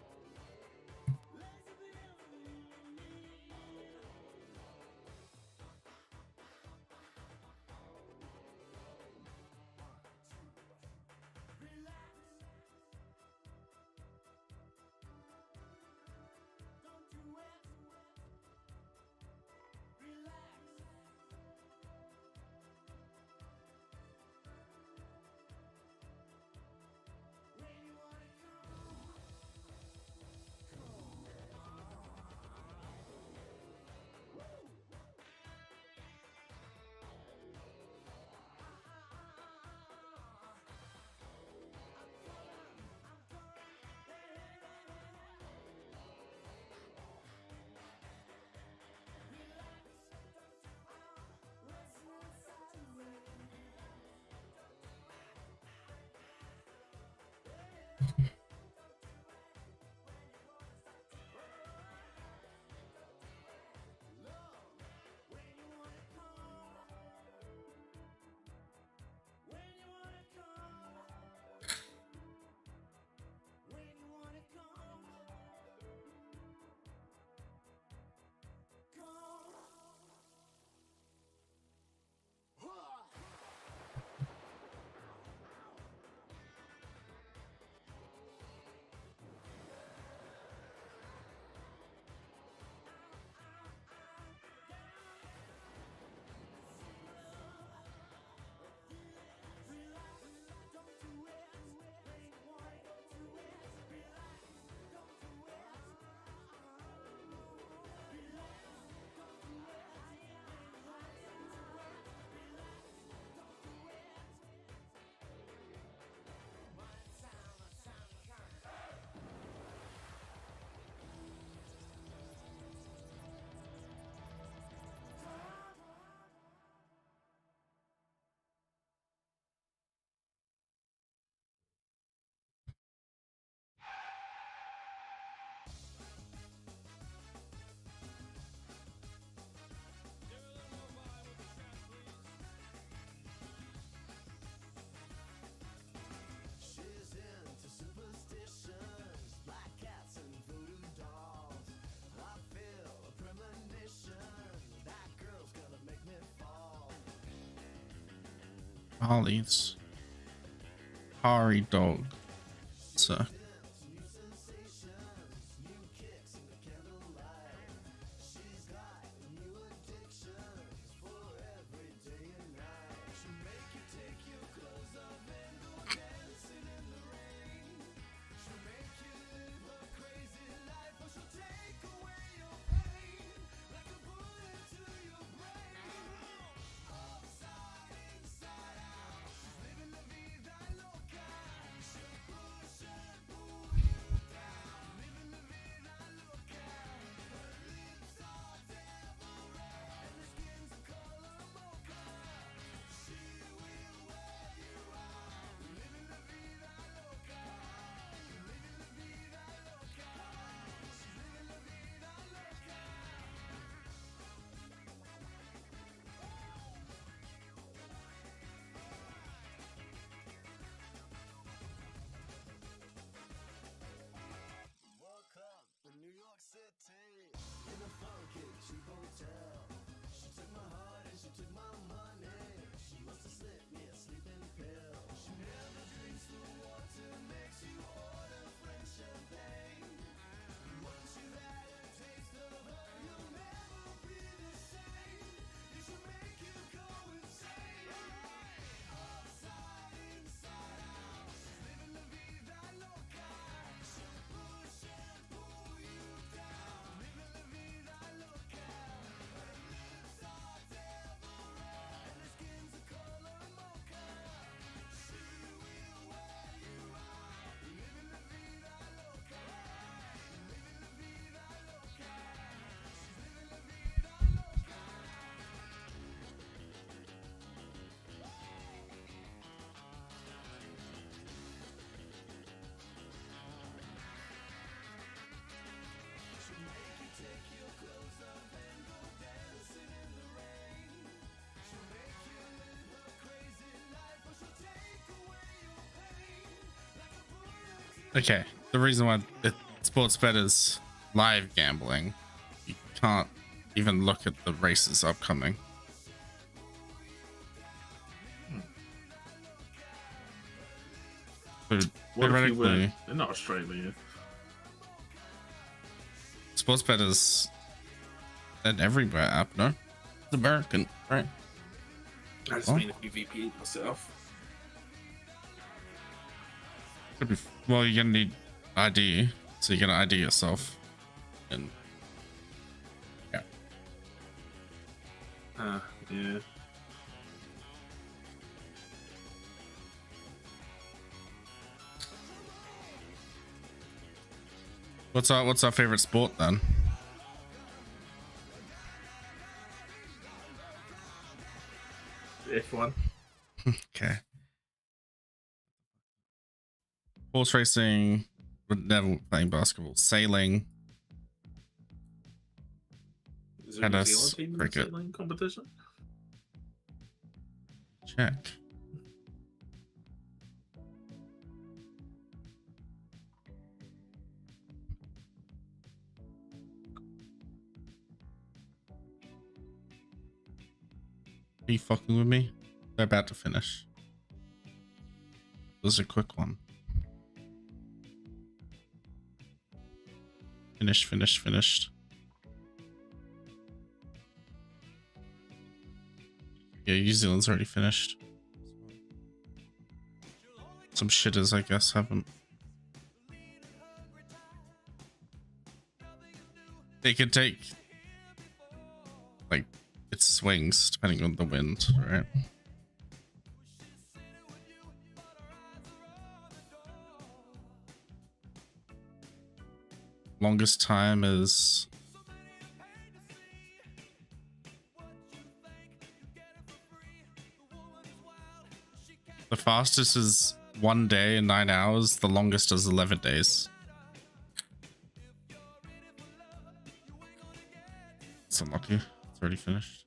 Harley's Harry dog. So okay, the reason why sports bet is live gambling, you can't even look at the races upcoming. So What if you win theoretically, in Australia? sports bet is an everywhere app, no? It's American, right? I just Oh. mean if you VP'd yourself. Could be, well, you're gonna need ID, so you're gonna ID yourself, and yeah. Yeah. What's our favorite sport then? F1. Okay. Horse racing, but never playing basketball. Sailing, Is there a New tennis, Zealand team in the cricket. sailing competition? Check. Are you fucking with me? They're about to finish. This is a quick one. Finished. Yeah, New Zealand's already finished. Some shitters, I guess, haven't. They could take, like, it swings depending on the wind, right? Longest time is the fastest is 1 day and 9 hours. The longest is 11 days. It's unlucky. It's already finished.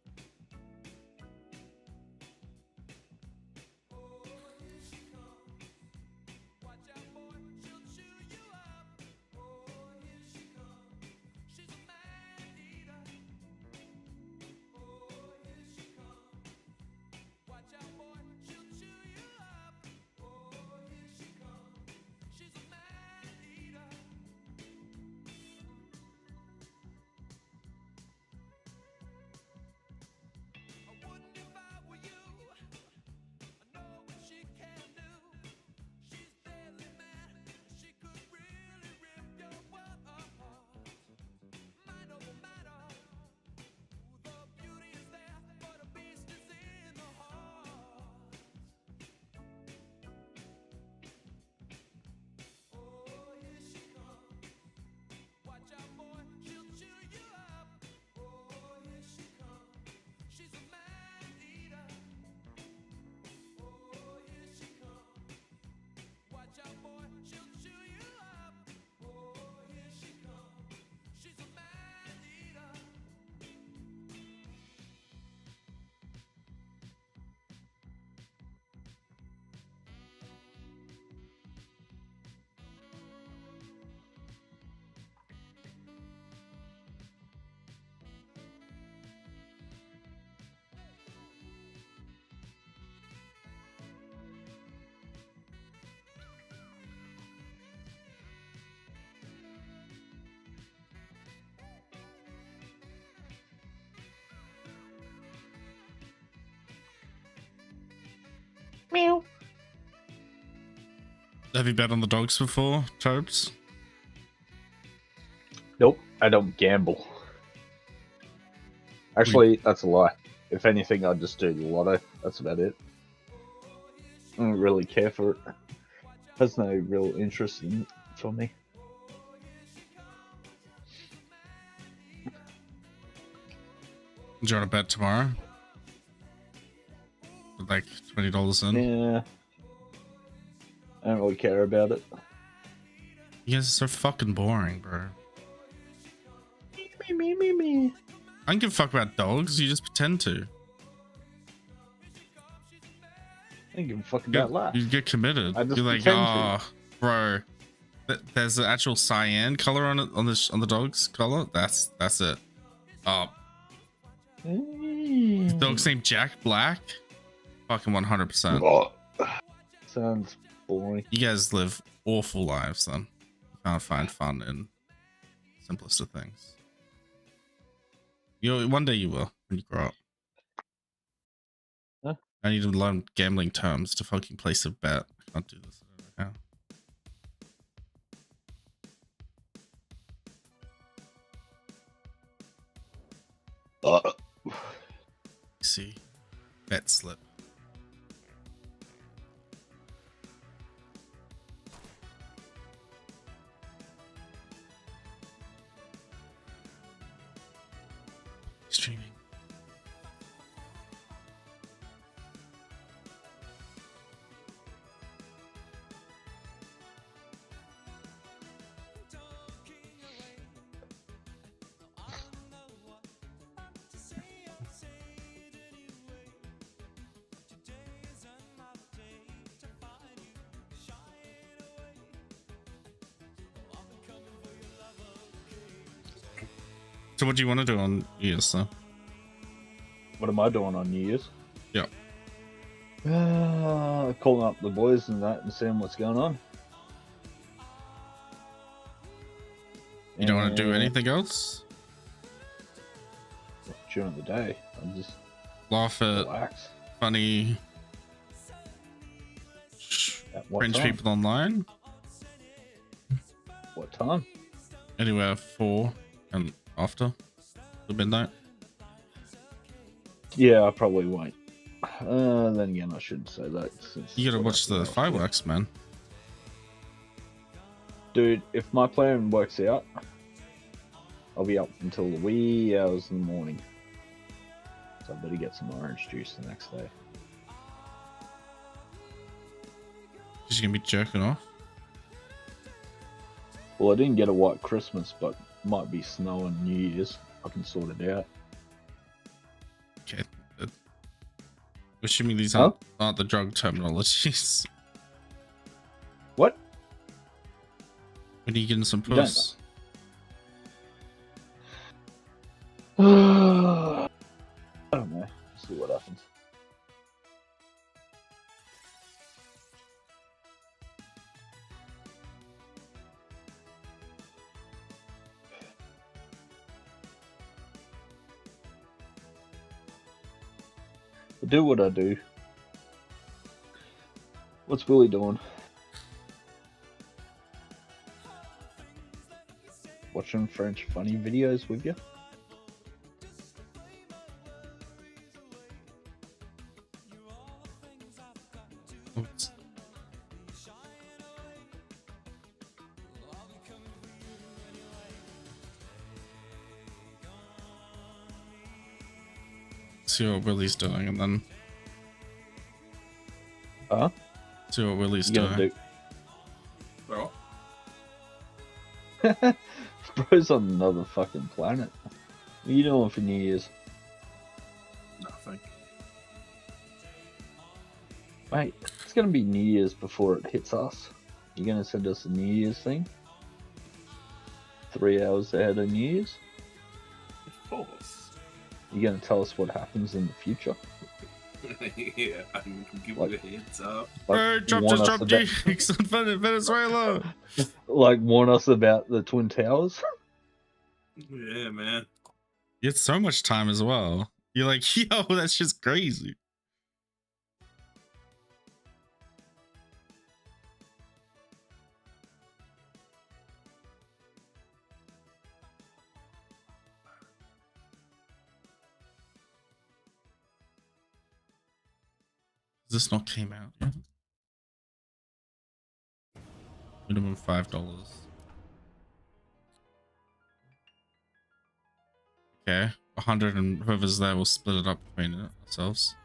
Meow. Have you bet on the dogs before, Tobes? Nope, I don't gamble. Actually, that's a lie. If anything, I just do the lotto. That's about it. I don't really care for it. Has no real interest in it for me. Do you want to bet tomorrow? With like $20 in? Yeah. I don't really care about it. You guys are so fucking boring, bro. Me. I don't give a fuck about dogs, you just pretend to. I don't give a fuck about that. You get committed. I just You're like, pretend oh, bro. There's an actual cyan color on it on the dog's collar. That's it. Oh, the dog's named Jack Black. Fucking 100%. Oh, sounds boring. You guys live awful lives then. You can't find fun in simplest of things. One day you will when you grow up. Huh? I need to learn gambling terms to fucking place a bet. I can't do this right now. See, bet slip. Streaming. So what do you want to do on New Year's though? What am I doing on New Year's? Yeah. Calling up the boys and that and seeing what's going on. You don't want to do anything else? During the day, I'm just Laugh at relax. funny At what French time? people online. What time? Anywhere 4 and after the midnight. Yeah, I probably won't. Then again, I shouldn't say that. Since You gotta watch the fireworks, man. Dude, if my plan works out, I'll be up until the wee hours in the morning. So I better get some orange juice the next day. She's gonna be jerking off. Well, I didn't get a white Christmas, but might be snow on New Year's. I can sort it out. Okay. Assuming these Huh? aren't the drug terminologies. What? When are you getting some You don't puss? I don't know. See what happens. I do what I do. What's Willie doing? Watching French funny videos with you? Oops. See what Willie's doing and then Huh? see what Willie's You gonna doing. Bro. Bro's on another fucking planet. What are you doing for New Year's? Nothing. Mate, it's gonna be New Year's before it hits us. You gonna send us a New Year's thing? 3 hours ahead of New Year's? Of course. You gonna tell us what happens in the future? Yeah, I can give Like- you a heads up. Bro, drop warn just us drop about- Jinx on Venezuela. Like warn us about the Twin Towers? Yeah, man. You had so much time as well. You're like, yo, that's just crazy. This not came out yet? Minimum $5. Okay, 100 and whoever's there will split it up between ourselves.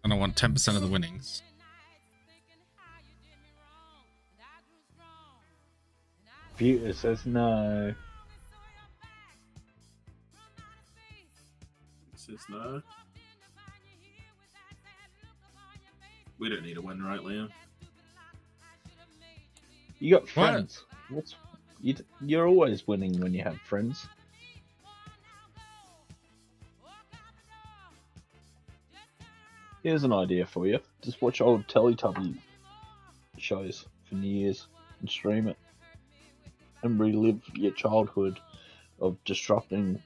And I want 10% of the winnings. Computer says no. It says no. We don't need a win, right, Liam? You got friends. You're always winning when you have friends. Here's an idea for you. Just watch old Teletubby shows for New Year's and stream it. And relive your childhood of disrupting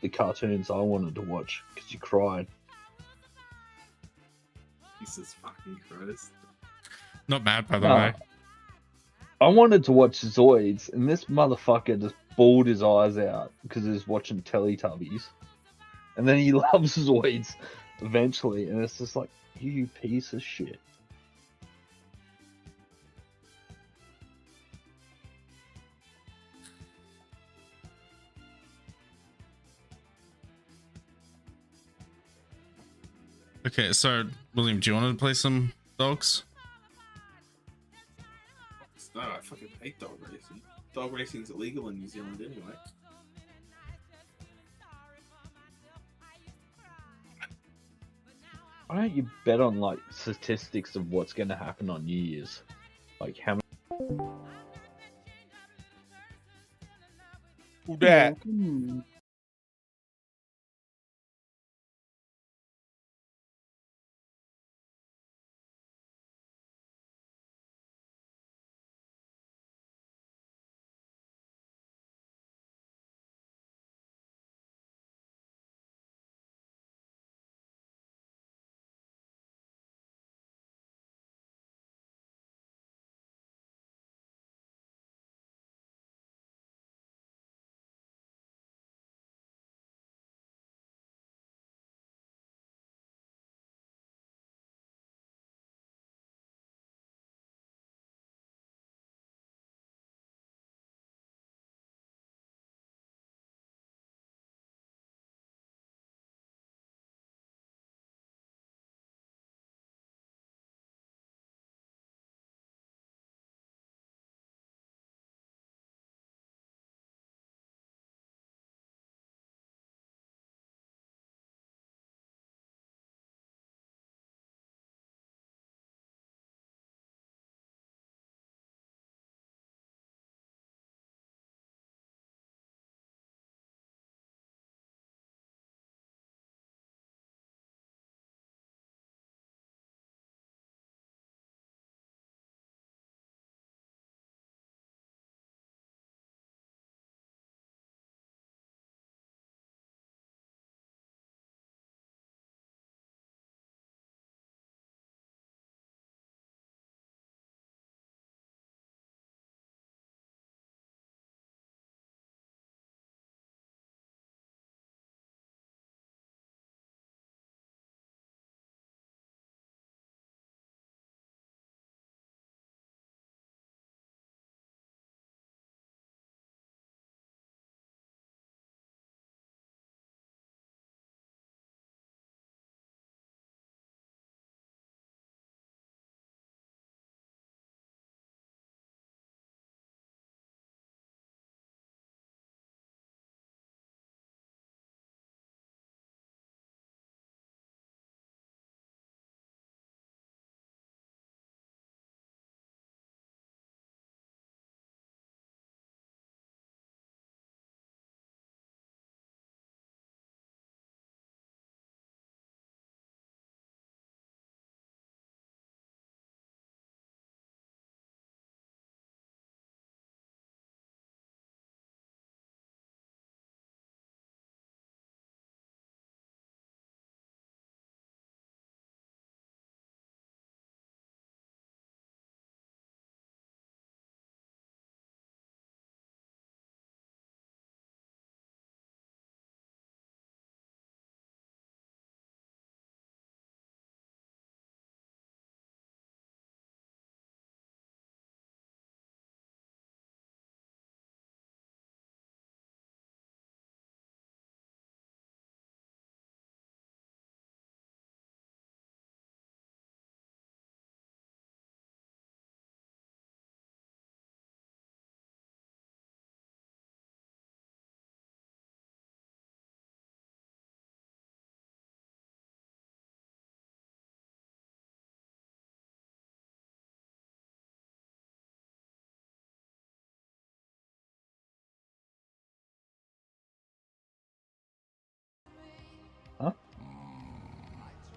the cartoons I wanted to watch because you cried. Jesus fucking Christ. Not bad, by the way. I wanted to watch Zoids, and this motherfucker just bawled his eyes out because he was watching Teletubbies. And then he loves Zoids eventually, and it's just like, you piece of shit. Okay, so William, do you want to play some dogs? No, I fucking hate dog racing. Dog racing's illegal in New Zealand anyway. Why don't you bet on like statistics of what's going to happen on New Year's? Like how many... Who that?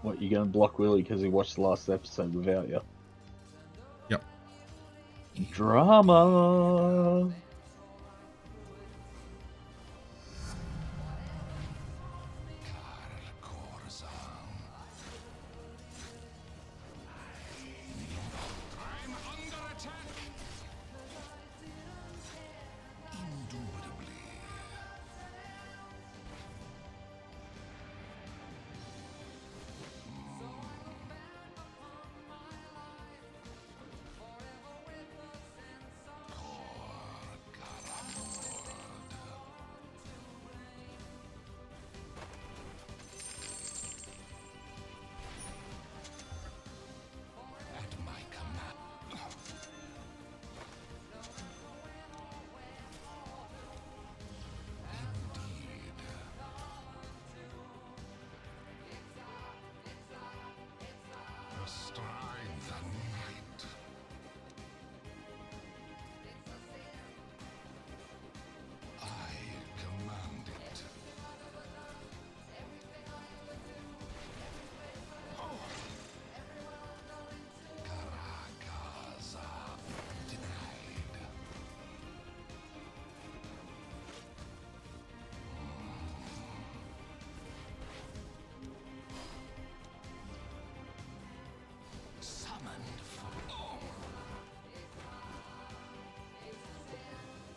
What, you gonna block Willie because he watched the last episode without you? Yep. Drama.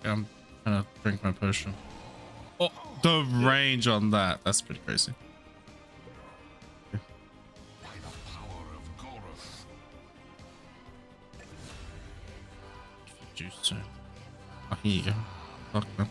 Yeah, I'm gonna drink my potion. Oh, the range on that. That's pretty crazy. Juice too. Oh, here you go. Fuck, man.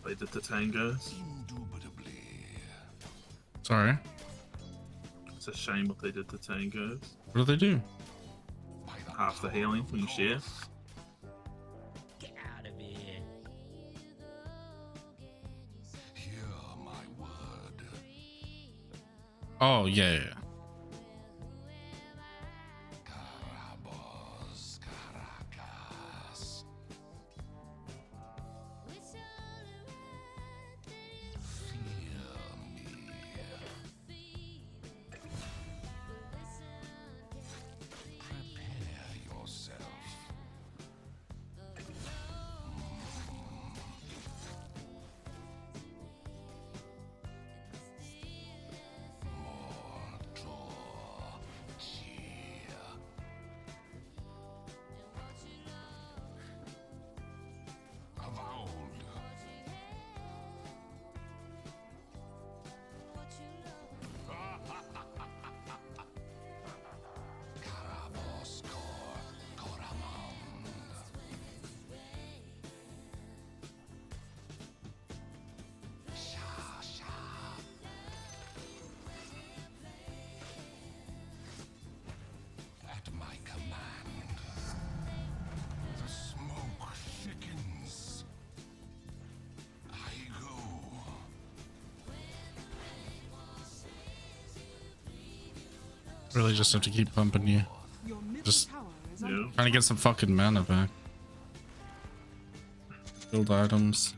They did the tangos. Sorry. It's a shame what they did to tangos. What do they do? Half the healing when you share. Get out of here. Oh, yeah, yeah. Really just have to keep pumping you. Just trying to get some fucking mana back. Build items.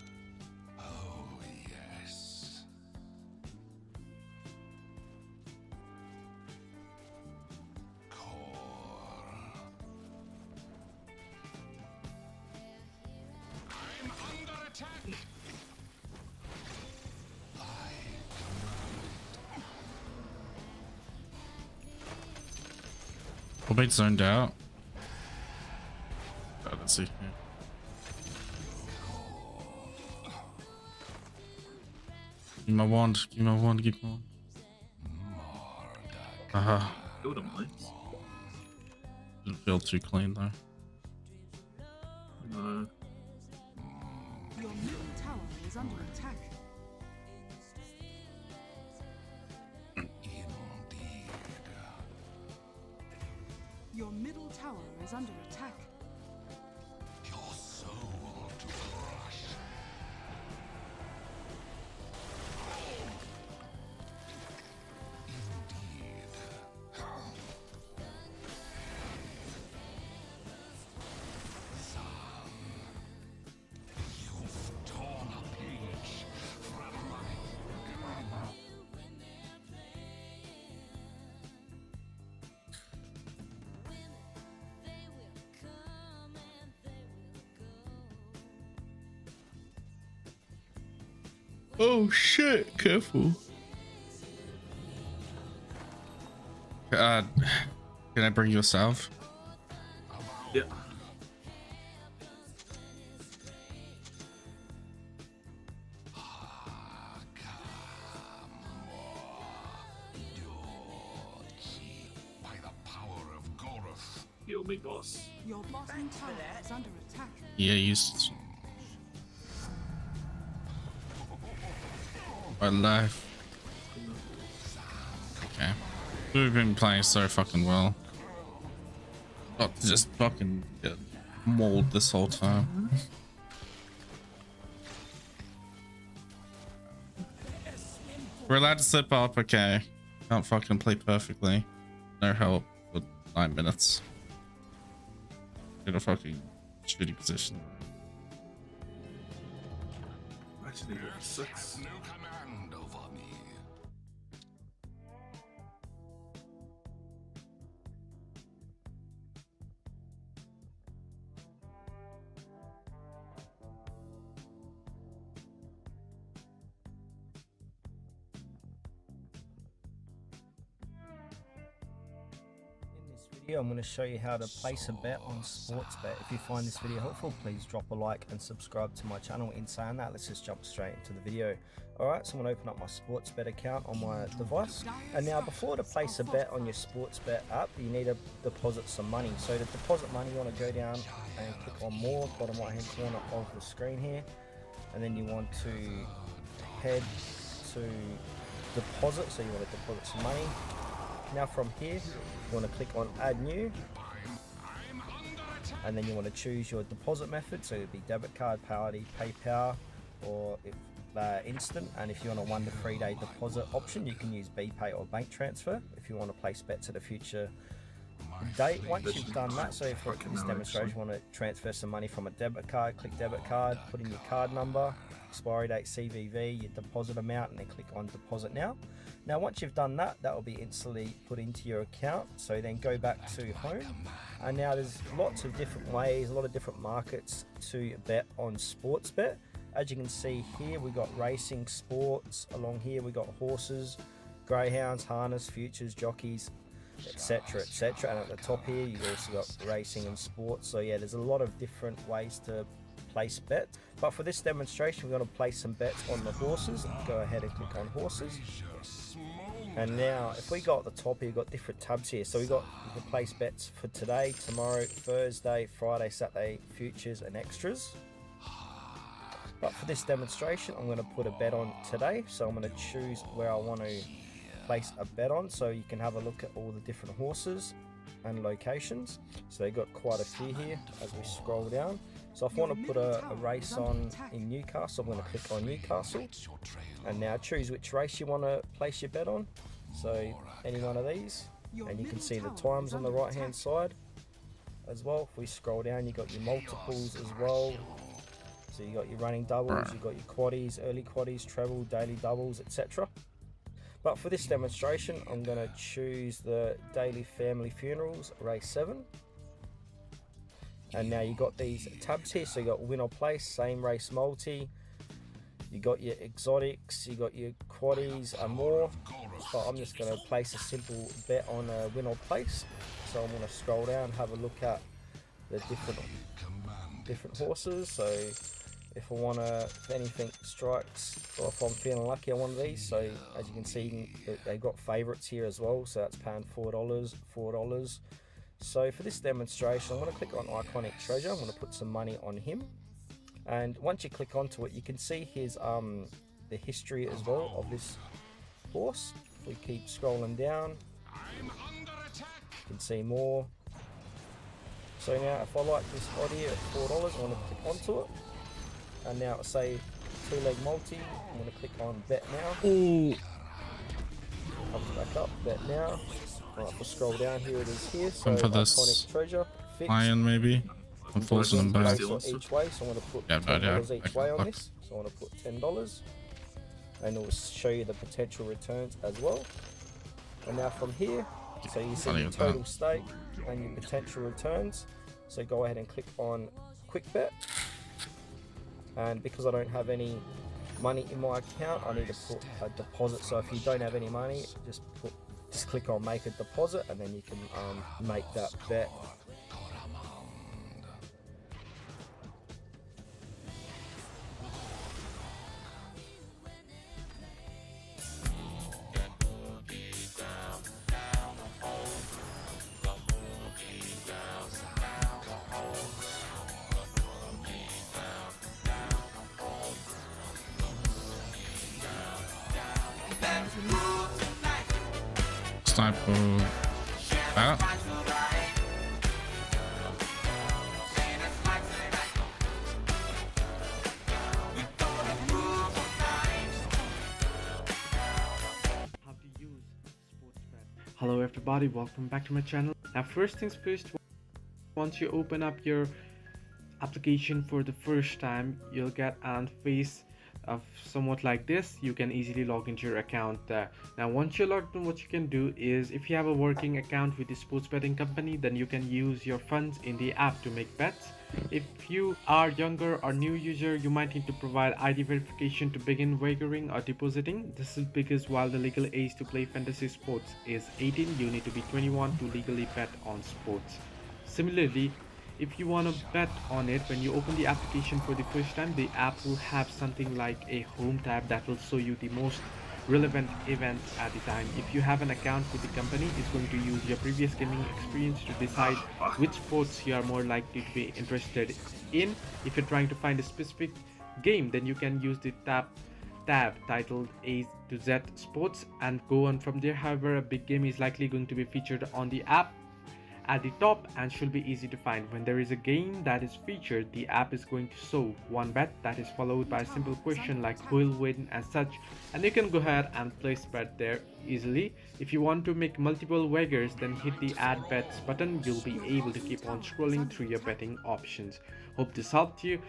Probably zoned out. Let's see. Yeah. Give me my wand. Give me my wand. Give me my wand. Killed him, mate. Didn't feel too clean though. No. Your middle tower is under attack. Your middle tower is under attack. Your soul to crush. Oh shit! Careful. Can I bring you a salve? Yeah. By the power of Goroth. Heal me, boss. Your bottom tower is under attack. Yeah, you. My life. Okay. We've been playing so fucking well. Not to just fucking get mauled this whole time. We're allowed to slip up, okay. Can't fucking play perfectly. No help for 9 minutes. In a fucking shitty position. Actually, level 6. No command over me. Video, I'm going to show you how to place a bet on Sportsbet. If you find this video helpful, please drop a like and subscribe to my channel. In saying that, let's just jump straight into the video. Alright, so I'm going to open up my Sportsbet account on my device. And now before to place a bet on your Sportsbet app, you need to deposit some money. So to deposit money, you want to go down and click on more, bottom right hand corner of the screen here. And then you want to head to deposit, so you want to deposit some money. Now from here, you want to click on add new, and then you want to choose your deposit method, so it would be debit card, Powerdy, PayPal, or instant. And if you want a 1 to 3 day deposit option, you can use BPay or bank transfer if you want to place bets at a future date. Once you've done that, so for this demonstration you want to transfer some money from a debit card, click debit card, put in your card number, expiry date, CVV, your deposit amount, and then click on deposit now. Now once you've done that, that will be instantly put into your account. So then go back to home, and now there's lots of different ways, a lot of different markets to bet on Sportsbet. As you can see here, we got racing, sports. Along here we got horses, greyhounds, harness, futures, jockeys, etc, etc. And at the top here you've also got racing and sports. So yeah, there's a lot of different ways to place bets, but for this demonstration we're going to place some bets on the horses. Go ahead and click on horses, and now if we go at the top here, we've got different tabs here. So you can place bets for today, tomorrow, Thursday, Friday, Saturday, futures and extras. But for this demonstration I'm going to put a bet on today, so I'm going to choose where I want to place a bet on, so you can have a look at all the different horses and locations. So they've got quite a few here as we scroll down. So if I want to put a race on in Newcastle, I'm going to click on Newcastle, and now choose which race you want to place your bet on. So any one of these, and you can see the times on the right hand side as well. If we scroll down, you got your multiples as well. So you got your running doubles, you got your quaddies, early quaddies, treble, daily doubles, etc. But for this demonstration, I'm going to choose the Daily Family Funerals, race 7. And now you got these tabs here, so you got win or place, same race multi, you got your exotics, you got your quaddies and more. So I'm just going to place a simple bet on a win or place. So I'm going to scroll down, have a look at the different horses. So if I want to, if anything strikes, or if I'm feeling lucky on one of these. So as you can see, they've got favourites here as well, so that's paying $4. So for this demonstration, I'm going to click on Iconic Treasure. I'm going to put some money on him, and once you click onto it, you can see his the history as well of this horse. If we keep scrolling down, you can see more. So now if I like this odd here at $4, I'm going to click onto it. And now it'll say 2-leg multi. I'm going to click on bet now. Ooh. Comes back up, bet now. Right, if I scroll down, here it is here. So for Iconic this Treasure, fixed. iron maybe. I'm forcing them back. Each way, so I'm going to put $10 each way on this. So I want to put $10. And it will show you the potential returns as well. And now from here, so you see your total stake and your potential returns. So go ahead and click on Quick Bet. And because I don't have any money in my account, I need to put a deposit. So if you don't have any money, just click on Make a Deposit, and then you can make that bet. Sniper that. Hello everybody, welcome back to my channel. Now first things first, once you open up your application for the first time, you'll get an face of somewhat like this. You can easily log into your account there. Now once you're logged in, what you can do is, if you have a working account with the sports betting company, then you can use your funds in the app to make bets. If you are younger or new user, you might need to provide ID verification to begin wagering or depositing. This is because while the legal age to play fantasy sports is 18, you need to be 21 to legally bet on sports. Similarly, if you want to bet on it, when you open the application for the first time, the app will have something like a home tab that will show you the most relevant events at the time. If you have an account with the company, it's going to use your previous gaming experience to decide which sports you are more likely to be interested in. If you're trying to find a specific game, then you can use the tab titled A to Z Sports and go on from there. However, a big game is likely going to be featured on the app at the top and should be easy to find. When there is a game that is featured, the app is going to show one bet that is followed by a simple question like who will win and such, and you can go ahead and place bet there easily. If you want to make multiple wagers, then hit the add bets button. You'll be able to keep on scrolling through your betting options. Hope this helped you.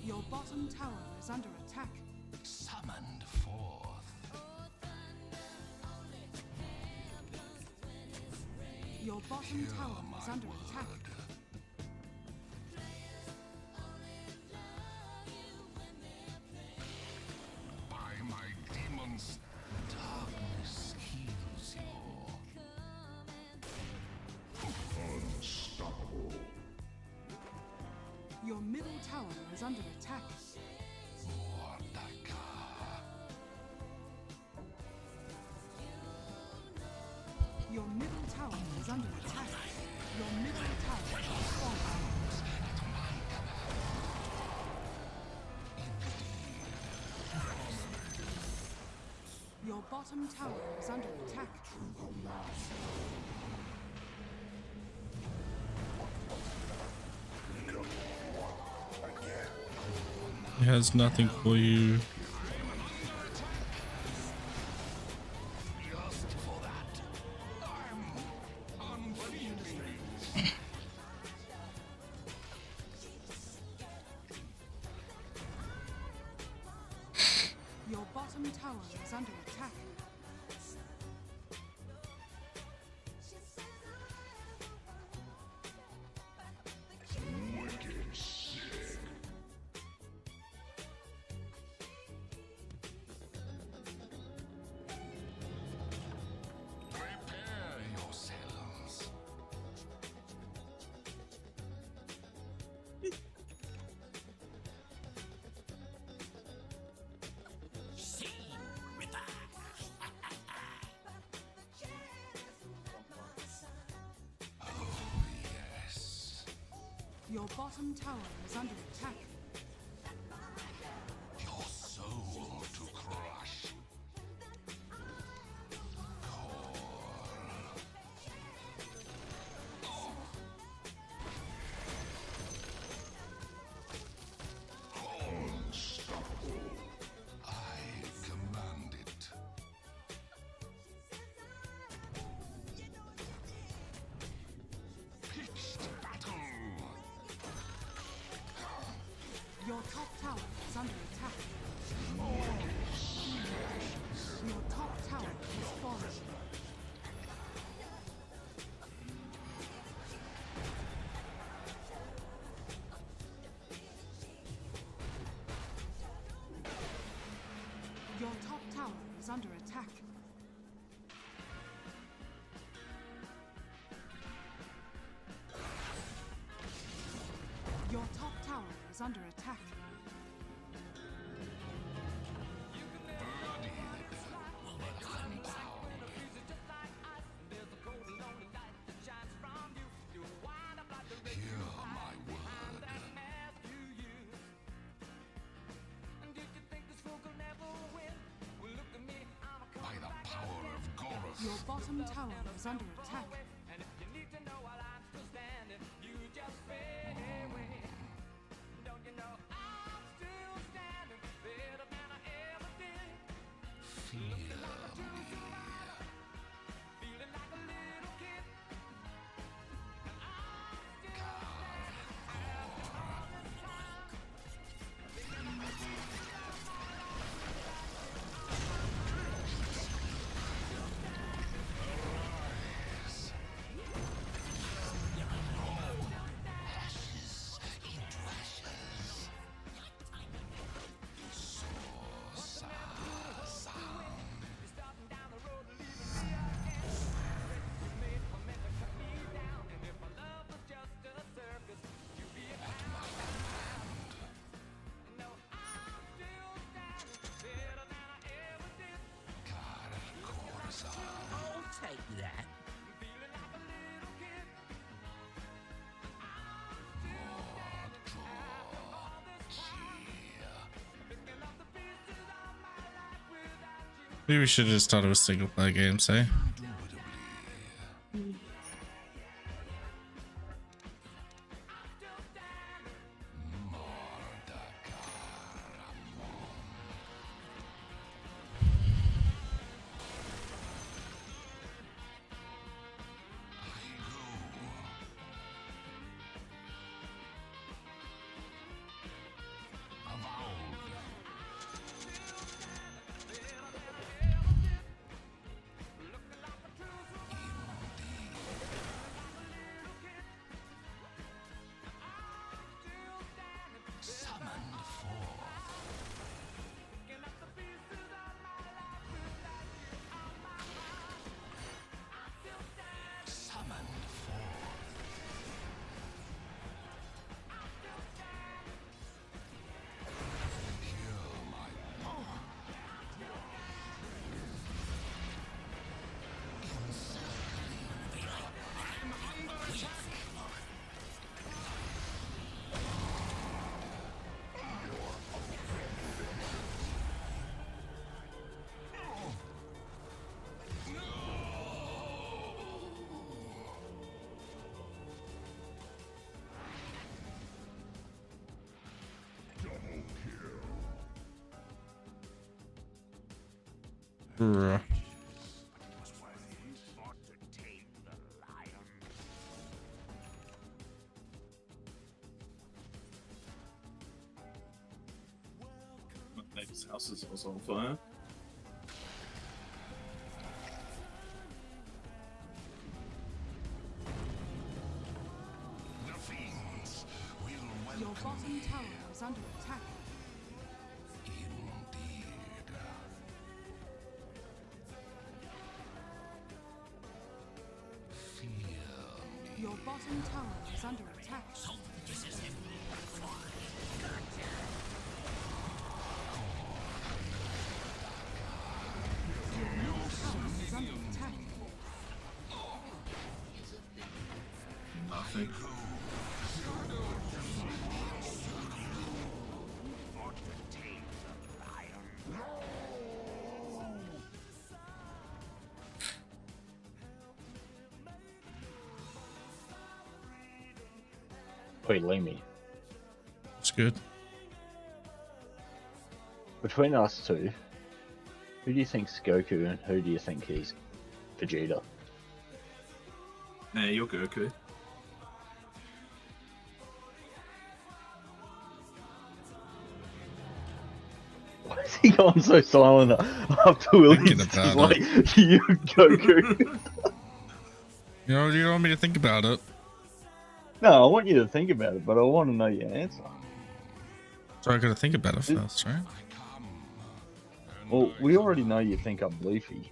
Your bottom tower is under attack. Summoned forth. Your bottom tower is under attack. By my demons, darkness heals you. Unstoppable. Your middle tower is under attack. is under attack. Your middle tower is falling. Your bottom tower is under attack. It has nothing for you. Your bottom tower is under attack. Wicked sick. Prepare yourselves. Your bottom tower is under attack. Your soul to crush. Unstoppable. I command it. Pitched battle. Your top tower is under attack. Your top tower is falling. Your top tower is under attack. Your top tower is under attack. By the power of Goroth. Your bottom tower is under attack. Maybe we should have just started with single player games, eh? Bruh. My neighbor's house is also on fire. Your bottom tower is under attack. Your bottom tower is under attack. Your middle tower is under attack. Nothing. Wait, Lamy. It's good. Between us two, who do you think's Goku and who do you think is Vegeta? Nah, you're Goku. Why is he going so silent after Williams? Thinking He's about like, you Goku. You know, you don't want me to think about it. No, I want you to think about it, but I want to know your answer. So I gotta think about it first, right? Well, we already know you think I'm Leafy.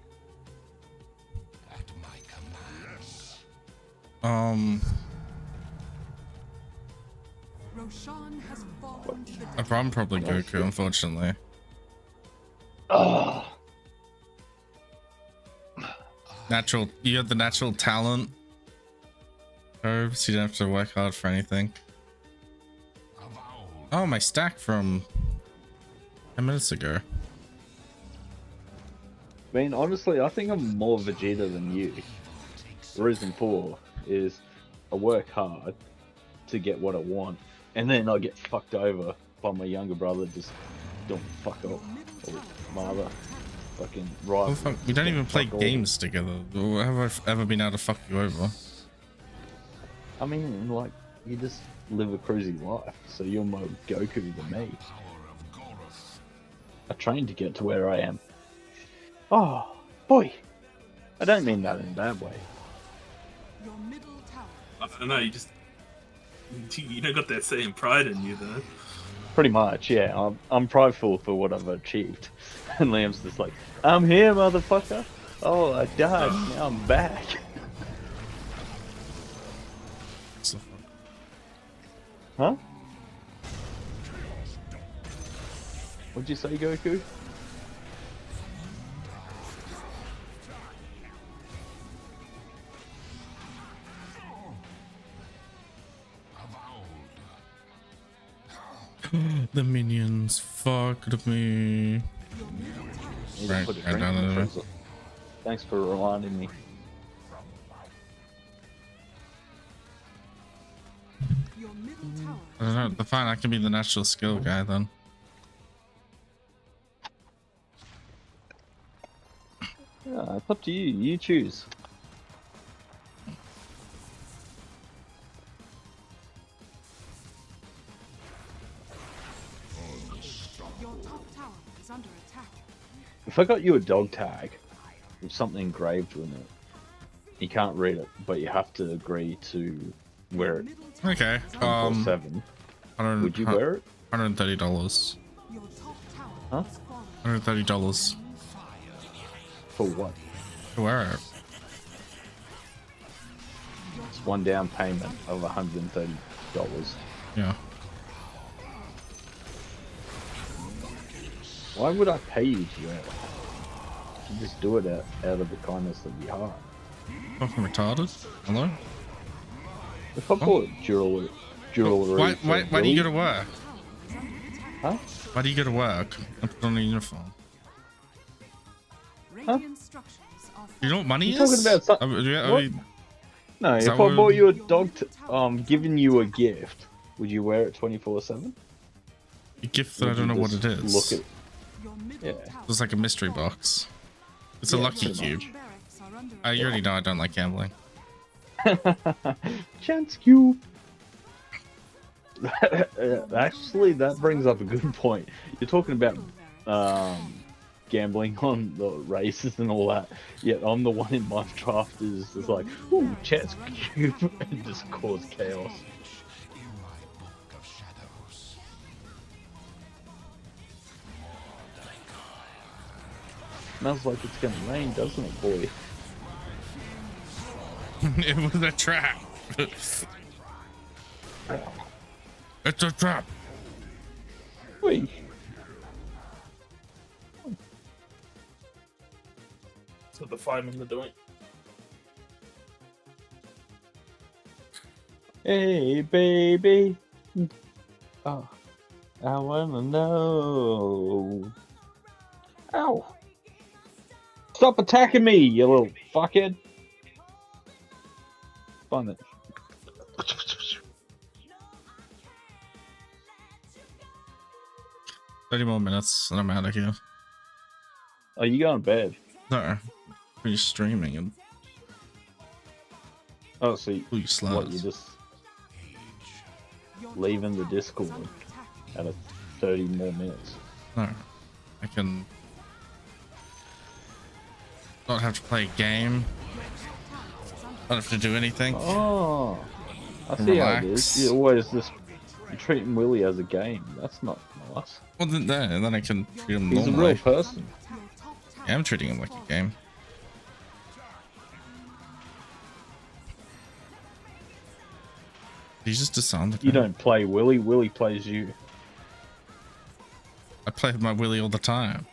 Roshan has fallen to the I'm probably Goku, unfortunately. Natural, you have the natural talent. So you don't have to work hard for anything. Oh, my stack from 10 minutes ago. I mean, honestly, I think I'm more Vegeta than you. The reason for is I work hard to get what I want, and then I get fucked over by my younger brother just don't fuck up. Or my other fucking rival. Oh, fuck. We don't even play fuck all. games together. Or have I ever been able to fuck you over? I mean, like, you just live a cruisy life, so you're more Goku than me. I trained to get to where I am. Oh, boy. I don't mean that in a bad way. Your middle tower. I don't know, you don't got that same pride in you though. Pretty much, yeah. I'm prideful for what I've achieved. And Liam's just like, I'm here, motherfucker. Oh, I died. Now I'm back. Huh? What'd you say, Goku? The minions fucked me. Right, Put a I drink don't in the know. freezer. Thanks for reminding me. Your middle tower. I don't know, but fine, I can be the natural skill guy then. Yeah, it's up to you. You choose. Your top tower is under attack. If I got you a dog tag with something engraved with it, you can't read it, but you have to agree to wear it. Okay. 24/7. Would you wear it? $130. Your top tower Huh? is fallen. $130 For what? to wear it. It's one down payment of $130. Yeah. Why would I pay you to wear it? You just do it out of the kindness of your heart. Fucking retarded. Hello? If I bought jewelry, Why do you go to work? Huh? Why do you go to work and put on a uniform? Radiant structures are You know what money I'm is? talking about some- What? No, Is if that I what- bought you a dog, giving you a gift, would you wear it 24/7? A gift that I don't know what it is. Look at. your middle Yeah. tower. It's like a mystery box. It's a Yeah, lucky pretty cube. much. Barracks are under You already know I don't like gambling. Chance cube. Actually, that brings up a good point. You're talking about gambling on the races and all that. Yet I'm the one in Minecraft is just like, ooh, chance cube, and just cause chaos. Smells like it's gonna rain, doesn't it, boy? It was a trap. It's a trap. Wait. That's what the firemen are doing. Hey, baby. Oh, I wanna know. Ow. Stop attacking me, you little fuckhead. Fun it. 30 more minutes and I'm out of here. Oh, you going to bed? No. We're streaming and Oh, so you, you what, sluts. you just leaving the Discord at a 30 more minutes? No. I can not have to play a game. Not have to do anything. Oh, I And see how it relax. is. You always just you're treating Willie as a game. That's not nice. Well, then I can treat him He's a normally. real person. Yeah, I'm treating him like a game. Did you just disarm the guy? You don't play Willie. Willie plays you. I play with my Willy all the time.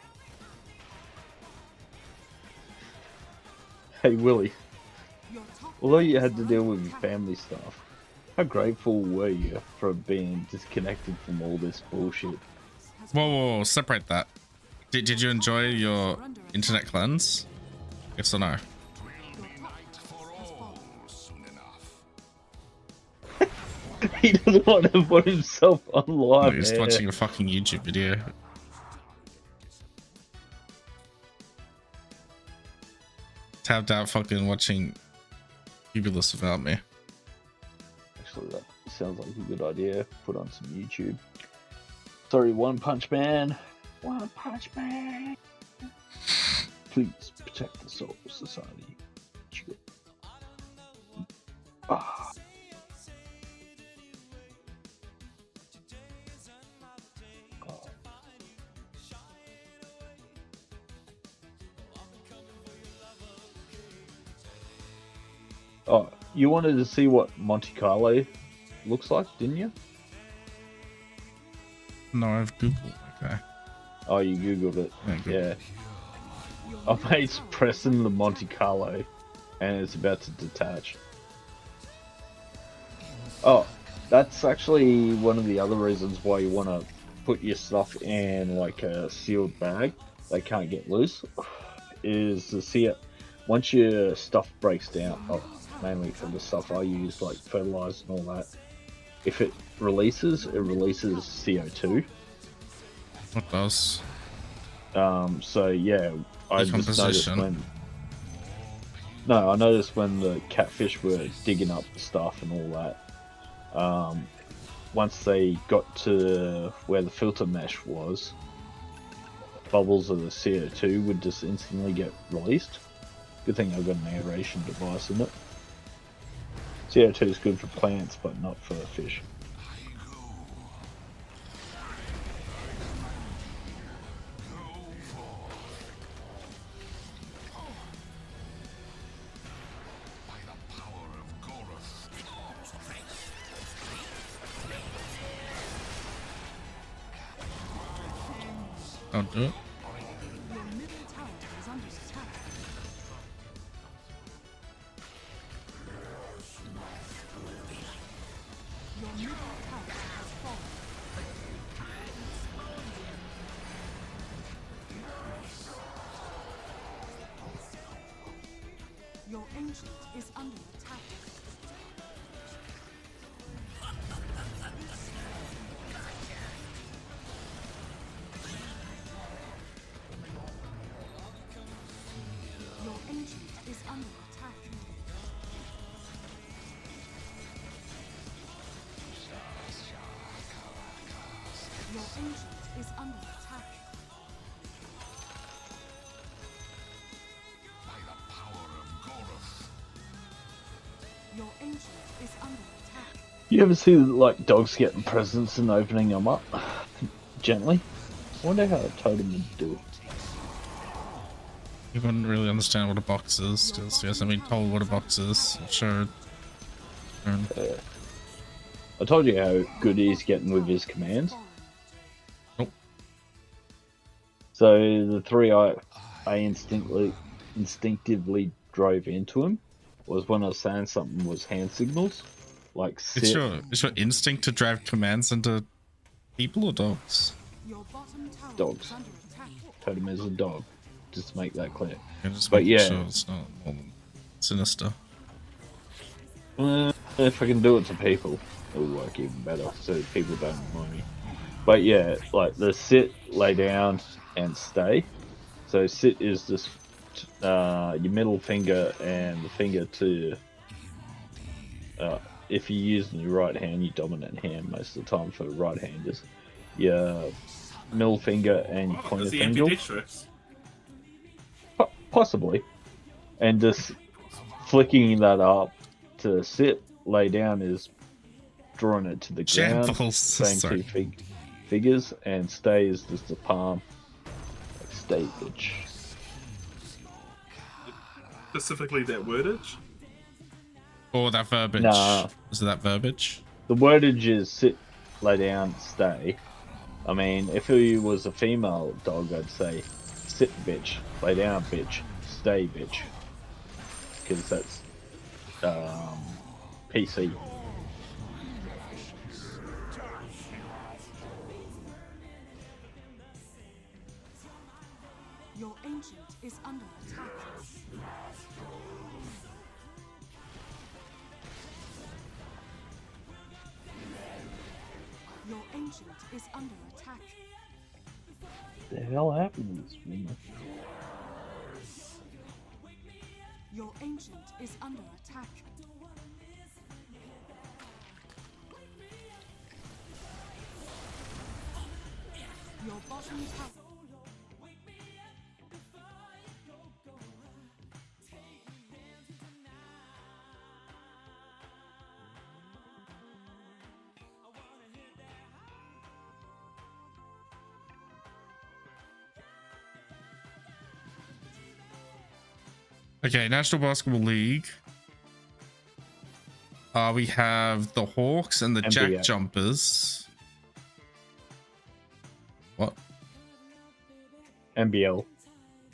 Hey, Willie. Although you had to deal with your family stuff, how grateful were you for being disconnected from all this bullshit? Whoa, separate that. Did you enjoy your internet cleanse? Yes or no? He doesn't want to put himself on live. He's air. watching a fucking YouTube video. Tabbed out fucking watching Cubulus without me. Actually, that sounds like a good idea. Put on some YouTube. Sorry, One Punch Man. One Punch Man. Please protect the Soul Society. Ah. Oh, you wanted to see what Monte Carlo looks like, didn't you? No, I've Googled. Okay. Oh, you Googled it. Yeah, Yeah. My mate's pressing the Monte Carlo and it's about to detach. Oh, that's actually one of the other reasons why you want to put your stuff in like a sealed bag. They can't get loose. Is to see it once your stuff breaks down. Oh, mainly for the stuff I use, like fertilizer and all that. If it releases CO2. What does? So yeah, I just noticed Decomposition. I noticed when the catfish were digging up the stuff and all that. Once they got to where the filter mesh was, bubbles of the CO2 would just instantly get released. Good thing I've got an aeration device in it. CO2 is good for plants, but not for fish. Don't do it. Your middle tower is under attack. Your middle tower has fallen. Your ancient is under attack. ancient is under attack. By the power of Goros. Your ancient is under attack. You ever see like dogs getting presents and opening them up gently? I wonder how a totem would do it. You wouldn't really understand what a box is, because he hasn't been told what a box is. Sure. I told you how good he's getting with his commands. Nope. So the three I instinctively drove into him was when I was saying something was hand signals, like sit. It's your instinct to drive commands into people or dogs? Your bottom tower Dogs. is under attack. Totem is a dog. Just to make that clear. Yeah, just But making yeah, sure it's not more than sinister. if I can do it to people, it'll work even better, so people don't annoy me. But yeah, like the sit, lay down, and stay. So sit is just your middle finger and the finger to. If you're using your right hand, your dominant hand most of the time for right-handers, your middle finger and your pointer Is the finger. ambidextrous? Possibly. And just flicking that up to sit, lay down is drawing it to the ground. Shambles. Same Sorry. two figures, and stay is just the palm. Like stay, bitch. Specifically that wordage? Or that verbiage. Nah. Is it that verbiage? The wordage is sit, lay down, stay. I mean, if he was a female dog, I'd say sit, bitch, lay down, bitch, stay, bitch. Because that's PC. Your ancient is under attack. Your ancient is under attack. The hell happened to this woman? Your ancient is under attack. Your bottom tower. Okay, National Basketball League. We have the Hawks and the NBA. Jack Jumpers. What? NBL.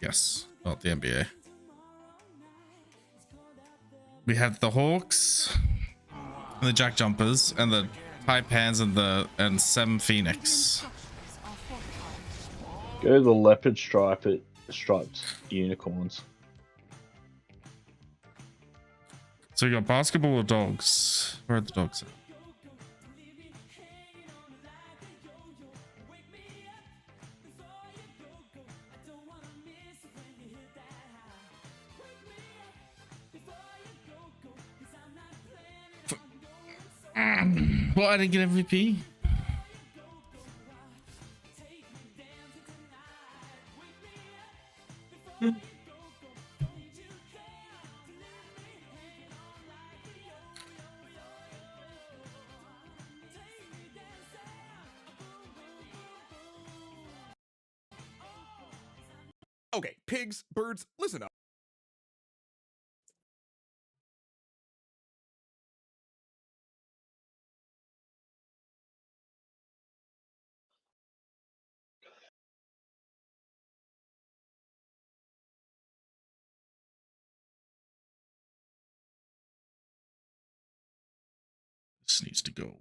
Yes, not the NBA. We have the Hawks and the Jack Jumpers and the Taipans and Sem Phoenix. Go to the leopard striped unicorns. So you got basketball or dogs? Where are the dogs at? Well, I didn't get MVP. Okay, pigs, birds, listen up. This needs to go away.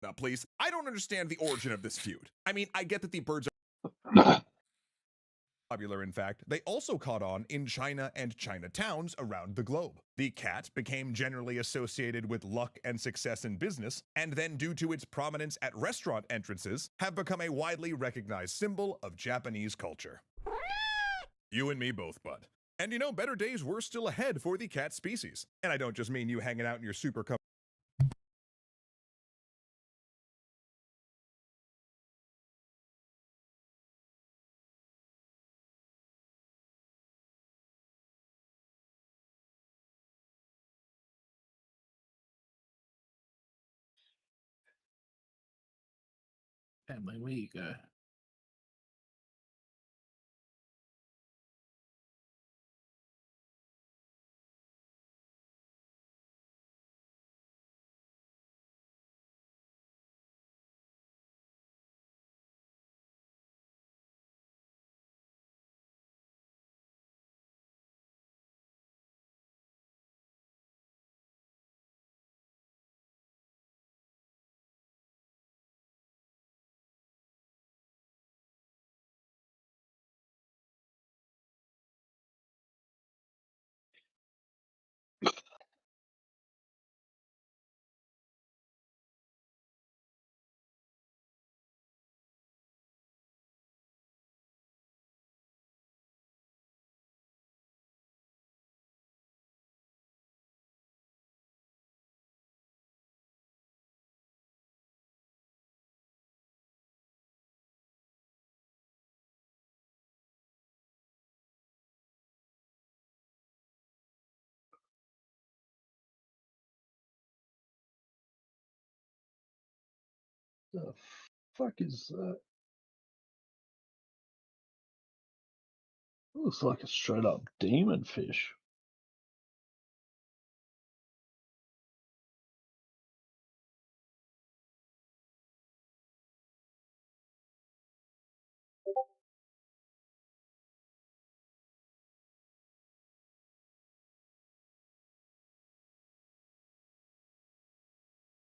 Now, please, I don't understand the origin of this feud. I mean, I get that the birds are popular, in fact. They also caught on in China and Chinatowns around the globe. The cat became generally associated with luck and success in business, and then due to its prominence at restaurant entrances, have become a widely recognized symbol of Japanese culture. You and me both, bud. And you know, better days were still ahead for the cat species. And I don't just mean you hanging out in your super Family, where you go? The fuck is that? Looks like a straight up demon fish.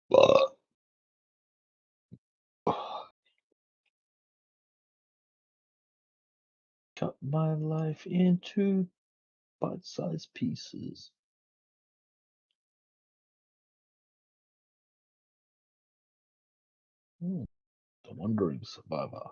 But cut my life into bite-sized pieces. The Wandering Survivor.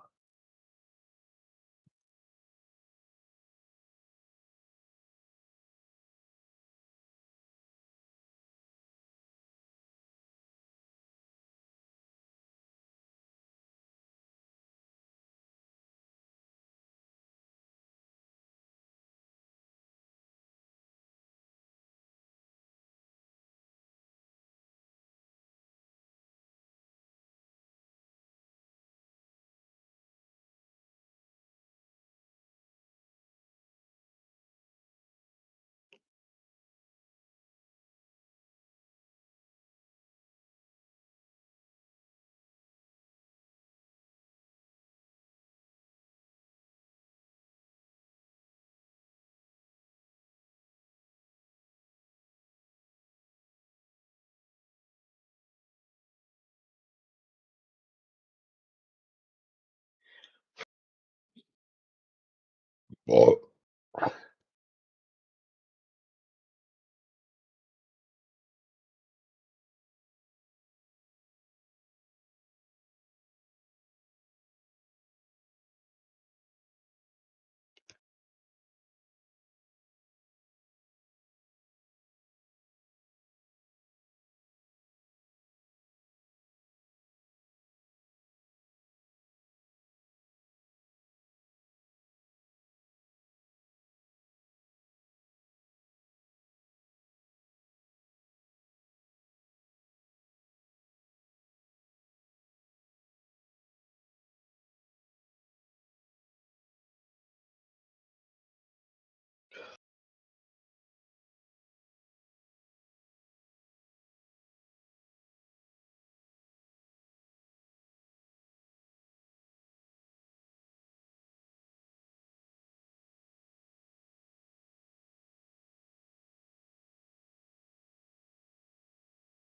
Oh.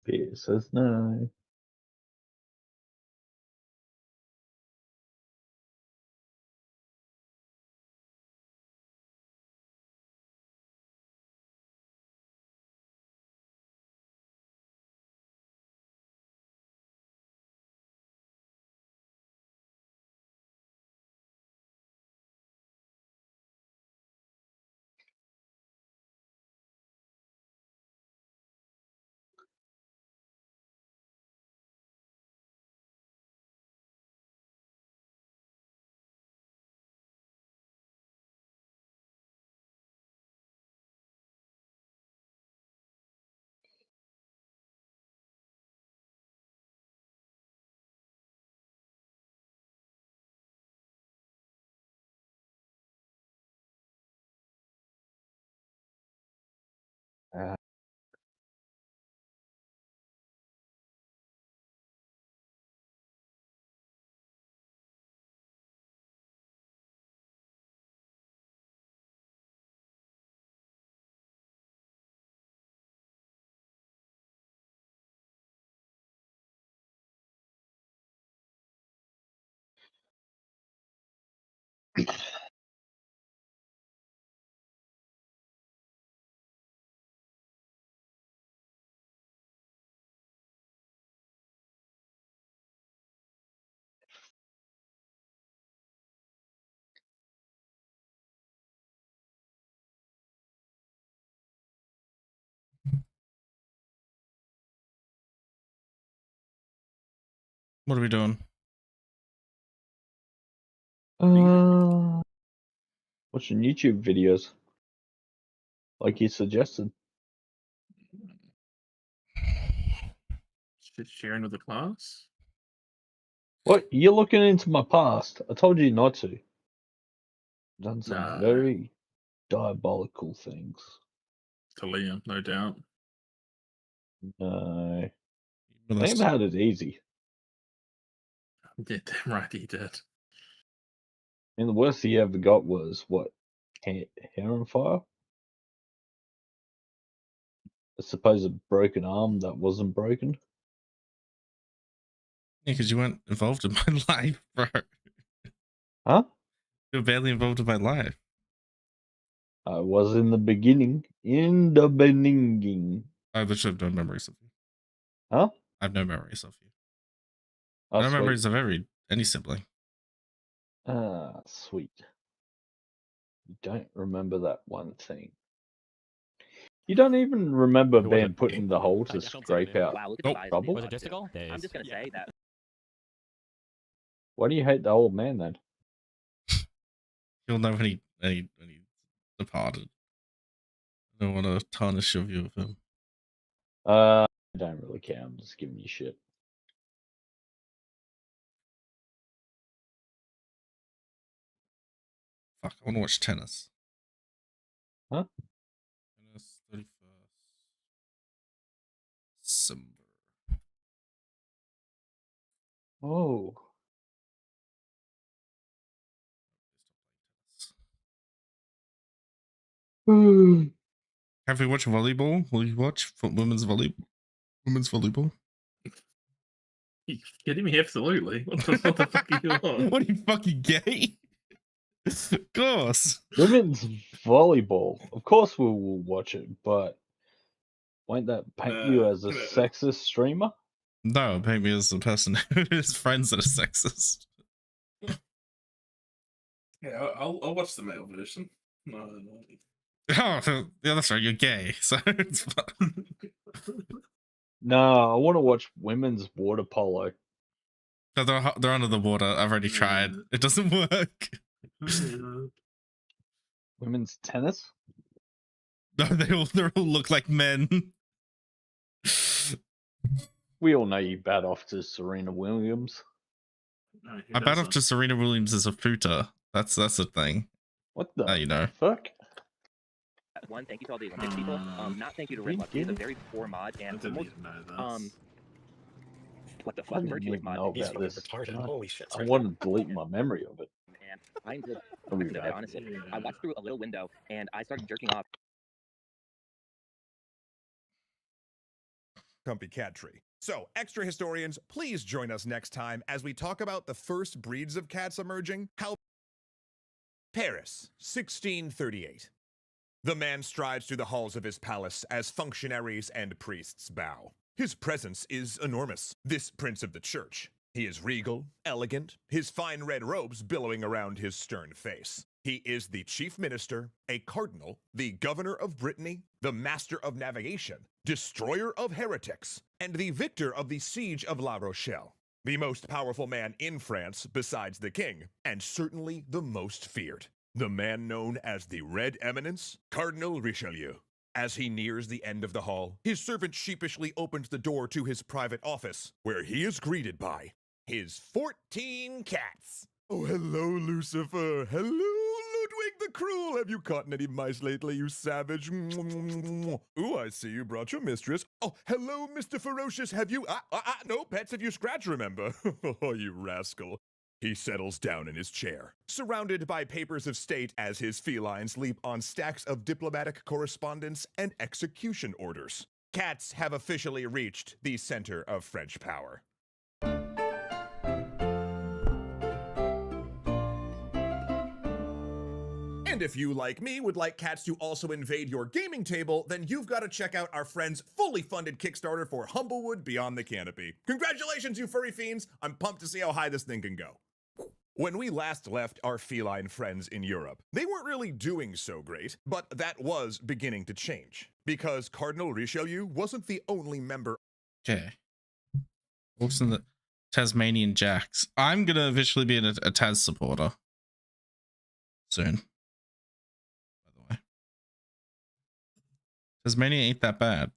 Peter says no. What are we doing? Watching YouTube videos, like you suggested. Sharing with the class. What? You're looking into my past. I told you not to. Done some No. very diabolical things. To Liam, no doubt. No. Liam had it easy. Yeah, damn right he did. And the worst he ever got was, what, hair on fire? I suppose a broken arm that wasn't broken. Yeah, because you weren't involved in my life, bro. Huh? You were barely involved in my life. I was in the beginning. In the beginning. I literally have no memories of you. Huh? I have no memories of you. Oh, No sweet. memories of any sibling. Ah, sweet. You don't remember that one thing. You don't even remember being put in the hole to scrape out trouble? Was it just a goal? I'm just gonna say that. Why do you hate the old man then? You'll know when he departed. I don't want to tarnish your view of him. I don't really care. I'm just giving you shit. Fuck, I want to watch tennis. Huh? Tennis 31st December. Oh. Have we watched volleyball? Will you watch women's volleyball? You kidding me? Absolutely. What the fuck are you on? What are you, fucking gay? Of course. Women's volleyball. Of course we will watch it, but won't that paint you as a sexist streamer? No, paint me as a person who is friends that are sexist. Yeah, I'll watch the male version. No. Oh, yeah, that's right. You're gay, so it's fine. No, I want to watch women's water polo. No, they're under the water. I've already tried. It doesn't work. Women's tennis? No, they all look like men. We all know you bat off to Serena Williams. I bat off to Serena Williams as a pooter. That's a thing. What the you know. fuck? One, thank you to all the Olympics people. Not thank you to Red He is a very poor mod and the most what the I fuck? didn't Virtuous even mod. know He's about this. retarded. Holy shit. I want to delete my memory of it. And I enjoyed it, honestly. I watched through a little window and I started jerking off. Comfy cat tree. So, extra historians, please join us next time as we talk about the first breeds of cats emerging. How Paris, 1638. The man strides through the halls of his palace as functionaries and priests bow. His presence is enormous, this prince of the church. He is regal, elegant, his fine red robes billowing around his stern face. He is the chief minister, a cardinal, the governor of Brittany, the master of navigation, destroyer of heretics, and the victor of the siege of La Rochelle. The most powerful man in France besides the king, and certainly the most feared. The man known as the Red Eminence, Cardinal Richelieu. As he nears the end of the hall, his servant sheepishly opens the door to his private office, where he is greeted by his 14 cats. Oh, hello, Lucifer. Hello, Ludwig the Cruel. Have you caught any mice lately, you savage? Ooh, I see you brought your mistress. Oh, hello, Mr. Ferocious. Have you... no, pets if you scratch, remember. Oh, you rascal. He settles down in his chair, surrounded by papers of state as his felines leap on stacks of diplomatic correspondence and execution orders. Cats have officially reached the center of French power. And if you, like me, would like cats to also invade your gaming table, then you've got to check out our friends' fully funded Kickstarter for Humblewood Beyond the Canopy. Congratulations, you furry fiends! I'm pumped to see how high this thing can go. When we last left our feline friends in Europe, they weren't really doing so great, but that was beginning to change, because Cardinal Richelieu wasn't the only member. Okay. What's in the Tasmanian Jacks? I'm gonna eventually be a Taz supporter soon. By the way, Tasmania ain't that bad.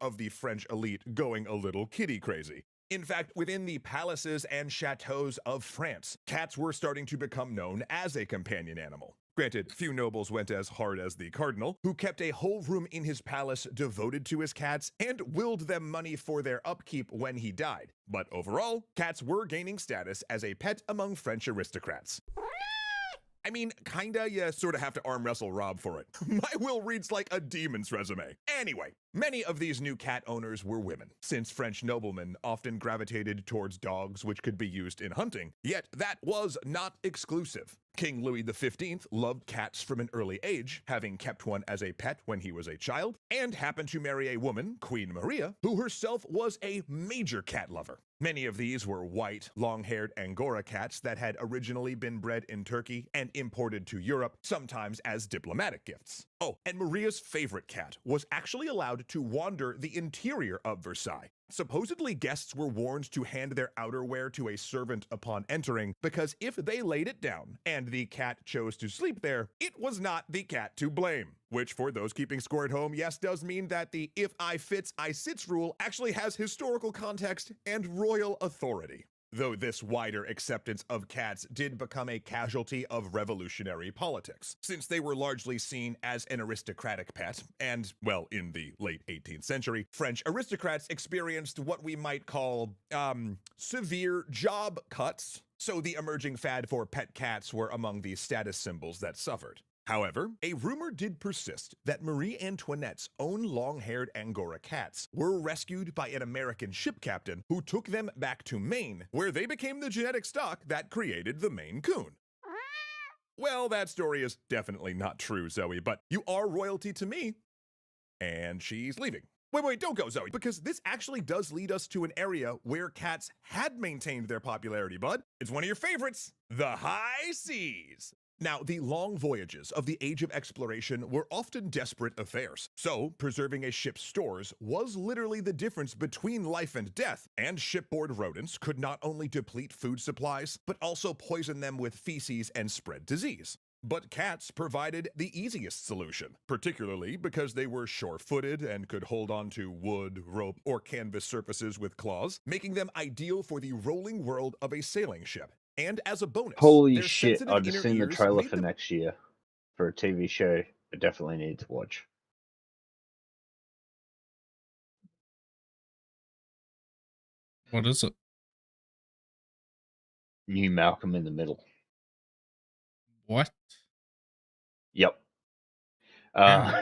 Of the French elite going a little kitty crazy. In fact, within the palaces and chateaux of France, cats were starting to become known as a companion animal. Granted, few nobles went as hard as the cardinal, who kept a whole room in his palace devoted to his cats and willed them money for their upkeep when he died. But overall, cats were gaining status as a pet among French aristocrats. I mean, kinda, you sorta have to arm wrestle Rob for it. My will reads like a demon's resume. Anyway, many of these new cat owners were women, since French noblemen often gravitated towards dogs which could be used in hunting, yet that was not exclusive. King Louis XV loved cats from an early age, having kept one as a pet when he was a child, and happened to marry a woman, Queen Maria, who herself was a major cat lover. Many of these were white, long-haired Angora cats that had originally been bred in Turkey and imported to Europe, sometimes as diplomatic gifts. Oh, and Maria's favorite cat was actually allowed to wander the interior of Versailles. Supposedly, guests were warned to hand their outerwear to a servant upon entering, because if they laid it down and the cat chose to sleep there, it was not the cat to blame. Which, for those keeping score at home, yes, does mean that the if I fits, I sits rule actually has historical context and royal authority. Though this wider acceptance of cats did become a casualty of revolutionary politics, since they were largely seen as an aristocratic pet, and, well, in the late 18th century, French aristocrats experienced what we might call, severe job cuts, so the emerging fad for pet cats were among the status symbols that suffered. However, a rumor did persist that Marie Antoinette's own long-haired Angora cats were rescued by an American ship captain who took them back to Maine, where they became the genetic stock that created the Maine Coon. Well, that story is definitely not true, Zoe, but you are royalty to me. And she's leaving. Wait, don't go, Zoe, because this actually does lead us to an area where cats had maintained their popularity, bud. It's one of your favorites, the high seas. Now, the long voyages of the Age of Exploration were often desperate affairs, so preserving a ship's stores was literally the difference between life and death, and shipboard rodents could not only deplete food supplies, but also poison them with feces and spread disease. But cats provided the easiest solution, particularly because they were sure-footed and could hold on to wood, rope, or canvas surfaces with claws, making them ideal for the rolling world of a sailing ship. And as a bonus, Holy their shit, sensitive I've just inner seen the ears trailer made for them- next year for a TV show I definitely need to watch. What is it? New Malcolm in the Middle. What? Yep.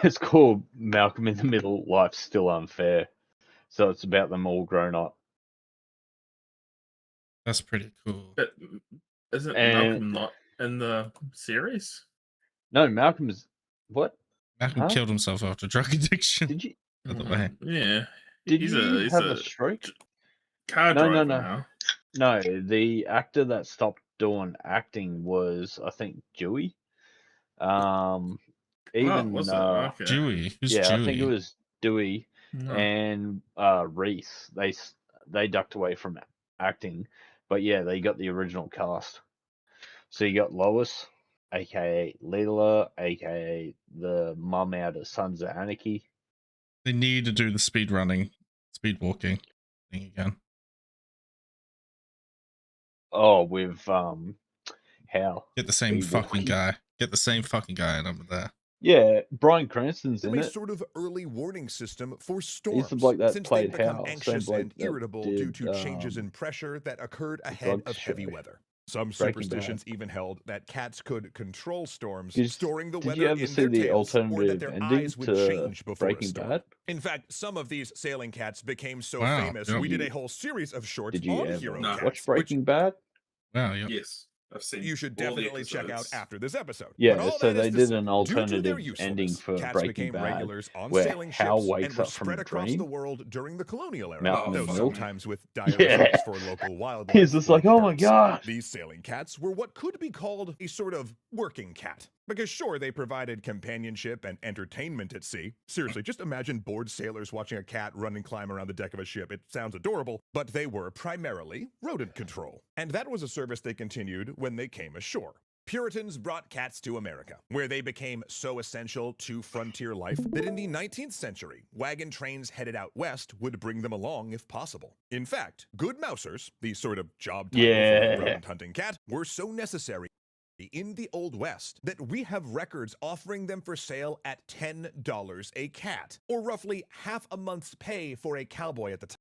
It's called Malcolm in the Middle, Life's Still Unfair. So it's about them all grown up. That's pretty cool. But isn't And- Malcolm not in the series? No, Malcolm's... What? Malcolm Huh? killed himself after drug addiction. Did you... By the way. Yeah. Did he's you he's have a stroke? Car No, driver no. now. No, the actor that stopped doing acting was, I think, Dewey. Even was it? Okay. Dewey. Who's yeah, Dewey? I think it was Dewey No. and Reese. They ducked away from acting, but yeah, they got the original cast. So you got Lois, aka Leela, aka the mum out of Sons of Anarchy. They need to do the speed walking thing again. Oh, with Hal. Get the same Speed fucking walking. guy. Get the same fucking guy over there. Yeah, Bryan Cranston's in a it. sort of early warning system for storms, He's the bloke that since played they'd become Hal, same anxious bloke and that irritable due did, to changes in pressure that occurred ahead Drugs of heavy show. weather. Some Breaking superstitions even held that cats could control storms, Did- storing the did weather you ever in see their the tails, or that alternative their ending eyes would to change before a Breaking storm. Bad? In fact, some of these sailing cats became so Wow, famous, yeah. we did a whole series of shorts Did you on ever hero No. cats, watch which Breaking Bad? Wow, yeah. Yes, I've seen. you should all the definitely check out episodes. after this episode. But Yeah, all so that is they to did say, an due to their alternative ending usefulness, for cats Breaking became Bad, regulars on where sailing Hal ships wakes and were up from spread a across dream. the world during the colonial era. Mountain Though and milk. sometimes with dire Yeah. results for local wildlife. He's just like, oh my god. These sailing cats were what could be called a sort of working cat. Because sure, they provided companionship and entertainment at sea. Seriously, just imagine bored sailors watching a cat run and climb around the deck of a ship. It sounds adorable, but they were primarily rodent control. And that was a service they continued when they came ashore. Puritans brought cats to America, where they became so essential to frontier life that in the 19th century, wagon trains headed out west would bring them along if possible. In fact, good mousers, the sort of job title for Yeah. a rodent hunting cat, were so necessary in the Old West that we have records offering them for sale at $10 a cat, or roughly half a month's pay for a cowboy at the time.